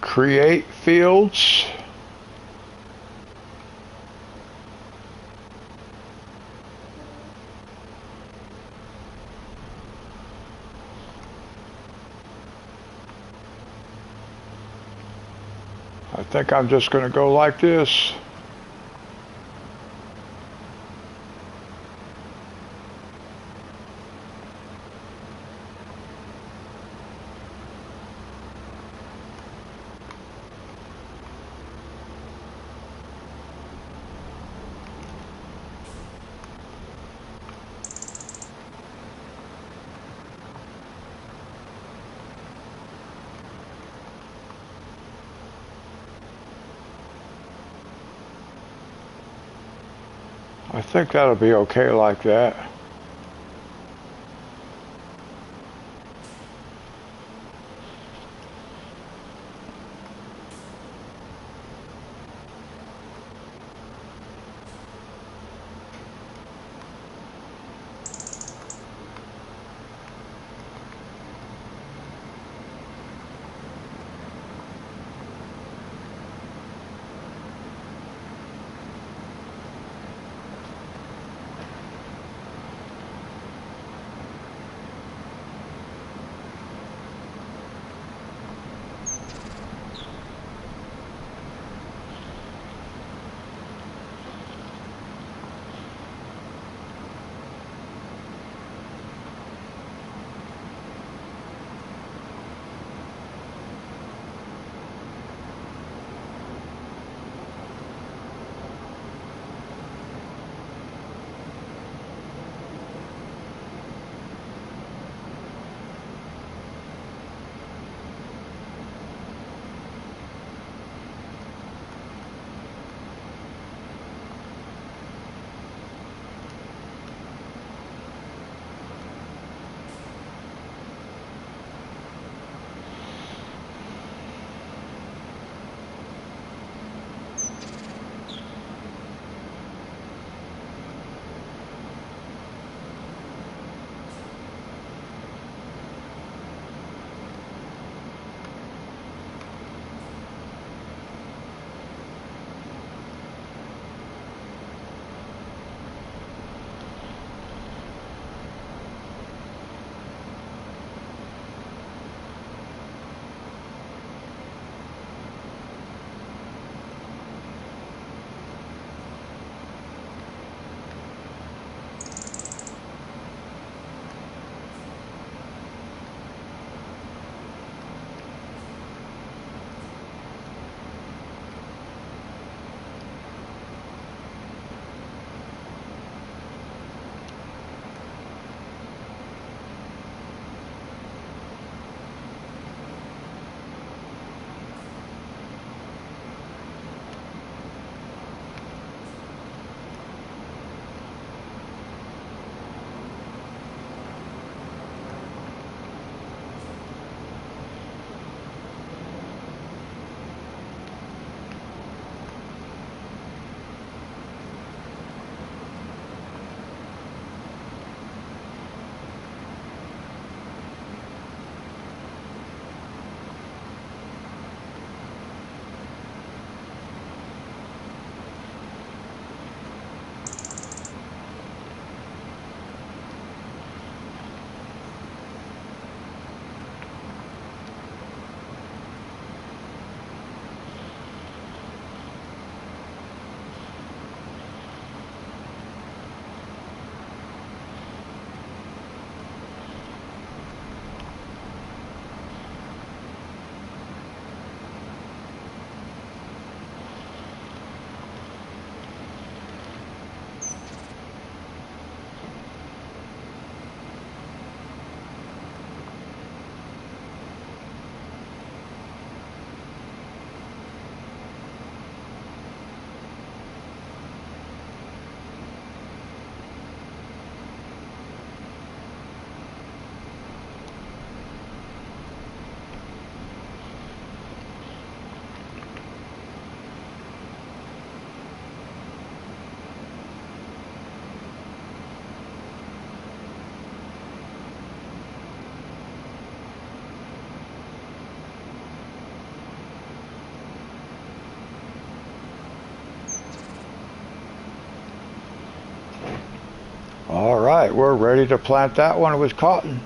Create fields. I think I'm just going to go like this. I think that'll be okay like that. right, we're ready to plant that one with cotton.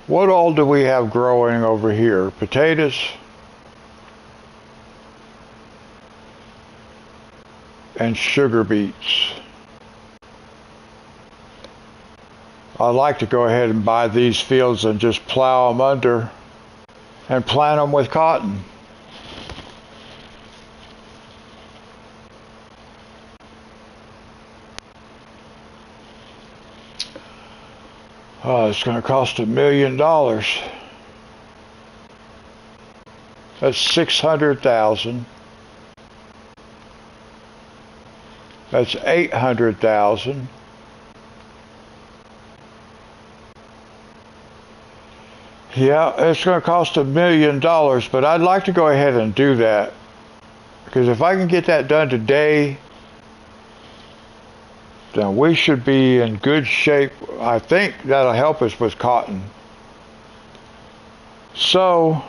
What all do we have growing over here? Potatoes and sugar beets. I'd like to go ahead and buy these fields and just plow them under and plant them with cotton. It's going to cost $1 million. That's 600,000. That's 800,000. Yeah, it's going to cost $1 million, but I'd like to go ahead and do that. Because if I can get that done today, then we should be in good shape. I think that'll help us with cotton. So,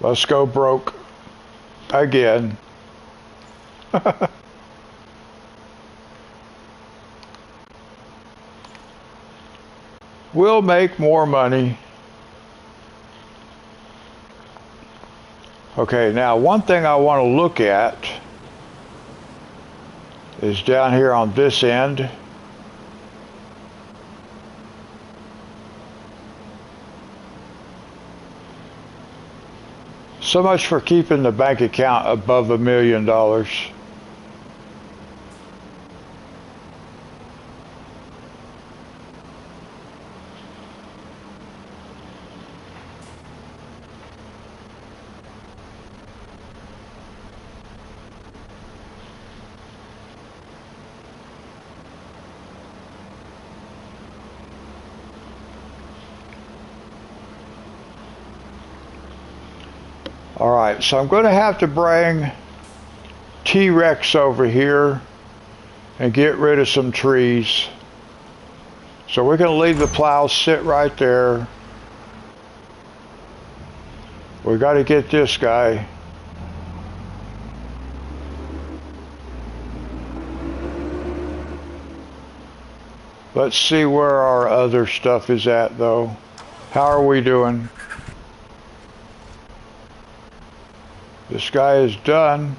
let's go broke again. We'll make more money. Okay, now one thing I want to look at is down here on this end. So much for keeping the bank account above $1 million. Alright, so I'm going to have to bring T-Rex over here and get rid of some trees. So we're going to leave the plow sit right there. We got to get this guy. Let's see where our other stuff is at though. How are we doing? This guy is done.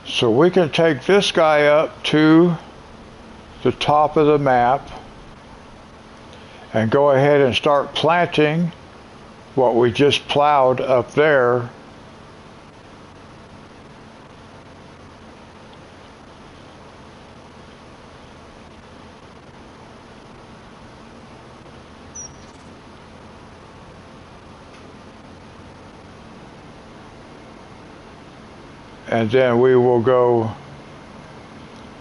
So we can take this guy up to the top of the map and go ahead and start planting what we just plowed up there. And then we will go,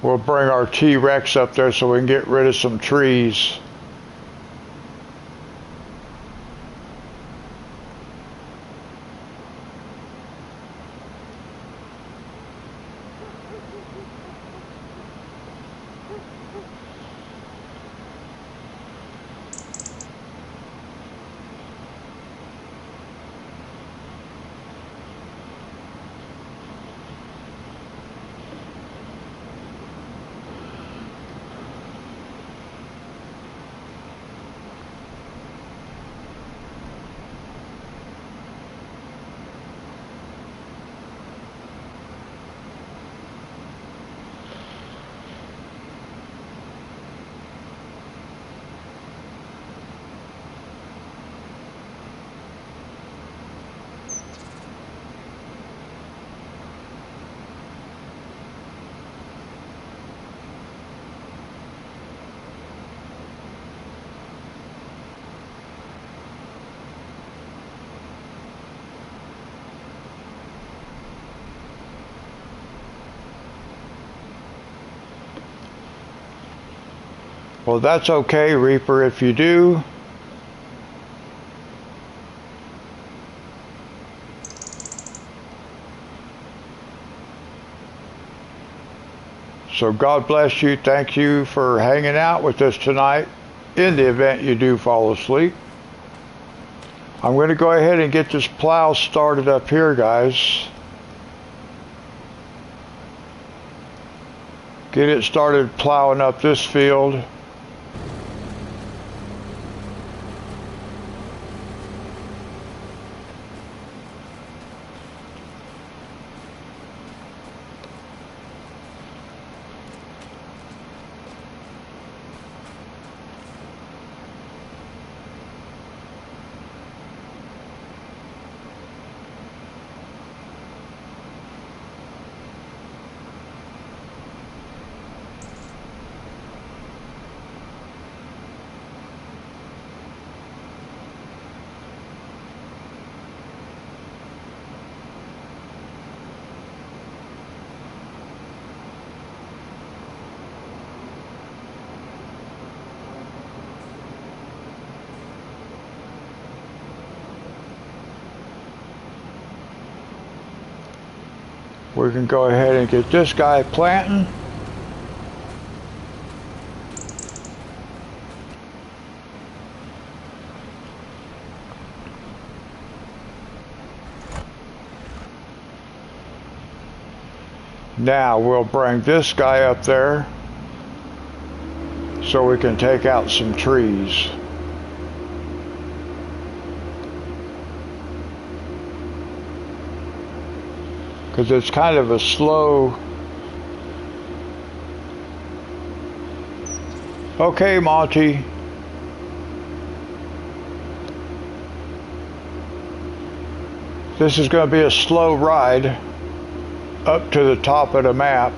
we'll bring our T-Rex up there so we can get rid of some trees. Well, that's okay, Reaper, if you do. So God bless you. Thank you for hanging out with us tonight in the event you do fall asleep. I'm going to go ahead and get this plow started up here, guys. Get it started plowing up this field. We can go ahead and get this guy planting. Now we'll bring this guy up there so we can take out some trees. Because it's kind of a slow... Okay, Monty. This is going to be a slow ride up to the top of the map.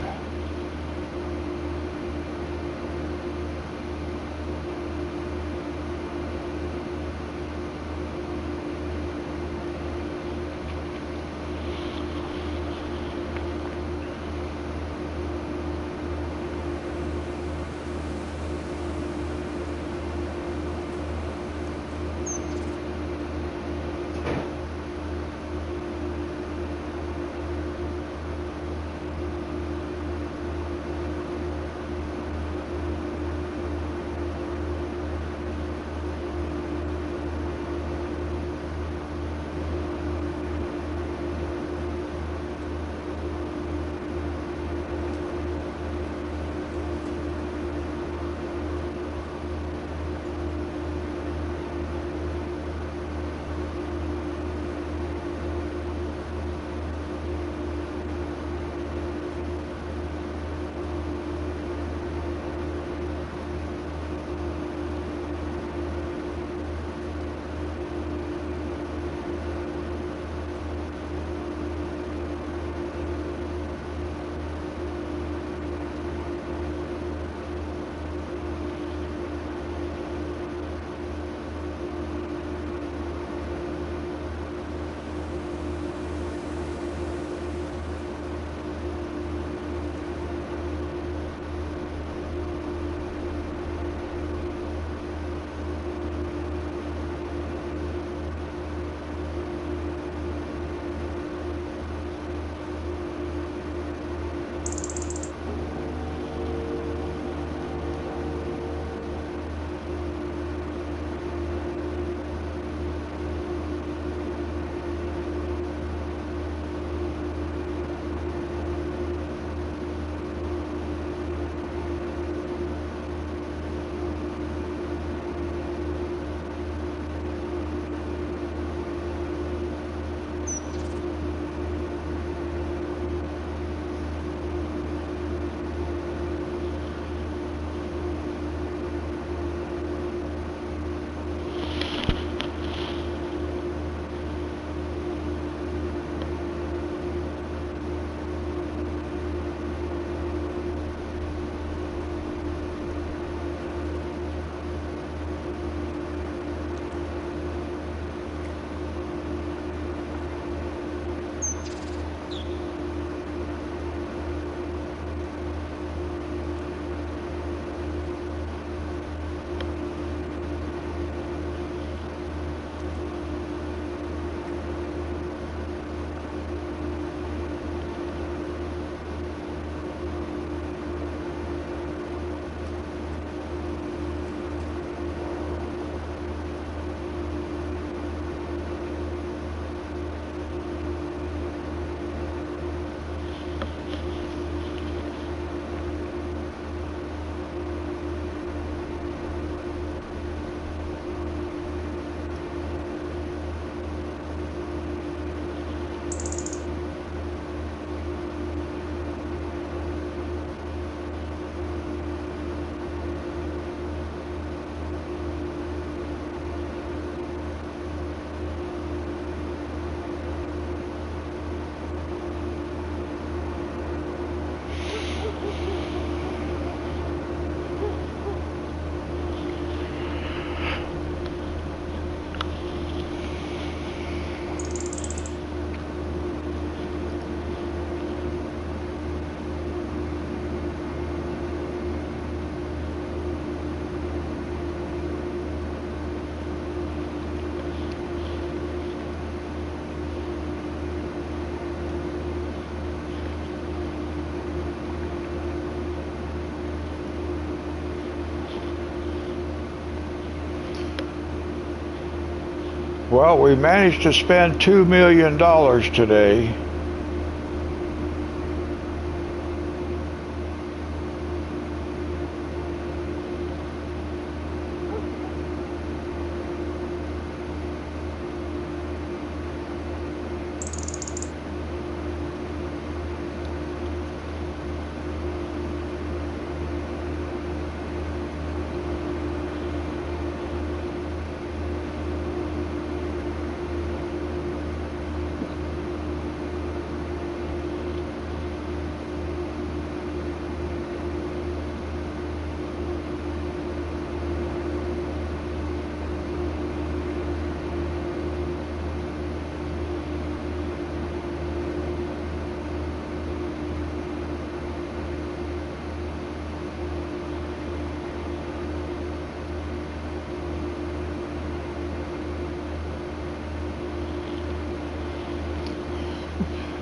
Well, we managed to spend $2 million today.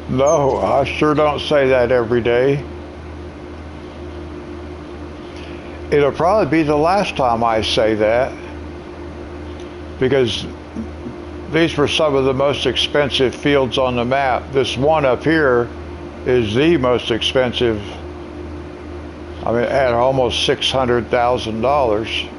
No, I sure don't say that every day. It'll probably be the last time I say that, because these were some of the most expensive fields on the map. This one up here is the most expensive. I mean, at almost $600,000.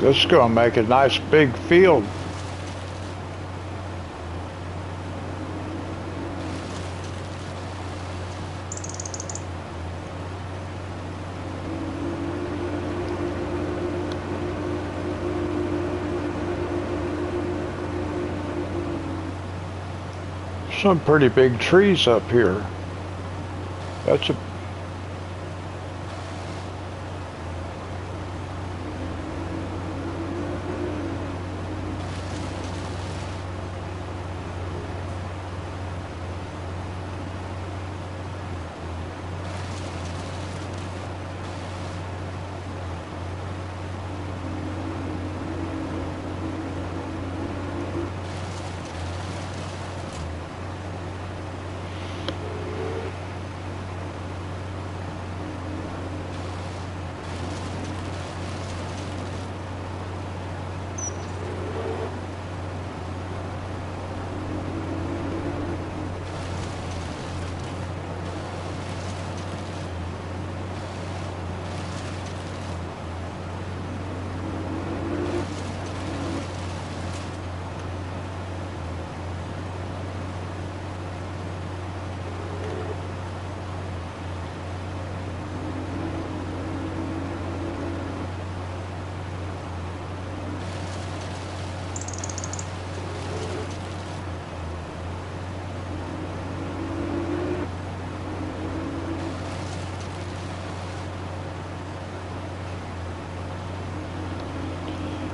This is going to make a nice big field. Some pretty big trees up here. That's a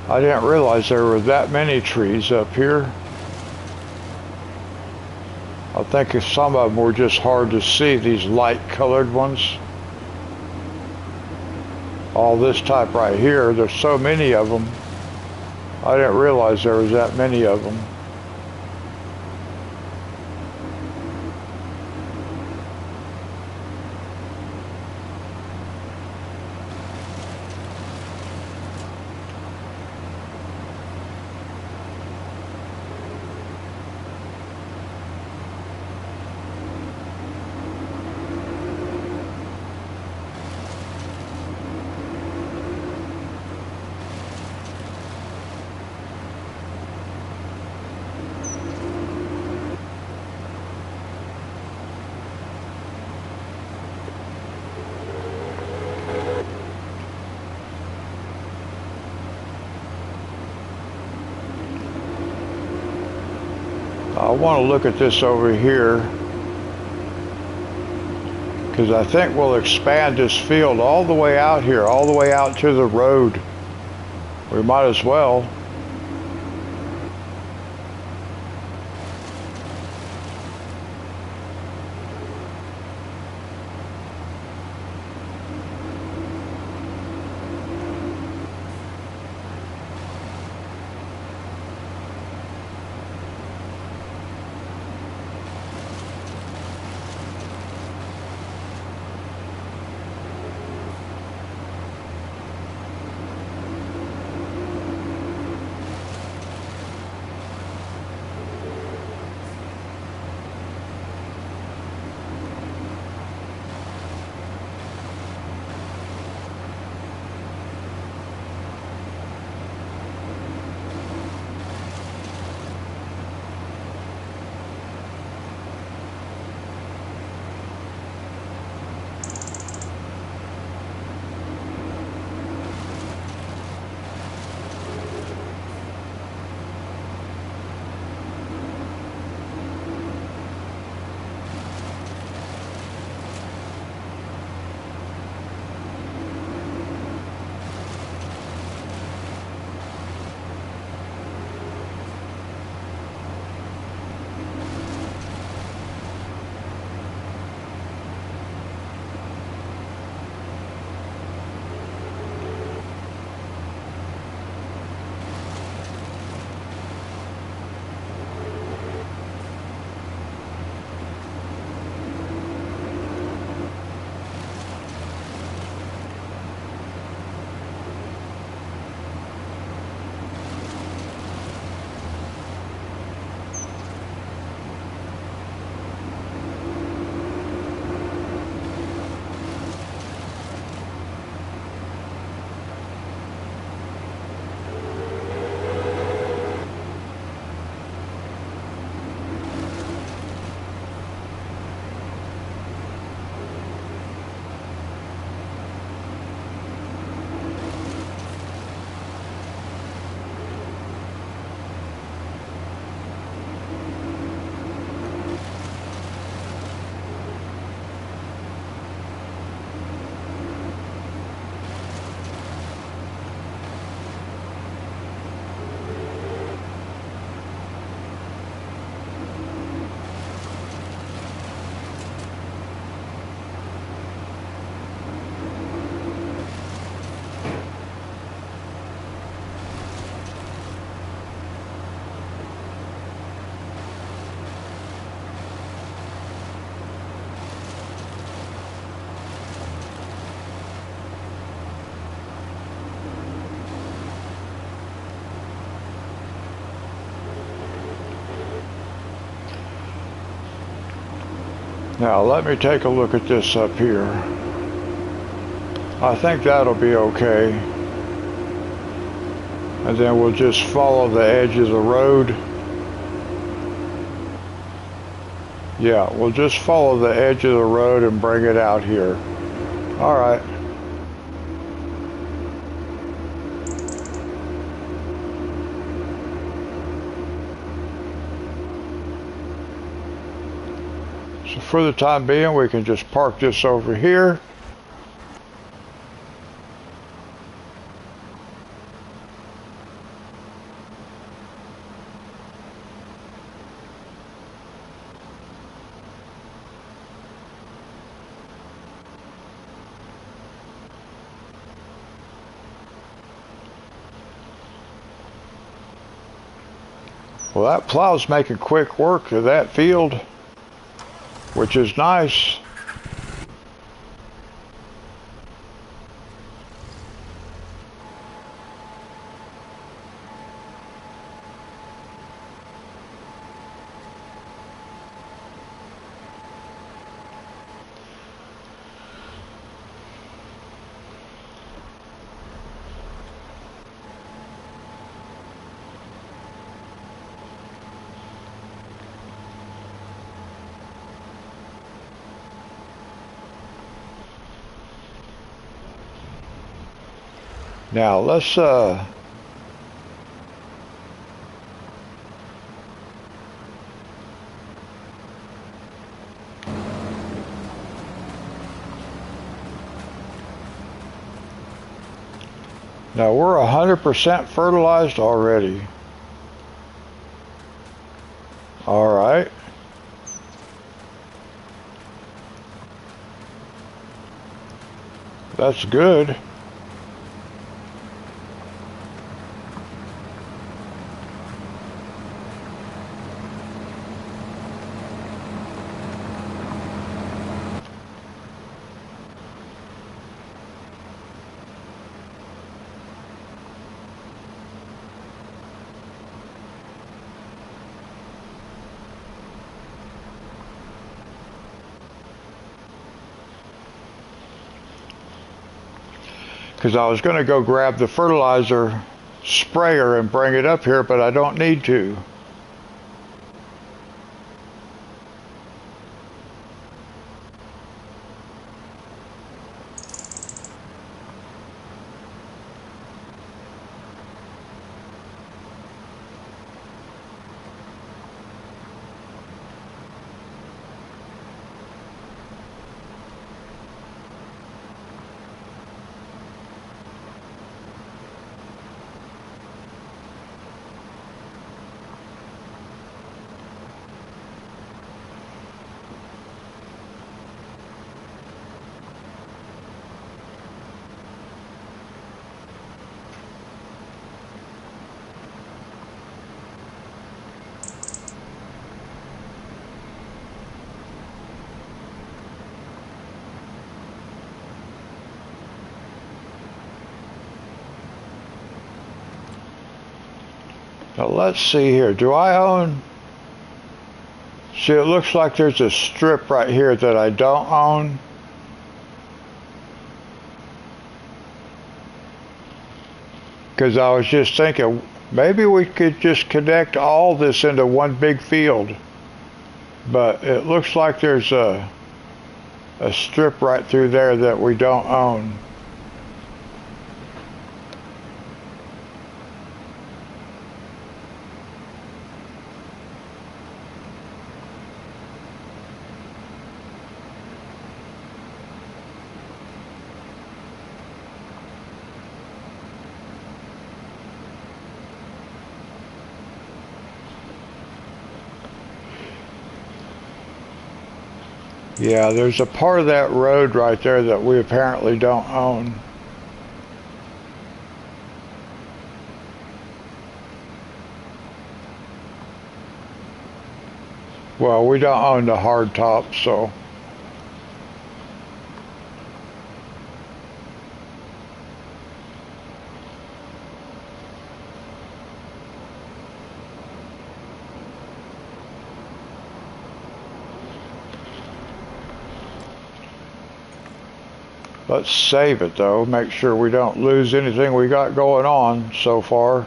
I didn't realize there were that many trees up here. I think if some of them were just hard to see, these light colored ones. All this type right here, there's so many of them. I didn't realize there was that many of them. I want to look at this over here because I think we'll expand this field all the way out here, all the way out to the road. We might as well. Now let me take a look at this up here. I think that'll be okay. And then we'll just follow the edge of the road. Yeah, we'll just follow the edge of the road and bring it out here. All right. So for the time being, we can just park this over here. Well, that plow's making quick work of that field, which is nice. Now let's now we're 100% fertilized already. All right. That's good. Because I was going to go grab the fertilizer sprayer and bring it up here, but I don't need to. Now let's see here. Do I own? See, it looks like there's a strip right here that I don't own. Because I was just thinking, maybe we could just connect all this into one big field. But it looks like there's a strip right through there that we don't own. Yeah, there's a part of that road right there that we apparently don't own. Well, we don't own the hard top, so. Let's save it though, make sure we don't lose anything we got going on so far.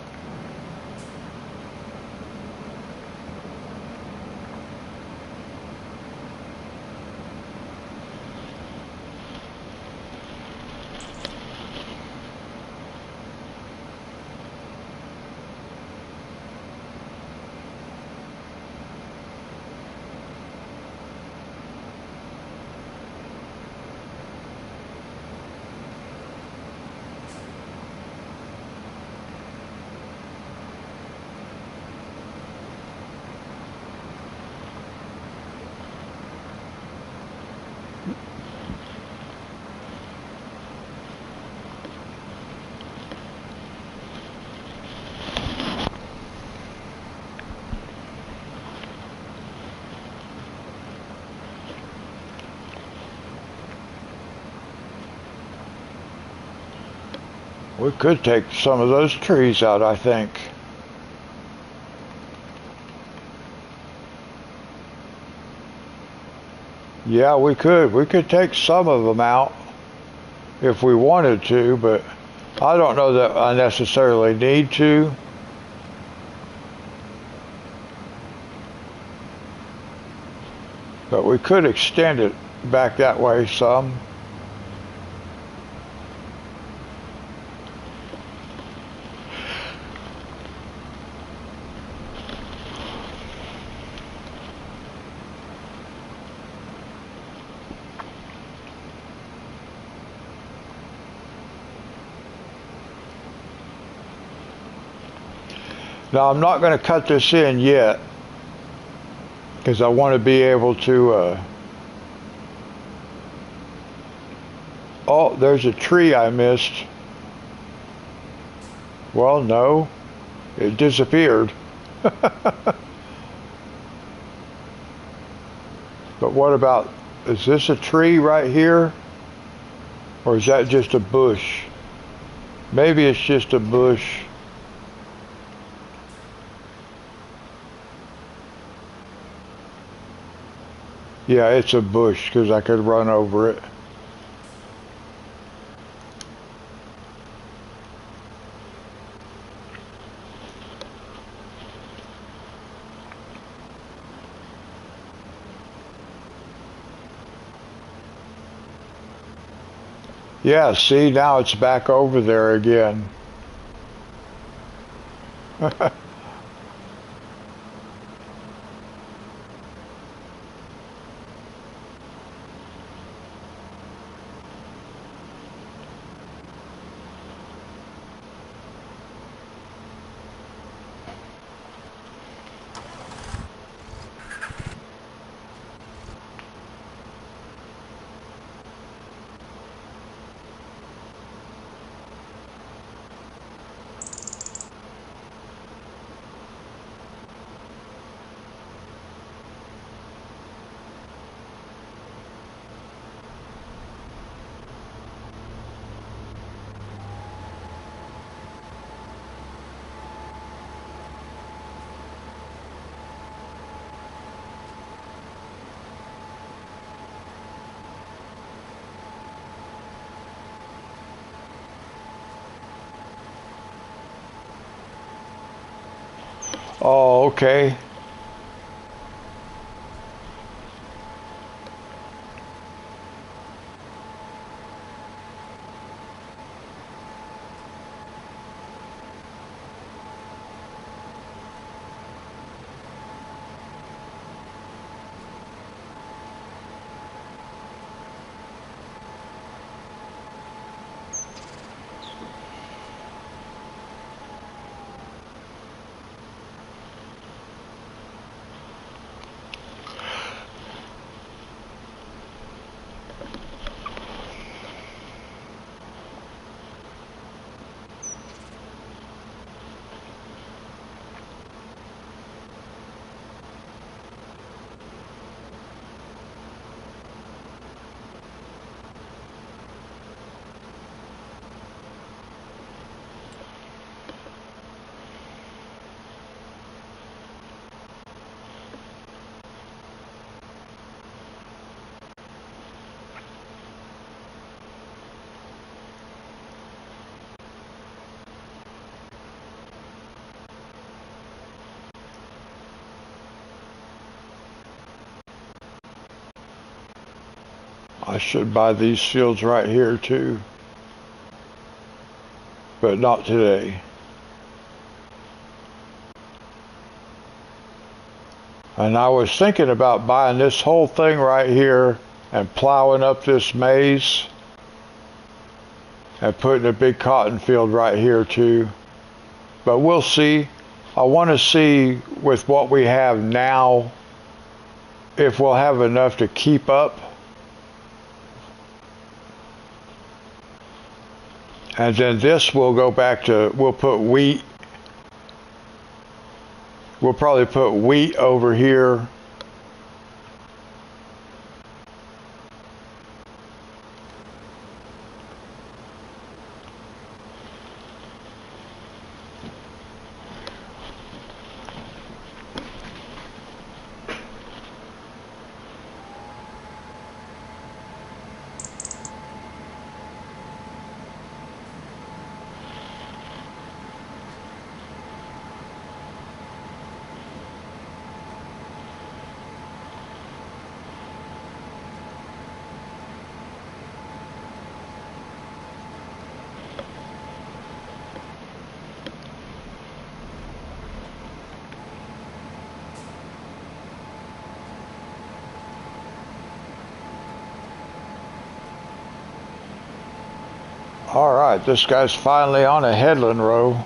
We could take some of those trees out, I think. Yeah, we could. We could take some of them out if we wanted to, but I don't know that I necessarily need to. But we could extend it back that way some. Now I'm not going to cut this in yet because I want to be able to oh, there's a tree I missed. Well, no, it disappeared. But what about, is this a tree right here? Or is that just a bush? Maybe it's just a bush. Yeah, it's a bush because I could run over it. Yeah, see, now it's back over there again. Oh, okay. I should buy these fields right here too, but not today. And I was thinking about buying this whole thing right here and plowing up this maize and putting a big cotton field right here too. But we'll see. I want to see with what we have now if we'll have enough to keep up. And then this will go back to, we'll put wheat. We'll probably put wheat over here. All right, this guy's finally on a headland row.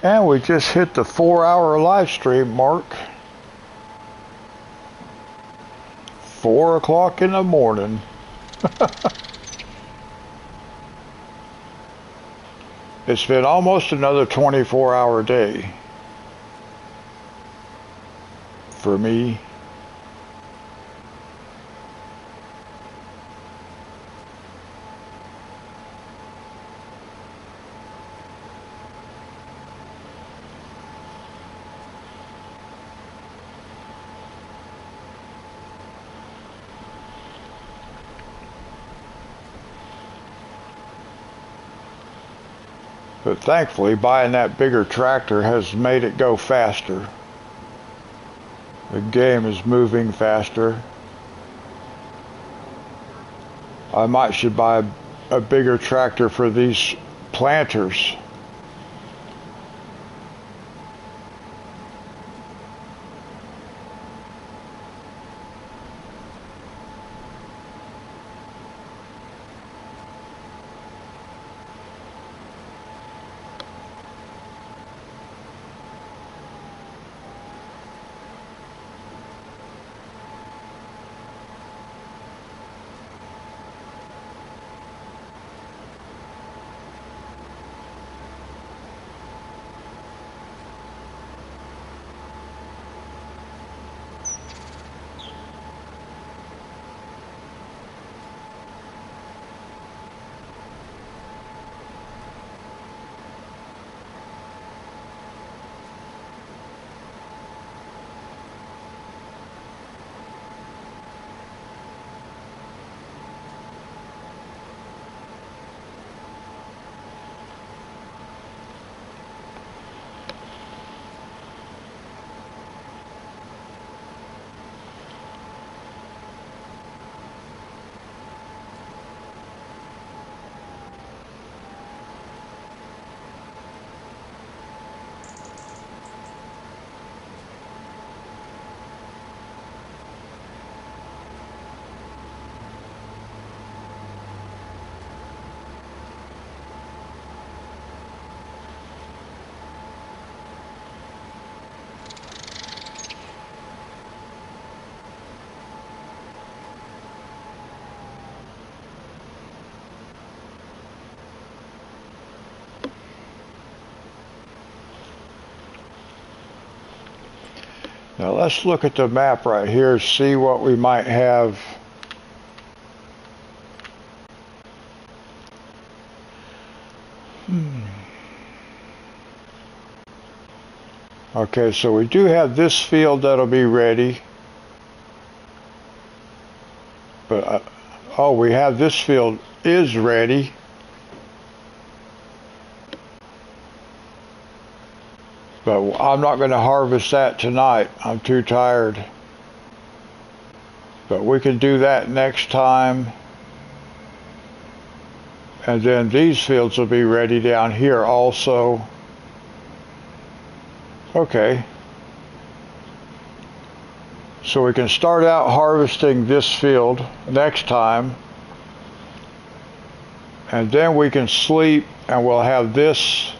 And we just hit the 4-hour live stream mark. 4 o'clock in the morning. It's been almost another 24-hour day for me. But thankfully, buying that bigger tractor has made it go faster. The game is moving faster. I should buy a bigger tractor for these planters. Now let's look at the map right here, see what we might have. Okay, so we do have this field that'll be ready. But, oh, we have this field is ready. But I'm not going to harvest that tonight. I'm too tired. But we can do that next time. And then these fields will be ready down here also. Okay. So we can start out harvesting this field next time. And then we can sleep and we'll have this.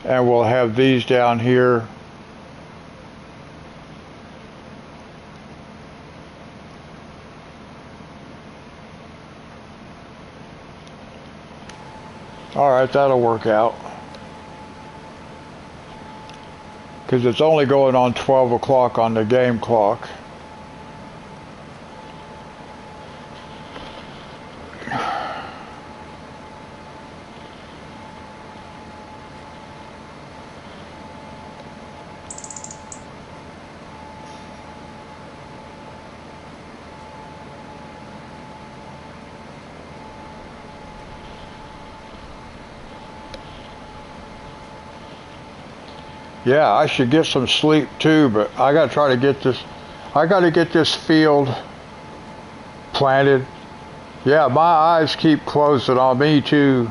And we'll have these down here. All right, that'll work out. Because it's only going on 12 o'clock on the game clock. Yeah, I should get some sleep too, but I gotta try to get this. I gotta get this field planted. Yeah, my eyes keep closing on me too.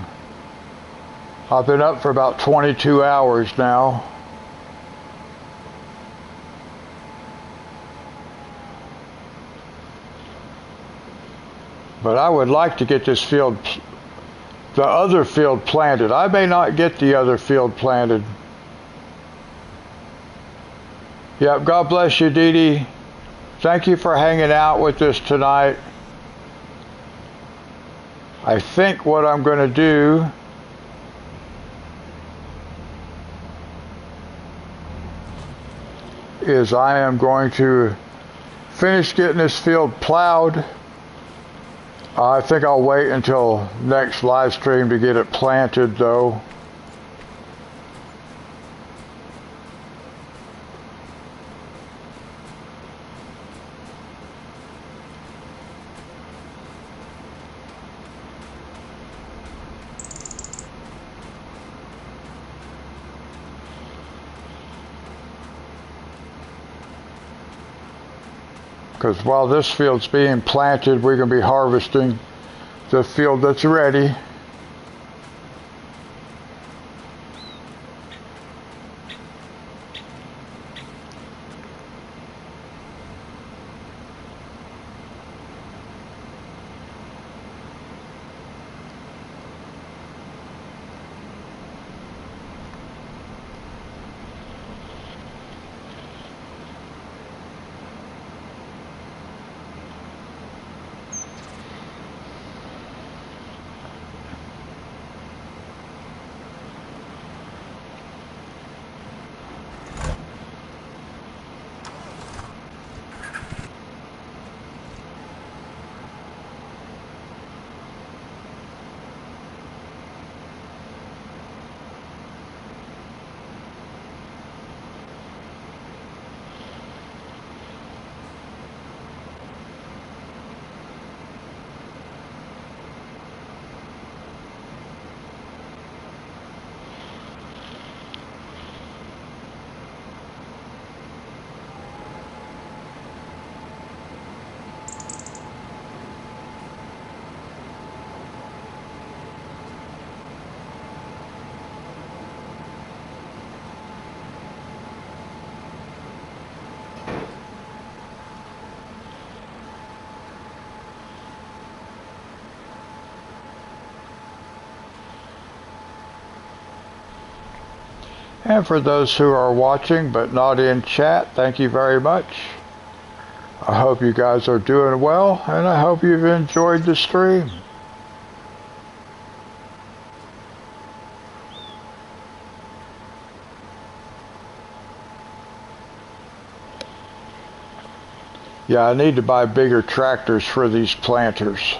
I've been up for about 22 hours now. But I would like to get this field, the other field planted. I may not get the other field planted. Yep, God bless you, Dee Dee. Thank you for hanging out with us tonight. I think what I'm going to do is I am going to finish getting this field plowed. I think I'll wait until next live stream to get it planted though. Because while this field's being planted, we're going to be harvesting the field that's ready. And for those who are watching but not in chat, thank you very much. I hope you guys are doing well, and I hope you've enjoyed the stream. Yeah, I need to buy bigger tractors for these planters.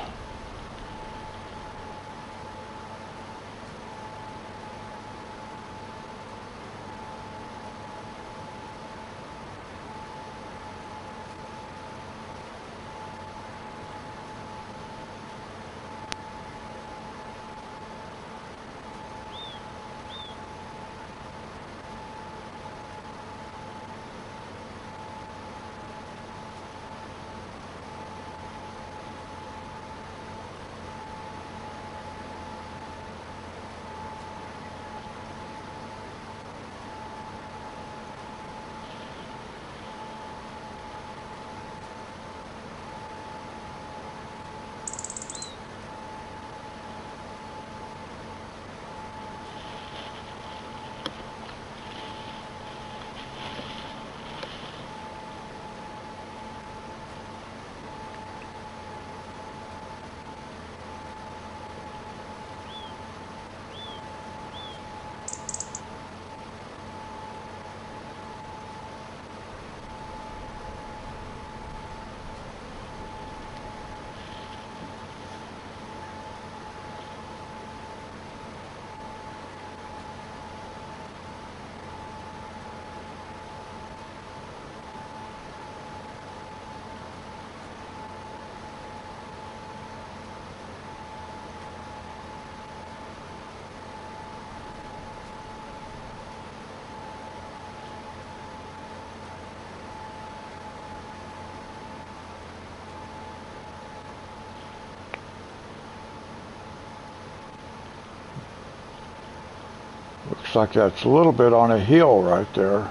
Looks like that's a little bit on a hill right there.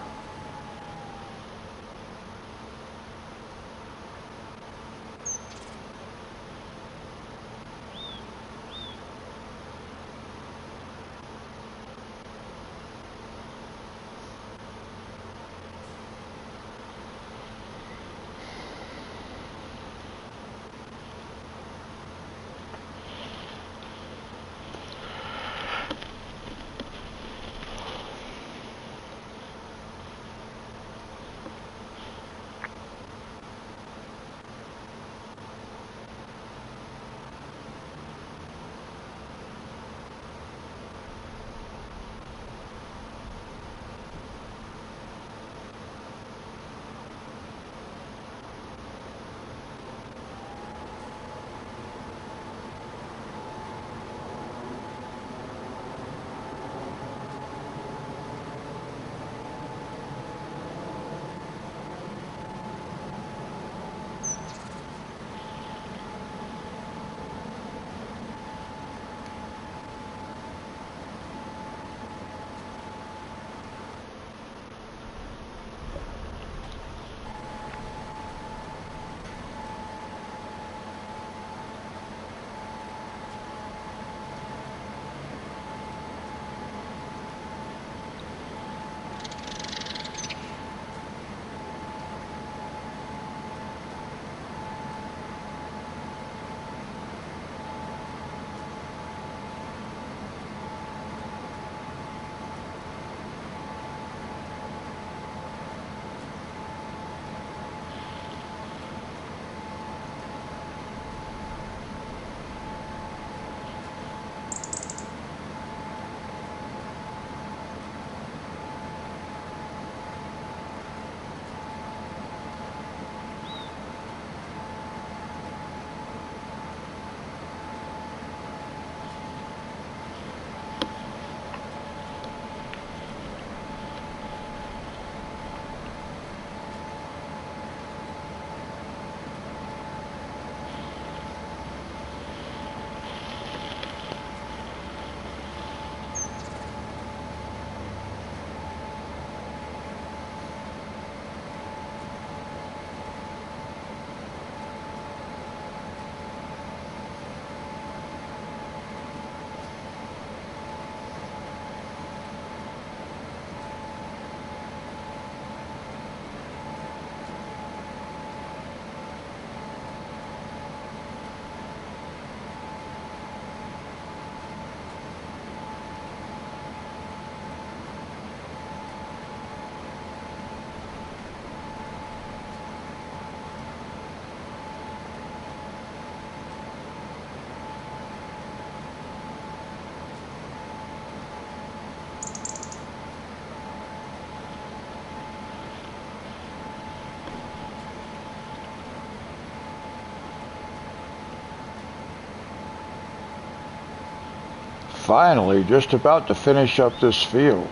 Finally, just about to finish up this field.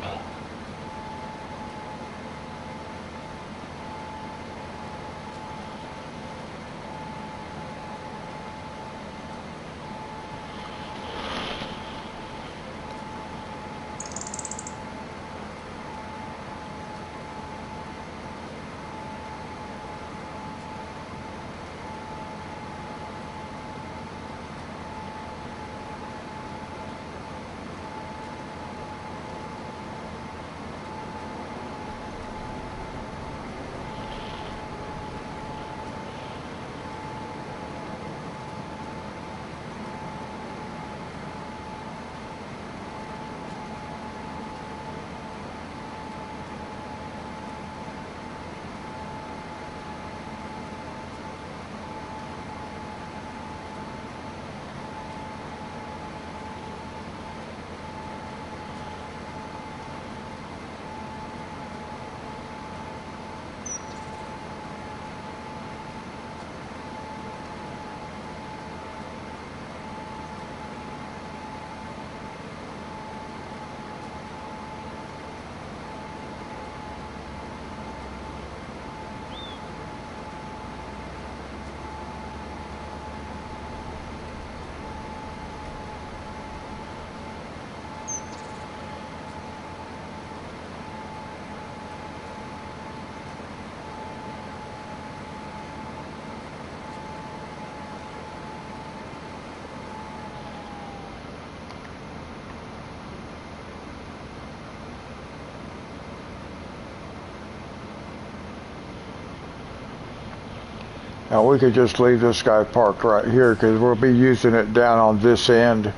Now we could just leave this guy parked right here because we'll be using it down on this end.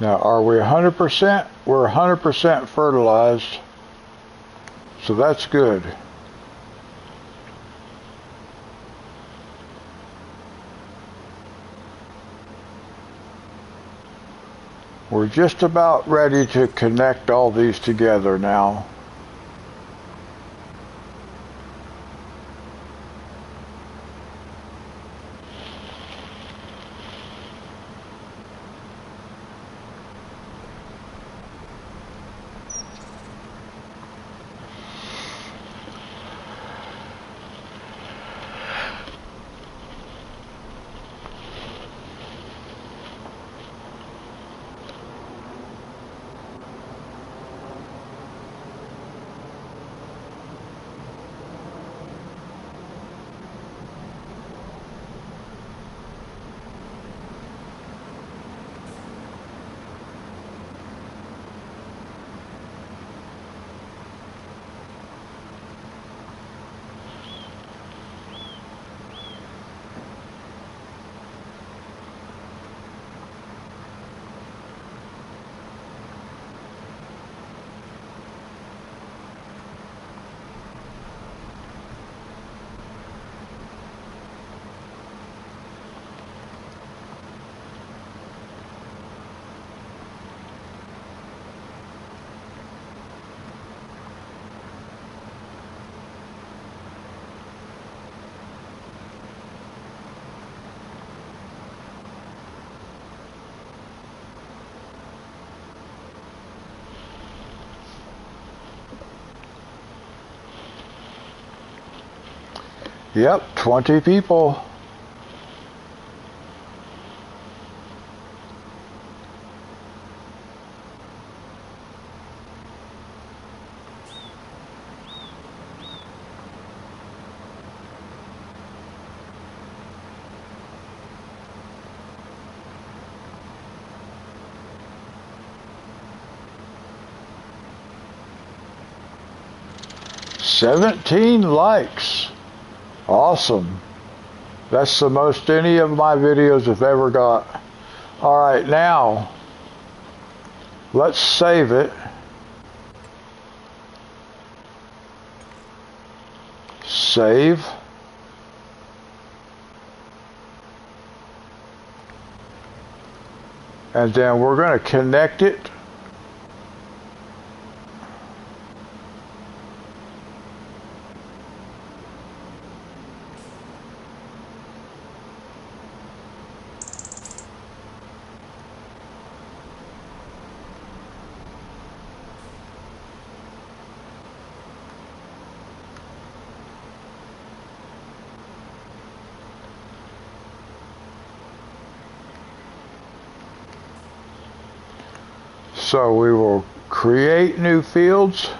Now, are we 100%? We're 100% fertilized, so that's good. We're just about ready to connect all these together now. Yep, 20 people. "17 likes. Awesome. That's the most any of my videos have ever got. All right, now Let's save it. Save. And then we're going to connect it. So we will create new fields.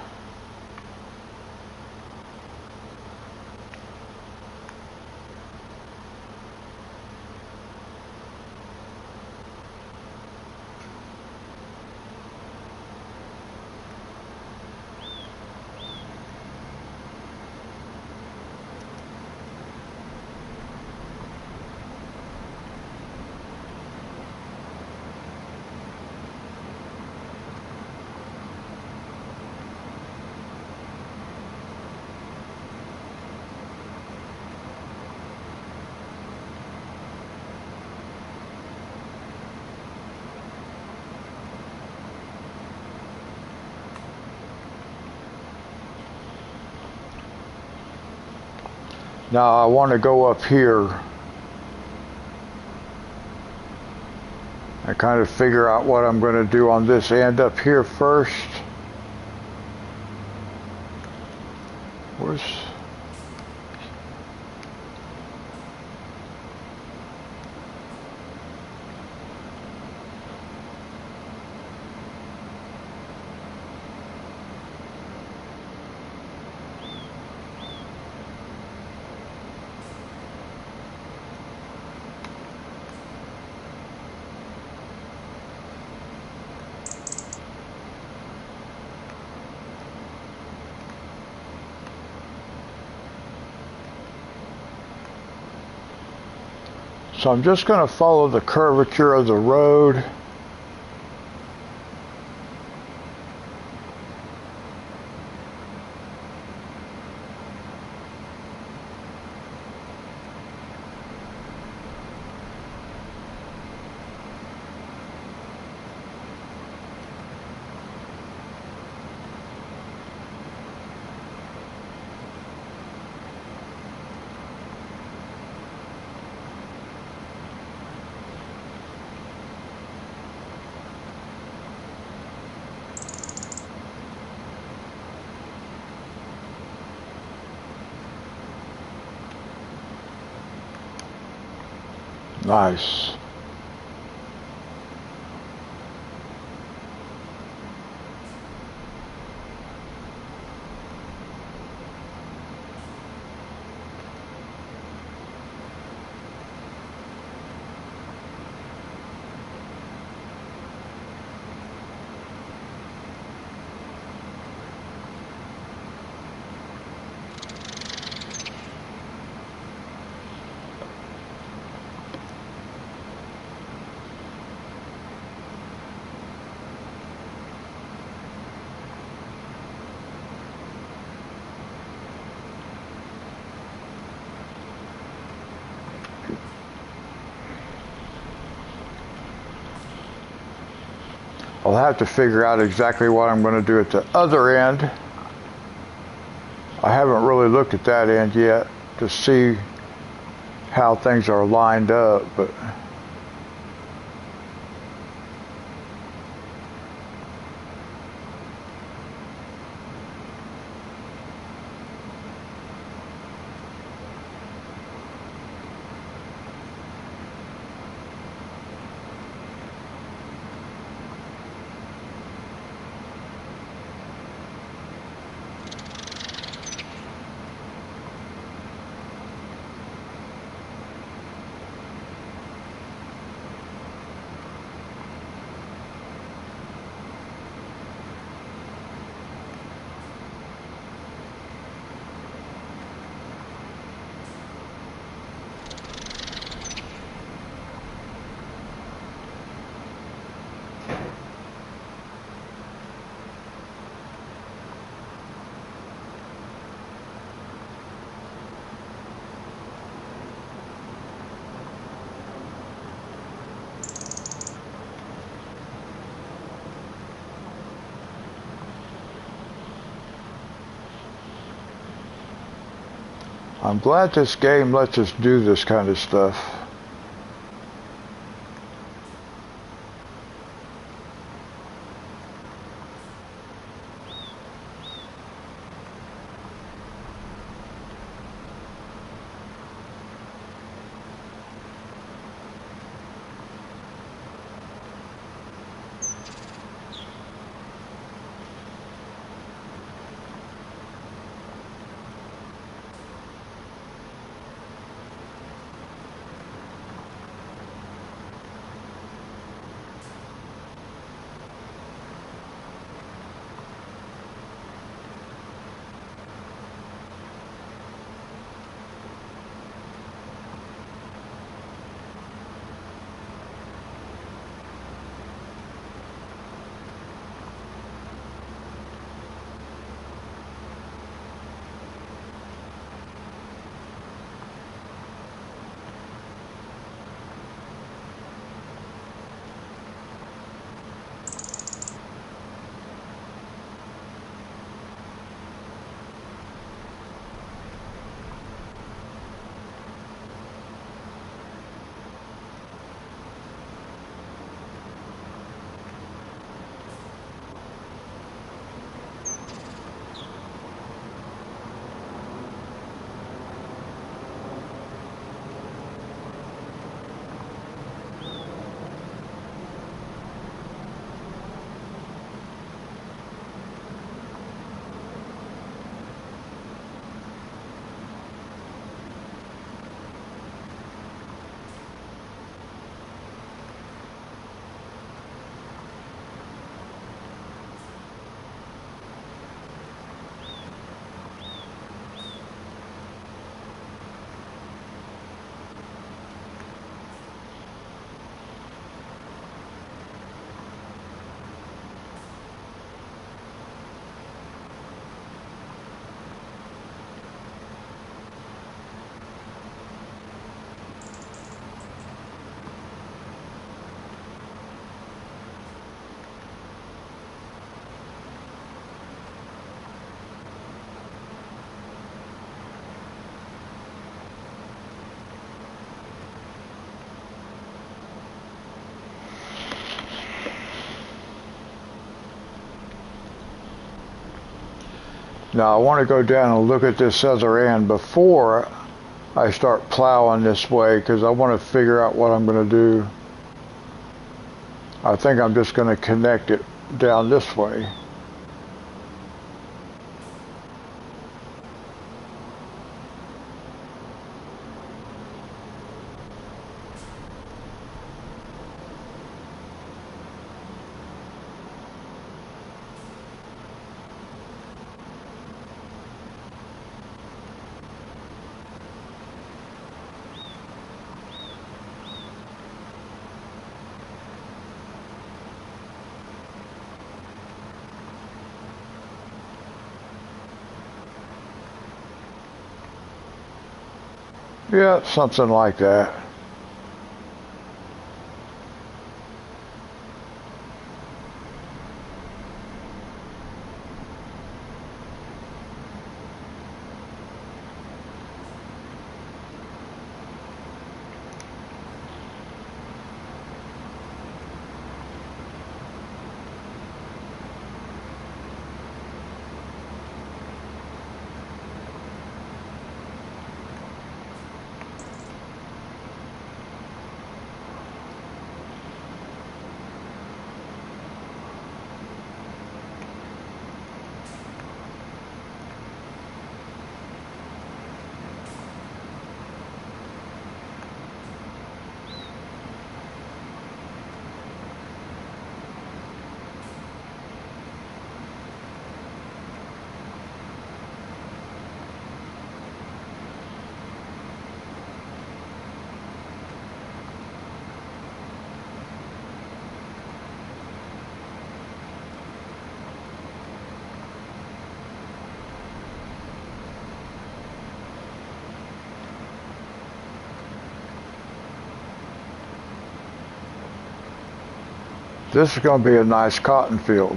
Now I want to go up here and kind of figure out what I'm going to do on this end up here first. Where's... So I'm just going to follow the curvature of the road. Nice. I'll have to figure out exactly what I'm going to do at the other end. I haven't really looked at that end yet to see how things are lined up, but I'm glad this game lets us do this kind of stuff. Now I want to go down and look at this other end before I start plowing this way, because I want to figure out what I'm going to do. I think I'm just going to connect it down this way. Yeah, something like that. This is going to be a nice cotton field.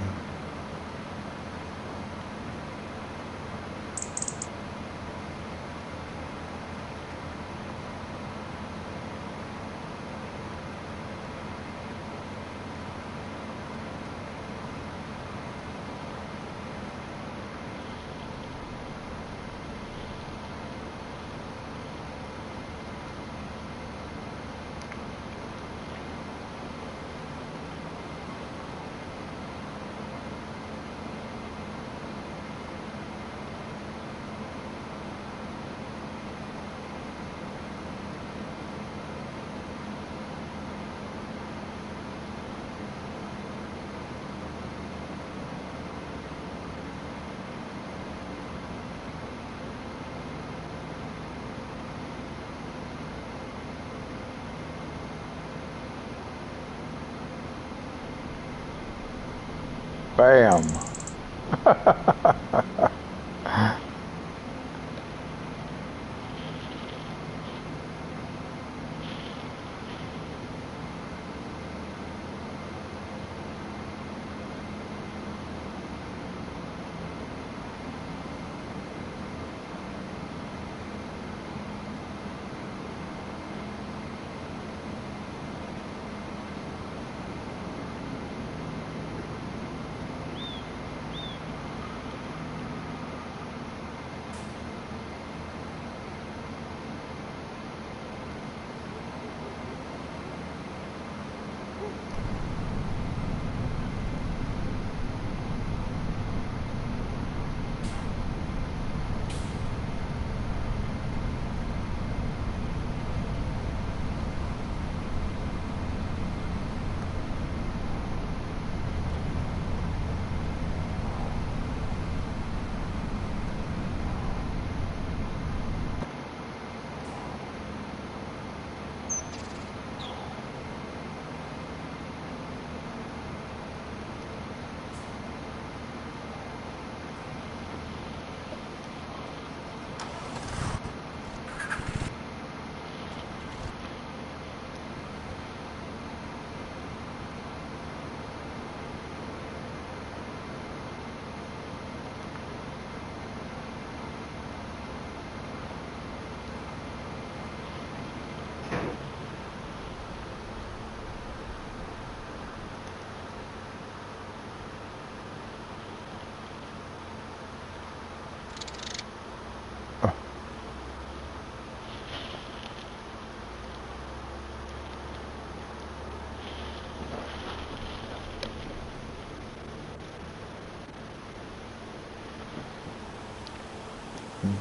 Bam.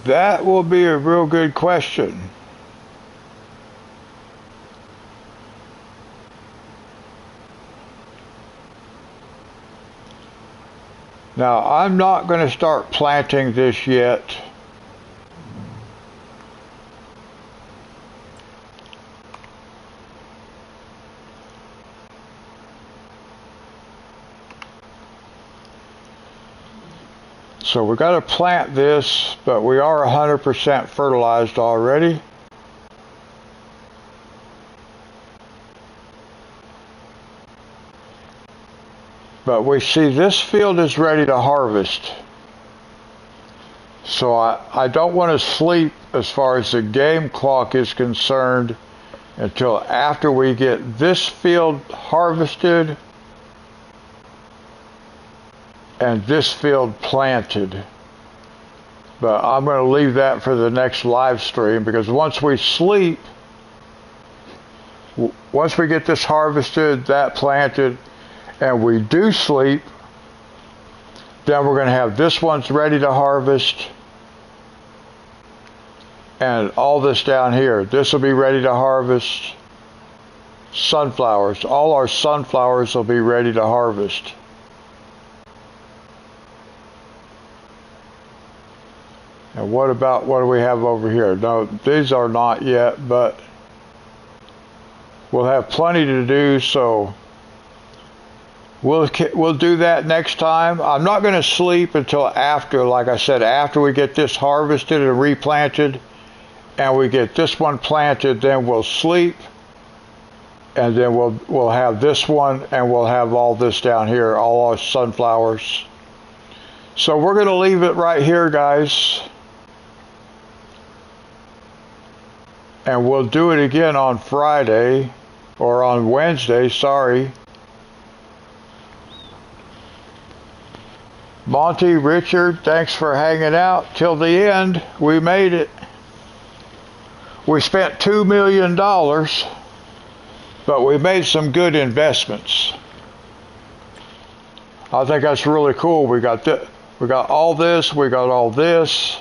That will be a real good question. Now, I'm not going to start planting this yet. So we got to plant this, but we are 100% fertilized already. But we see this field is ready to harvest. So I don't want to sleep as far as the game clock is concerned until after we get this field harvested and this field planted. But I'm going to leave that for the next live stream, because once we sleep, once we get this harvested, that planted, and we do sleep, then we're going to have this one's ready to harvest, and all this down here, this will be ready to harvest. Sunflowers, all our sunflowers will be ready to harvest. And what do we have over here? No, these are not yet, but we'll have plenty to do, so we'll do that next time. I'm not going to sleep until after, like I said, after we get this harvested and replanted, and we get this one planted, then we'll sleep, and then we'll have this one, and we'll have all this down here, all our sunflowers. So we're going to leave it right here, guys. And we'll do it again on Friday, or on Wednesday, sorry. Monty, Richard, thanks for hanging out till the end. We made it. We spent $2 million, but we made some good investments. I think that's really cool. We got all this, we got all this.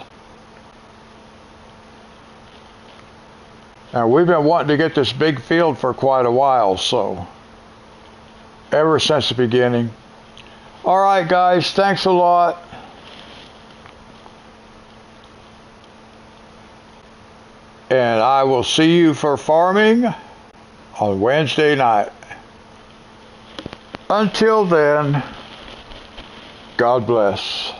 And we've been wanting to get this big field for quite a while, so ever since the beginning. All right, guys, thanks a lot. And I will see you for farming on Wednesday night. Until then. God bless.